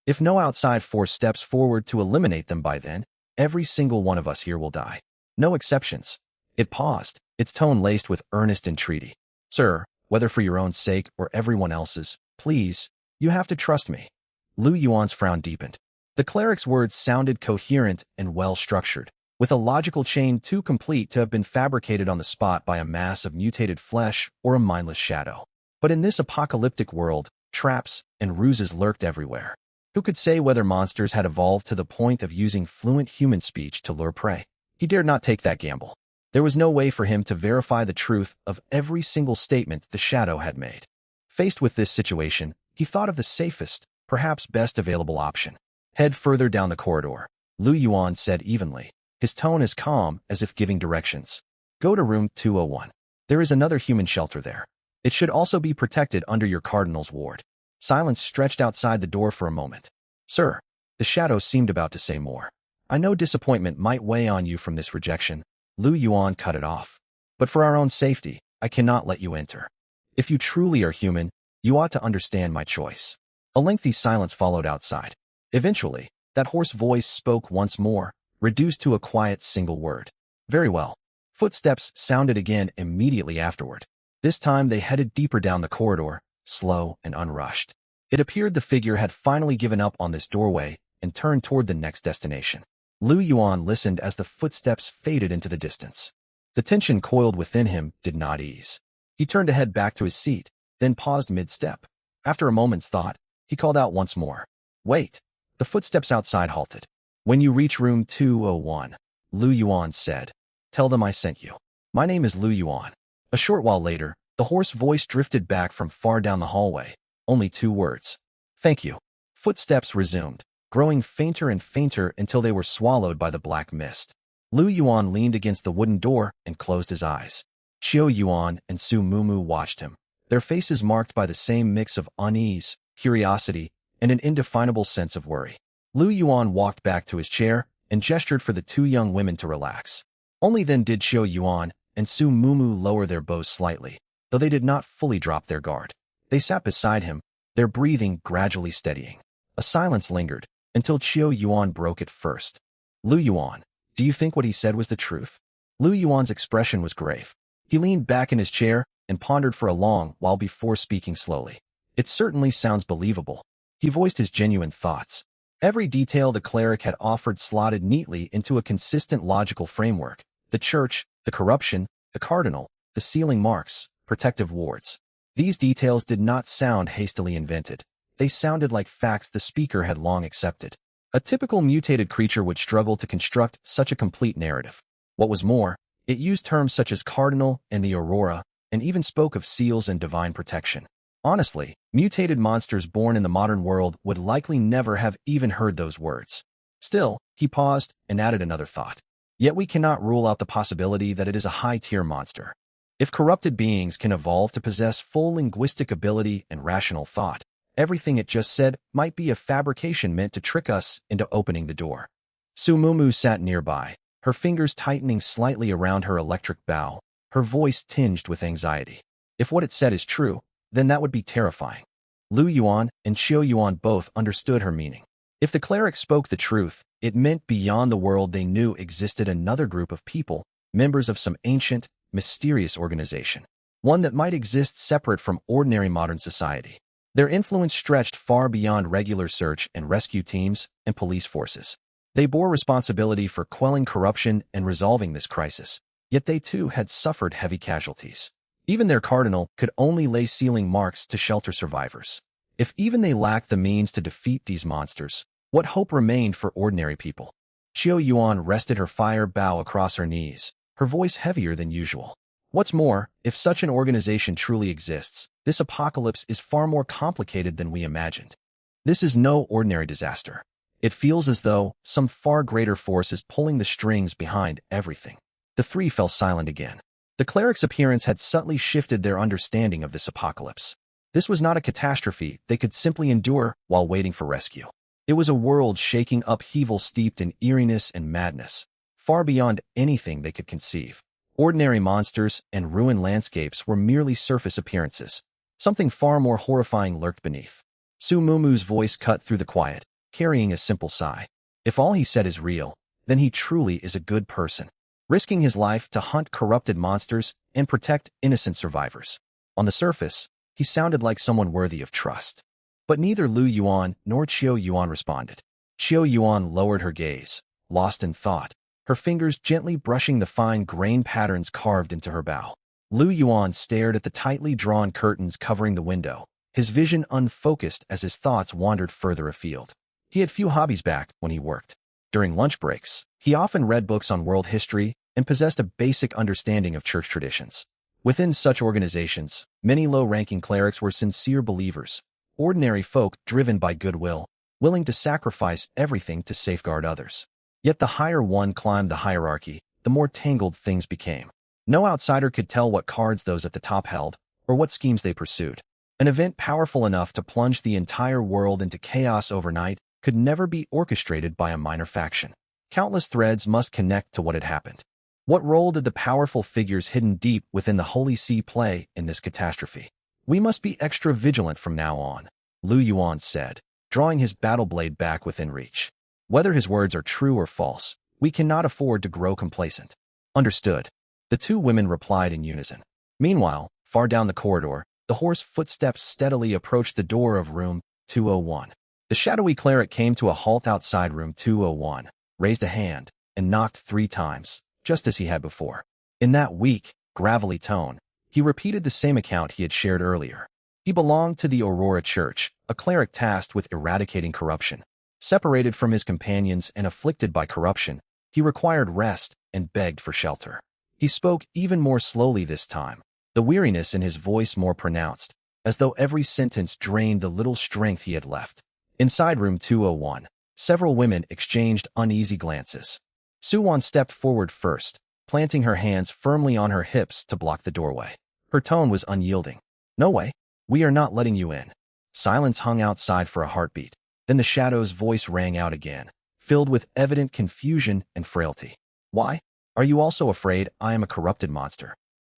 If no outside force steps forward to eliminate them by then, every single one of us here will die. No exceptions. It paused, its tone laced with earnest entreaty. Sir, whether for your own sake or everyone else's, please, you have to trust me. Lu Yuan's frown deepened. The cleric's words sounded coherent and well-structured, with a logical chain too complete to have been fabricated on the spot by a mass of mutated flesh or a mindless shadow. But in this apocalyptic world, traps and ruses lurked everywhere. Who could say whether monsters had evolved to the point of using fluent human speech to lure prey? He dared not take that gamble. There was no way for him to verify the truth of every single statement the shadow had made. Faced with this situation, he thought of the safest, perhaps best available option. Head further down the corridor, Lu Yuan said evenly, his tone as calm as if giving directions. Go to room 201. There is another human shelter there. It should also be protected under your cardinal's ward. Silence stretched outside the door for a moment. Sir, the shadow seemed about to say more. I know disappointment might weigh on you from this rejection. Lu Yuan cut it off. But for our own safety, I cannot let you enter. If you truly are human, you ought to understand my choice. A lengthy silence followed outside. Eventually, that hoarse voice spoke once more, reduced to a quiet single word. Very well. Footsteps sounded again immediately afterward. This time they headed deeper down the corridor, slow and unrushed. It appeared the figure had finally given up on this doorway and turned toward the next destination. Lu Yuan listened as the footsteps faded into the distance. The tension coiled within him did not ease. He turned to head back to his seat, then paused mid-step. After a moment's thought, he called out once more. Wait. The footsteps outside halted. When you reach room 201, Lu Yuan said, tell them I sent you. My name is Lu Yuan. A short while later, the hoarse voice drifted back from far down the hallway. Only 2 words. Thank you. Footsteps resumed, growing fainter and fainter until they were swallowed by the black mist. Lu Yuan leaned against the wooden door and closed his eyes. Qiu Yuan and Su Mumu watched him, their faces marked by the same mix of unease, curiosity, and an indefinable sense of worry. Lu Yuan walked back to his chair and gestured for the 2 young women to relax. Only then did Qiu Yuan and Su Mumu lower their bows slightly, though they did not fully drop their guard. They sat beside him, their breathing gradually steadying. A silence lingered, until Qiu Yuan broke it first. Lu Yuan, do you think what he said was the truth? Lu Yuan's expression was grave. He leaned back in his chair and pondered for a long while before speaking slowly. It certainly sounds believable. He voiced his genuine thoughts. Every detail the cleric had offered slotted neatly into a consistent logical framework. The church, the corruption, the cardinal, the sealing marks, protective wards. These details did not sound hastily invented. They sounded like facts the speaker had long accepted. A typical mutated creature would struggle to construct such a complete narrative. What was more, it used terms such as cardinal and the aurora, and even spoke of seals and divine protection. Honestly, mutated monsters born in the modern world would likely never have even heard those words. Still, he paused and added another thought. Yet we cannot rule out the possibility that it is a high-tier monster. If corrupted beings can evolve to possess full linguistic ability and rational thought, everything it just said might be a fabrication meant to trick us into opening the door. Su Mumu sat nearby, her fingers tightening slightly around her electric bow, her voice tinged with anxiety. If what it said is true, then that would be terrifying. Lu Yuan and Qiu Yuan both understood her meaning. If the cleric spoke the truth, it meant beyond the world they knew existed another group of people, members of some ancient, mysterious organization, one that might exist separate from ordinary modern society. Their influence stretched far beyond regular search and rescue teams and police forces. They bore responsibility for quelling corruption and resolving this crisis, yet they too had suffered heavy casualties. Even their cardinal could only lay sealing marks to shelter survivors. If even they lacked the means to defeat these monsters, what hope remained for ordinary people? Qiu Yuan rested her fire bow across her knees, her voice heavier than usual. What's more, if such an organization truly exists, this apocalypse is far more complicated than we imagined. This is no ordinary disaster. It feels as though some far greater force is pulling the strings behind everything. The 3 fell silent again. The cleric's appearance had subtly shifted their understanding of this apocalypse. This was not a catastrophe they could simply endure while waiting for rescue. It was a world-shaking upheaval steeped in eeriness and madness, far beyond anything they could conceive. Ordinary monsters and ruined landscapes were merely surface appearances. Something far more horrifying lurked beneath. Su Mumu's voice cut through the quiet, carrying a simple sigh. If all he said is real, then he truly is a good person, risking his life to hunt corrupted monsters and protect innocent survivors. On the surface, he sounded like someone worthy of trust. But neither Lu Yuan nor Qiu Yuan responded. Qiu Yuan lowered her gaze, lost in thought, her fingers gently brushing the fine grain patterns carved into her bow. Lu Yuan stared at the tightly drawn curtains covering the window, his vision unfocused as his thoughts wandered further afield. He had few hobbies back when he worked. During lunch breaks, he often read books on world history and possessed a basic understanding of church traditions. Within such organizations, many low-ranking clerics were sincere believers, ordinary folk driven by goodwill, willing to sacrifice everything to safeguard others. Yet the higher one climbed the hierarchy, the more tangled things became. No outsider could tell what cards those at the top held, or what schemes they pursued. An event powerful enough to plunge the entire world into chaos overnight could never be orchestrated by a minor faction. Countless threads must connect to what had happened. What role did the powerful figures hidden deep within the Holy See play in this catastrophe? We must be extra vigilant from now on, Lu Yuan said, drawing his battle blade back within reach. Whether his words are true or false, we cannot afford to grow complacent. Understood. The two women replied in unison. Meanwhile, far down the corridor, the horse footsteps steadily approached the door of room 201. The shadowy cleric came to a halt outside room 201, raised a hand, and knocked 3 times, just as he had before. In that weak, gravelly tone, he repeated the same account he had shared earlier. He belonged to the Aurora Church, a cleric tasked with eradicating corruption. Separated from his companions and afflicted by corruption, he required rest and begged for shelter. He spoke even more slowly this time, the weariness in his voice more pronounced, as though every sentence drained the little strength he had left. Inside room 201, several women exchanged uneasy glances. Suwon stepped forward first, planting her hands firmly on her hips to block the doorway. Her tone was unyielding. "No way. We are not letting you in." Silence hung outside for a heartbeat. Then the shadow's voice rang out again, filled with evident confusion and frailty. "Why? Are you also afraid I am a corrupted monster?"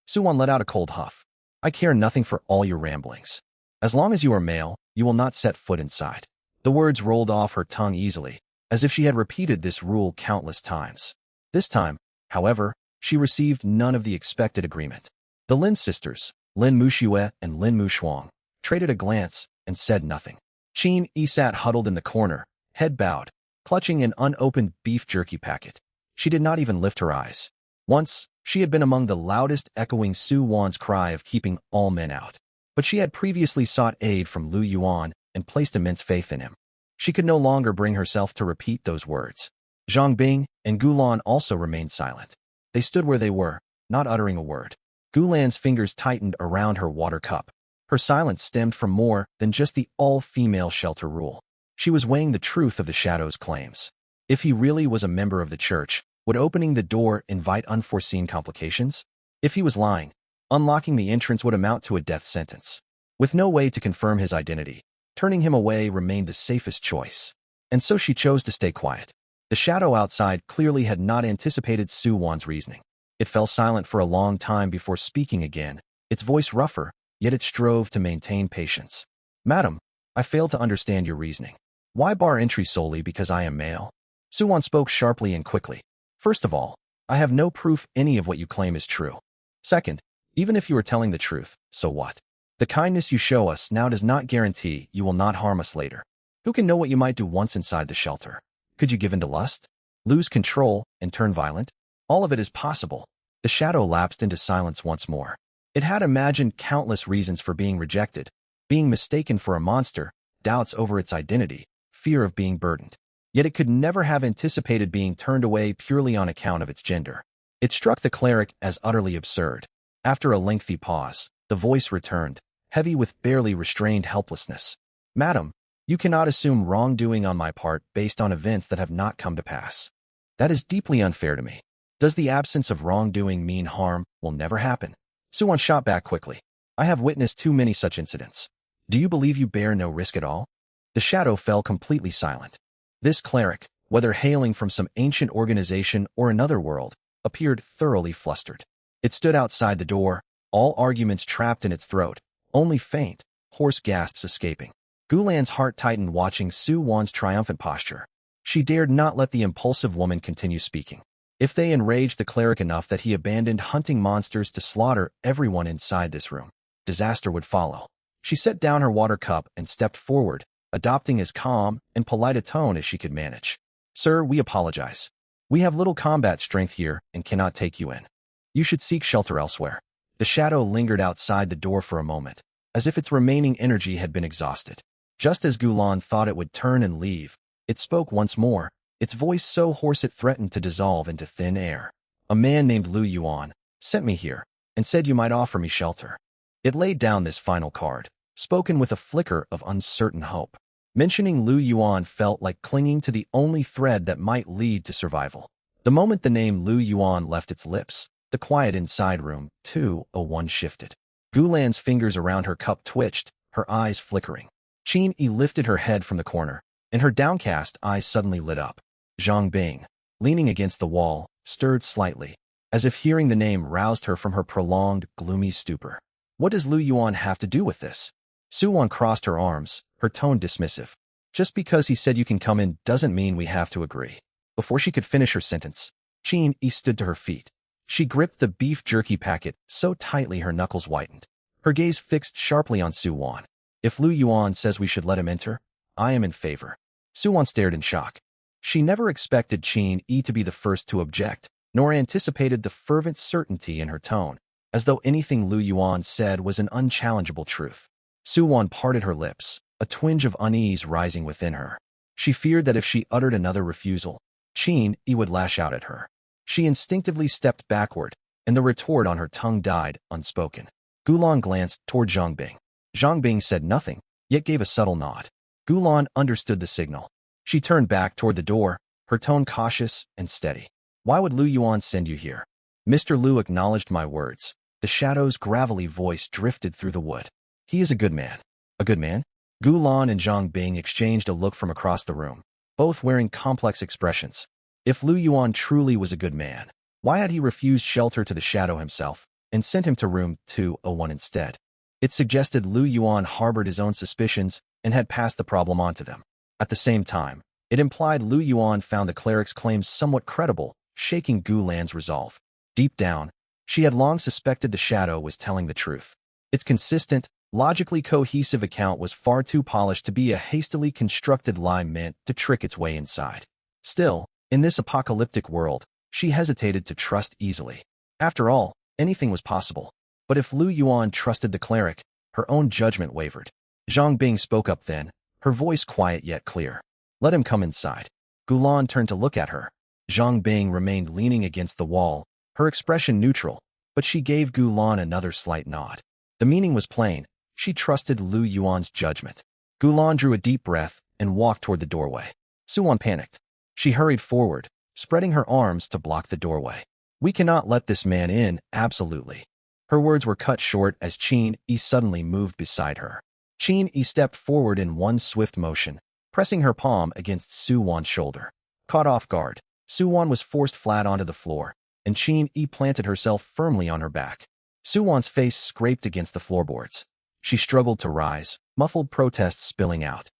Suwon let out a cold huff. "I care nothing for all your ramblings. As long as you are male, you will not set foot inside." The words rolled off her tongue easily, as if she had repeated this rule countless times. This time, however, she received none of the expected agreement. The Lin sisters, Lin Muxue and Lin Mushuang, traded a glance and said nothing. Qin Yi sat huddled in the corner, head bowed, clutching an unopened beef jerky packet. She did not even lift her eyes. Once, she had been among the loudest echoing Su Wan's cry of keeping all men out. But she had previously sought aid from Lu Yuan and placed immense faith in him. She could no longer bring herself to repeat those words. Zhang Bing and Gulan also remained silent. They stood where they were, not uttering a word. Gulan's fingers tightened around her water cup. Her silence stemmed from more than just the all-female shelter rule. She was weighing the truth of the Shadow's claims. If he really was a member of the church, would opening the door invite unforeseen complications? If he was lying, unlocking the entrance would amount to a death sentence. With no way to confirm his identity, turning him away remained the safest choice. And so she chose to stay quiet. The shadow outside clearly had not anticipated Su Wan's reasoning. It fell silent for a long time before speaking again, its voice rougher, yet it strove to maintain patience. "Madam, I fail to understand your reasoning. Why bar entry solely because I am male?" Su Wan spoke sharply and quickly. "First of all, I have no proof any of what you claim is true. Second, even if you are telling the truth, so what? The kindness you show us now does not guarantee you will not harm us later. Who can know what you might do once inside the shelter? Could you give in to lust? Lose control and turn violent? All of it is possible." The shadow lapsed into silence once more. It had imagined countless reasons for being rejected, being mistaken for a monster, doubts over its identity, fear of being burdened. Yet it could never have anticipated being turned away purely on account of its gender. It struck the cleric as utterly absurd. After a lengthy pause, the voice returned, heavy with barely restrained helplessness. "Madam, you cannot assume wrongdoing on my part based on events that have not come to pass. That is deeply unfair to me. Does the absence of wrongdoing mean harm will never happen?" Suwon shot back quickly. "I have witnessed too many such incidents. Do you believe you bear no risk at all?" The shadow fell completely silent. This cleric, whether hailing from some ancient organization or another world, appeared thoroughly flustered. It stood outside the door, all arguments trapped in its throat, only faint, hoarse gasps escaping. Gulan's heart tightened watching Su Wan's triumphant posture. She dared not let the impulsive woman continue speaking. If they enraged the cleric enough that he abandoned hunting monsters to slaughter everyone inside this room, disaster would follow. She set down her water cup and stepped forward, adopting as calm and polite a tone as she could manage. "Sir, we apologize. We have little combat strength here and cannot take you in. You should seek shelter elsewhere." The shadow lingered outside the door for a moment, as if its remaining energy had been exhausted. Just as Gulan thought it would turn and leave, it spoke once more, its voice so hoarse it threatened to dissolve into thin air. "A man named Lu Yuan sent me here and said you might offer me shelter." It laid down this final card, spoken with a flicker of uncertain hope. Mentioning Lu Yuan felt like clinging to the only thread that might lead to survival. The moment the name Lu Yuan left its lips, the quiet inside room 201 shifted. Gulan's fingers around her cup twitched, her eyes flickering. Qin Yi lifted her head from the corner, and her downcast eyes suddenly lit up. "Zhang Bing, leaning against the wall, stirred slightly, as if hearing the name roused her from her prolonged, gloomy stupor. What does Lu Yuan have to do with this? Su-won crossed her arms, her tone dismissive. Just because he said you can come in doesn't mean we have to agree. Before she could finish her sentence, Chin-yi stood to her feet. She gripped the beef jerky packet so tightly her knuckles whitened. Her gaze fixed sharply on Su-won. If Lu Yuan says we should let him enter, I am in favor. Su-won stared in shock. She never expected Chin-yi to be the first to object, nor anticipated the fervent certainty in her tone, as though anything Lu Yuan said was an unchallengeable truth. Su-won parted her lips, a twinge of unease rising within her. She feared that if she uttered another refusal, Chin-yi would lash out at her. She instinctively stepped backward, and the retort on her tongue died unspoken. Gulan glanced toward Zhang Bing. Zhang Bing said nothing, yet gave a subtle nod. Gulan understood the signal. She turned back toward the door, her tone cautious and steady. Why would Lu Yuan send you here? Mr. Lu acknowledged my words. The shadow's gravelly voice drifted through the wood. He is a good man. A good man? Gulan and Zhang Bing exchanged a look from across the room, both wearing complex expressions. If Lu Yuan truly was a good man, why had he refused shelter to the shadow himself and sent him to room 201 instead? It suggested Lu Yuan harbored his own suspicions and had passed the problem on to them. At the same time, it implied Lu Yuan found the cleric's claims somewhat credible, shaking Gulan's resolve. Deep down, she had long suspected the shadow was telling the truth. Its consistent, logically cohesive account was far too polished to be a hastily constructed lie meant to trick its way inside. Still, in this apocalyptic world, she hesitated to trust easily. After all, anything was possible. But if Lu Yuan trusted the cleric, her own judgment wavered. Zhang Bing spoke up then, her voice quiet yet clear. Let him come inside. Gulan turned to look at her. Zhang Bing remained leaning against the wall, her expression neutral, but she gave Gulan another slight nod. The meaning was plain. She trusted Lu Yuan's judgment. Gulan drew a deep breath and walked toward the doorway. Su-won panicked. She hurried forward, spreading her arms to block the doorway. We cannot let this man in, absolutely. Her words were cut short as Chin-yi suddenly moved beside her. Chin-yi stepped forward in one swift motion, pressing her palm against Su-won's shoulder. Caught off guard, Su-won was forced flat onto the floor, and Chin-yi planted herself firmly on her back. Su-won's face scraped against the floorboards. She struggled to rise, muffled protests spilling out.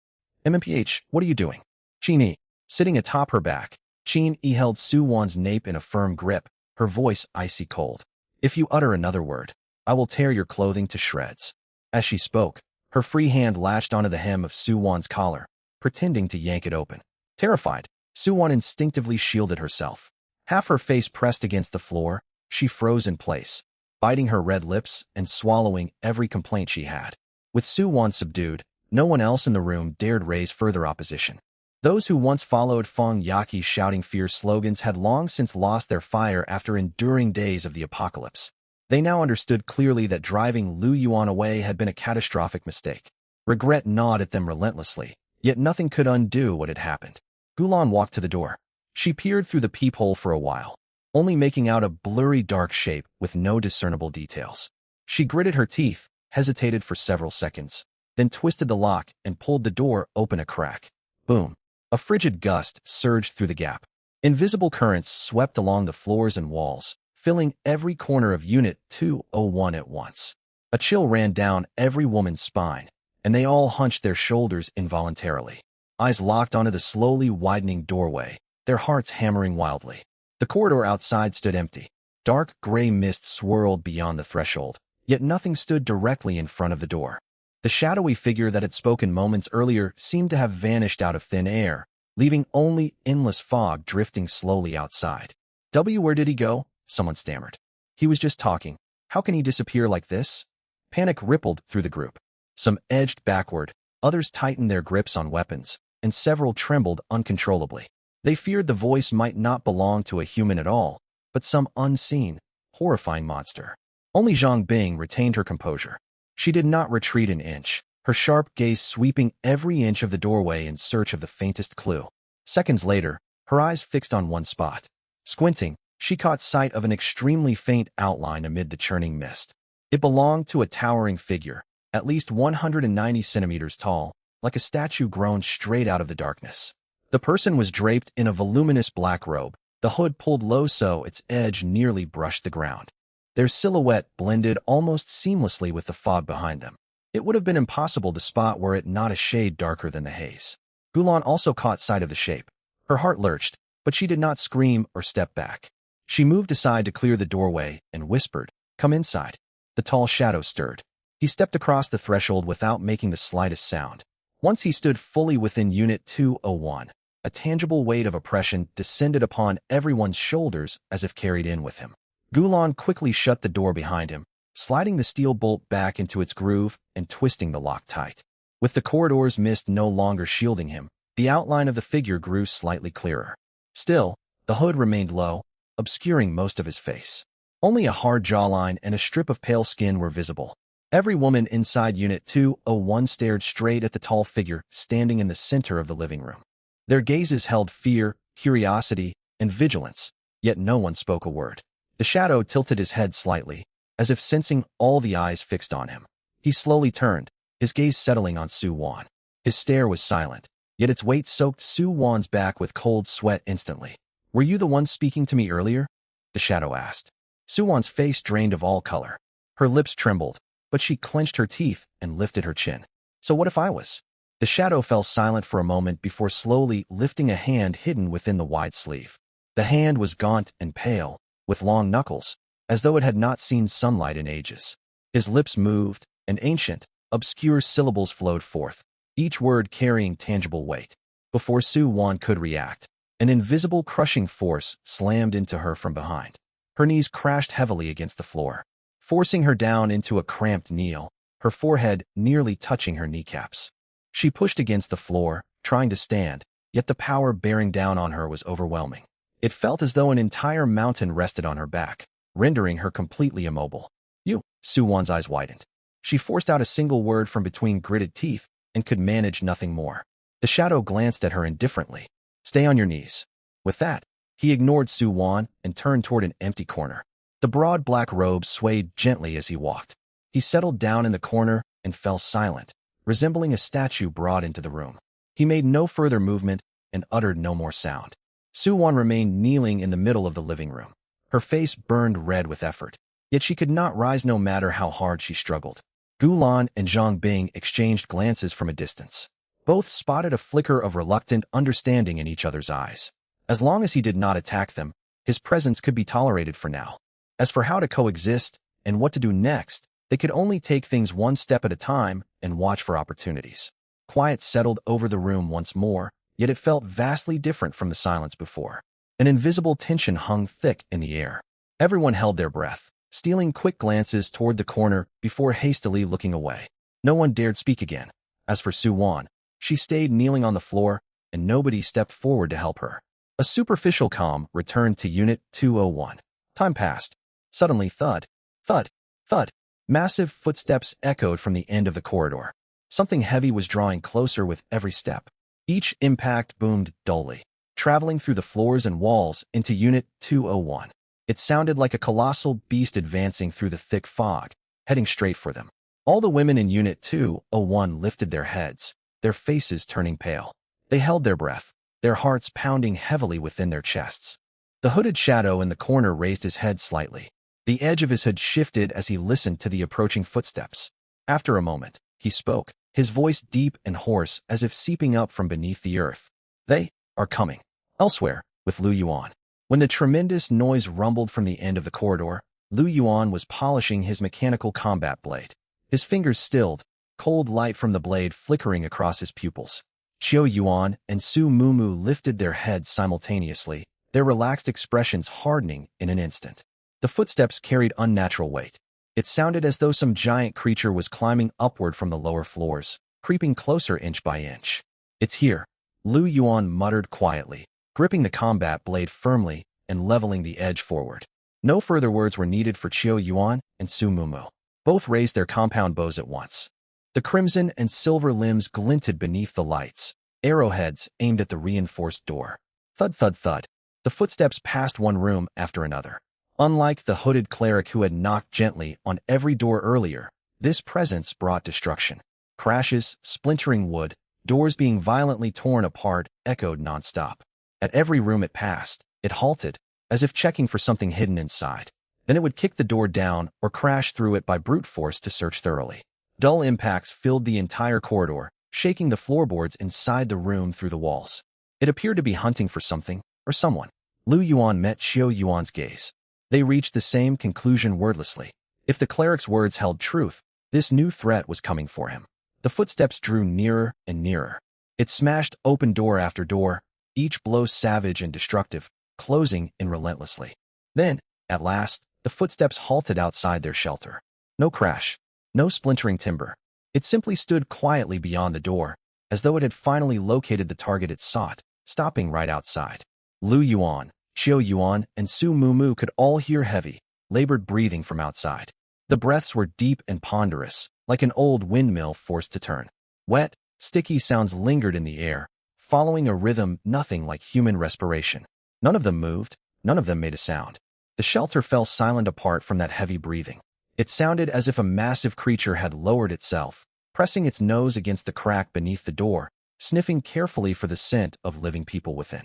MMPH, what are you doing? Chin-yi. Sitting atop her back, Chin-yi held Su-won's nape in a firm grip, her voice icy cold. If you utter another word, I will tear your clothing to shreds. As she spoke, her free hand latched onto the hem of Su-won's collar, pretending to yank it open. Terrified, Su-won instinctively shielded herself. Half her face pressed against the floor, she froze in place, biting her red lips and swallowing every complaint she had. With Su-won subdued, no one else in the room dared raise further opposition. Those who once followed Feng Yaqi's shouting fierce slogans had long since lost their fire after enduring days of the apocalypse. They now understood clearly that driving Lu Yuan away had been a catastrophic mistake. Regret gnawed at them relentlessly, yet nothing could undo what had happened. Gulan walked to the door. She peered through the peephole for a while, only making out a blurry dark shape with no discernible details. She gritted her teeth, hesitated for several seconds, then twisted the lock and pulled the door open a crack. Boom. A frigid gust surged through the gap. Invisible currents swept along the floors and walls, filling every corner of Unit 201 at once. A chill ran down every woman's spine, and they all hunched their shoulders involuntarily. Eyes locked onto the slowly widening doorway, their hearts hammering wildly. The corridor outside stood empty. Dark gray mist swirled beyond the threshold, yet nothing stood directly in front of the door. The shadowy figure that had spoken moments earlier seemed to have vanished out of thin air, leaving only endless fog drifting slowly outside. Where did he go? Someone stammered. He was just talking. How can he disappear like this? Panic rippled through the group. Some edged backward, others tightened their grips on weapons, and several trembled uncontrollably. They feared the voice might not belong to a human at all, but some unseen, horrifying monster. Only Zhang Bing retained her composure. She did not retreat an inch, her sharp gaze sweeping every inch of the doorway in search of the faintest clue. Seconds later, her eyes fixed on one spot. Squinting, she caught sight of an extremely faint outline amid the churning mist. It belonged to a towering figure, at least 190 centimeters tall, like a statue grown straight out of the darkness. The person was draped in a voluminous black robe, The hood pulled low so its edge nearly brushed the ground. Their silhouette blended almost seamlessly with the fog behind them. It would have been impossible to spot were it not a shade darker than the haze. Gulan also caught sight of the shape. Her heart lurched, but she did not scream or step back. She moved aside to clear the doorway and whispered, "Come inside." The tall shadow stirred. He stepped across the threshold without making the slightest sound. Once he stood fully within Unit 201, a tangible weight of oppression descended upon everyone's shoulders as if carried in with him. Gulan quickly shut the door behind him, sliding the steel bolt back into its groove and twisting the lock tight. With the corridor's mist no longer shielding him, the outline of the figure grew slightly clearer. Still, the hood remained low, obscuring most of his face. Only a hard jawline and a strip of pale skin were visible. Every woman inside Unit 201 stared straight at the tall figure standing in the center of the living room. Their gazes held fear, curiosity, and vigilance, yet no one spoke a word. The shadow tilted his head slightly, as if sensing all the eyes fixed on him. He slowly turned, his gaze settling on Su-Wan. His stare was silent, yet its weight soaked Su-Wan's back with cold sweat instantly. "Were you the one speaking to me earlier?" the shadow asked. Su-Wan's face drained of all color. Her lips trembled, but she clenched her teeth and lifted her chin. "So what if I was?" The shadow fell silent for a moment before slowly lifting a hand hidden within the wide sleeve. The hand was gaunt and pale, with long knuckles, as though it had not seen sunlight in ages. His lips moved, and ancient, obscure syllables flowed forth, each word carrying tangible weight. Before Su-Wan could react, an invisible crushing force slammed into her from behind. Her knees crashed heavily against the floor, forcing her down into a cramped kneel, her forehead nearly touching her kneecaps. She pushed against the floor, trying to stand, yet the power bearing down on her was overwhelming. It felt as though an entire mountain rested on her back, rendering her completely immobile. "You," Su-Wan's eyes widened. She forced out a single word from between gritted teeth and could manage nothing more. The shadow glanced at her indifferently. "Stay on your knees." With that, he ignored Su-Wan and turned toward an empty corner. The broad black robe swayed gently as he walked. He settled down in the corner and fell silent, resembling a statue brought into the room. He made no further movement and uttered no more sound. Su-Wan remained kneeling in the middle of the living room. Her face burned red with effort, yet she could not rise no matter how hard she struggled. Gulan and Zhang Bing exchanged glances from a distance. Both spotted a flicker of reluctant understanding in each other's eyes. As long as he did not attack them, his presence could be tolerated for now. As for how to coexist and what to do next, they could only take things one step at a time and watch for opportunities. Quiet settled over the room once more, yet it felt vastly different from the silence before. An invisible tension hung thick in the air. Everyone held their breath, stealing quick glances toward the corner before hastily looking away. No one dared speak again. As for Su-Wan, she stayed kneeling on the floor, and nobody stepped forward to help her. A superficial calm returned to Unit 201. Time passed. Suddenly, thud, thud, thud. Massive footsteps echoed from the end of the corridor. Something heavy was drawing closer with every step. Each impact boomed dully, traveling through the floors and walls into Unit 201. It sounded like a colossal beast advancing through the thick fog, heading straight for them. All the women in Unit 201 lifted their heads, their faces turning pale. They held their breath, their hearts pounding heavily within their chests. The hooded shadow in the corner raised his head slightly. The edge of his hood shifted as he listened to the approaching footsteps. After a moment, he spoke, his voice deep and hoarse as if seeping up from beneath the earth. "They are coming." Elsewhere, with Lu Yuan. When the tremendous noise rumbled from the end of the corridor, Lu Yuan was polishing his mechanical combat blade. His fingers stilled, cold light from the blade flickering across his pupils. Qiu Yuan and Su Mumu lifted their heads simultaneously, their relaxed expressions hardening in an instant. The footsteps carried unnatural weight. It sounded as though some giant creature was climbing upward from the lower floors, creeping closer inch by inch. "It's here," Lu Yuan muttered quietly, gripping the combat blade firmly and leveling the edge forward. No further words were needed for Qiu Yuan and Su Mumu. Both raised their compound bows at once. The crimson and silver limbs glinted beneath the lights, arrowheads aimed at the reinforced door. Thud, thud, thud. The footsteps passed one room after another. Unlike the hooded cleric who had knocked gently on every door earlier, this presence brought destruction. Crashes, splintering wood, doors being violently torn apart echoed nonstop. At every room it passed, It halted, as if checking for something hidden inside. Then it would kick the door down or crash through it by brute force to search thoroughly. Dull impacts filled the entire corridor, shaking the floorboards inside the room through the walls. It appeared to be hunting for something or someone. Lu Yuan met Xiao Yuan's gaze. They reached the same conclusion wordlessly. If the cleric's words held truth, this new threat was coming for him. The footsteps drew nearer and nearer. It smashed open door after door, each blow savage and destructive, closing in relentlessly. Then, at last, the footsteps halted outside their shelter. No crash, no splintering timber. It simply stood quietly beyond the door, as though it had finally located the target it sought, stopping right outside. Lu Yuan, Xiao Yuan, and Su Mumu could all hear heavy, labored breathing from outside. The breaths were deep and ponderous, like an old windmill forced to turn. Wet, sticky sounds lingered in the air, following a rhythm nothing like human respiration. None of them moved, none of them made a sound. The shelter fell silent apart from that heavy breathing. It sounded as if a massive creature had lowered itself, pressing its nose against the crack beneath the door, sniffing carefully for the scent of living people within.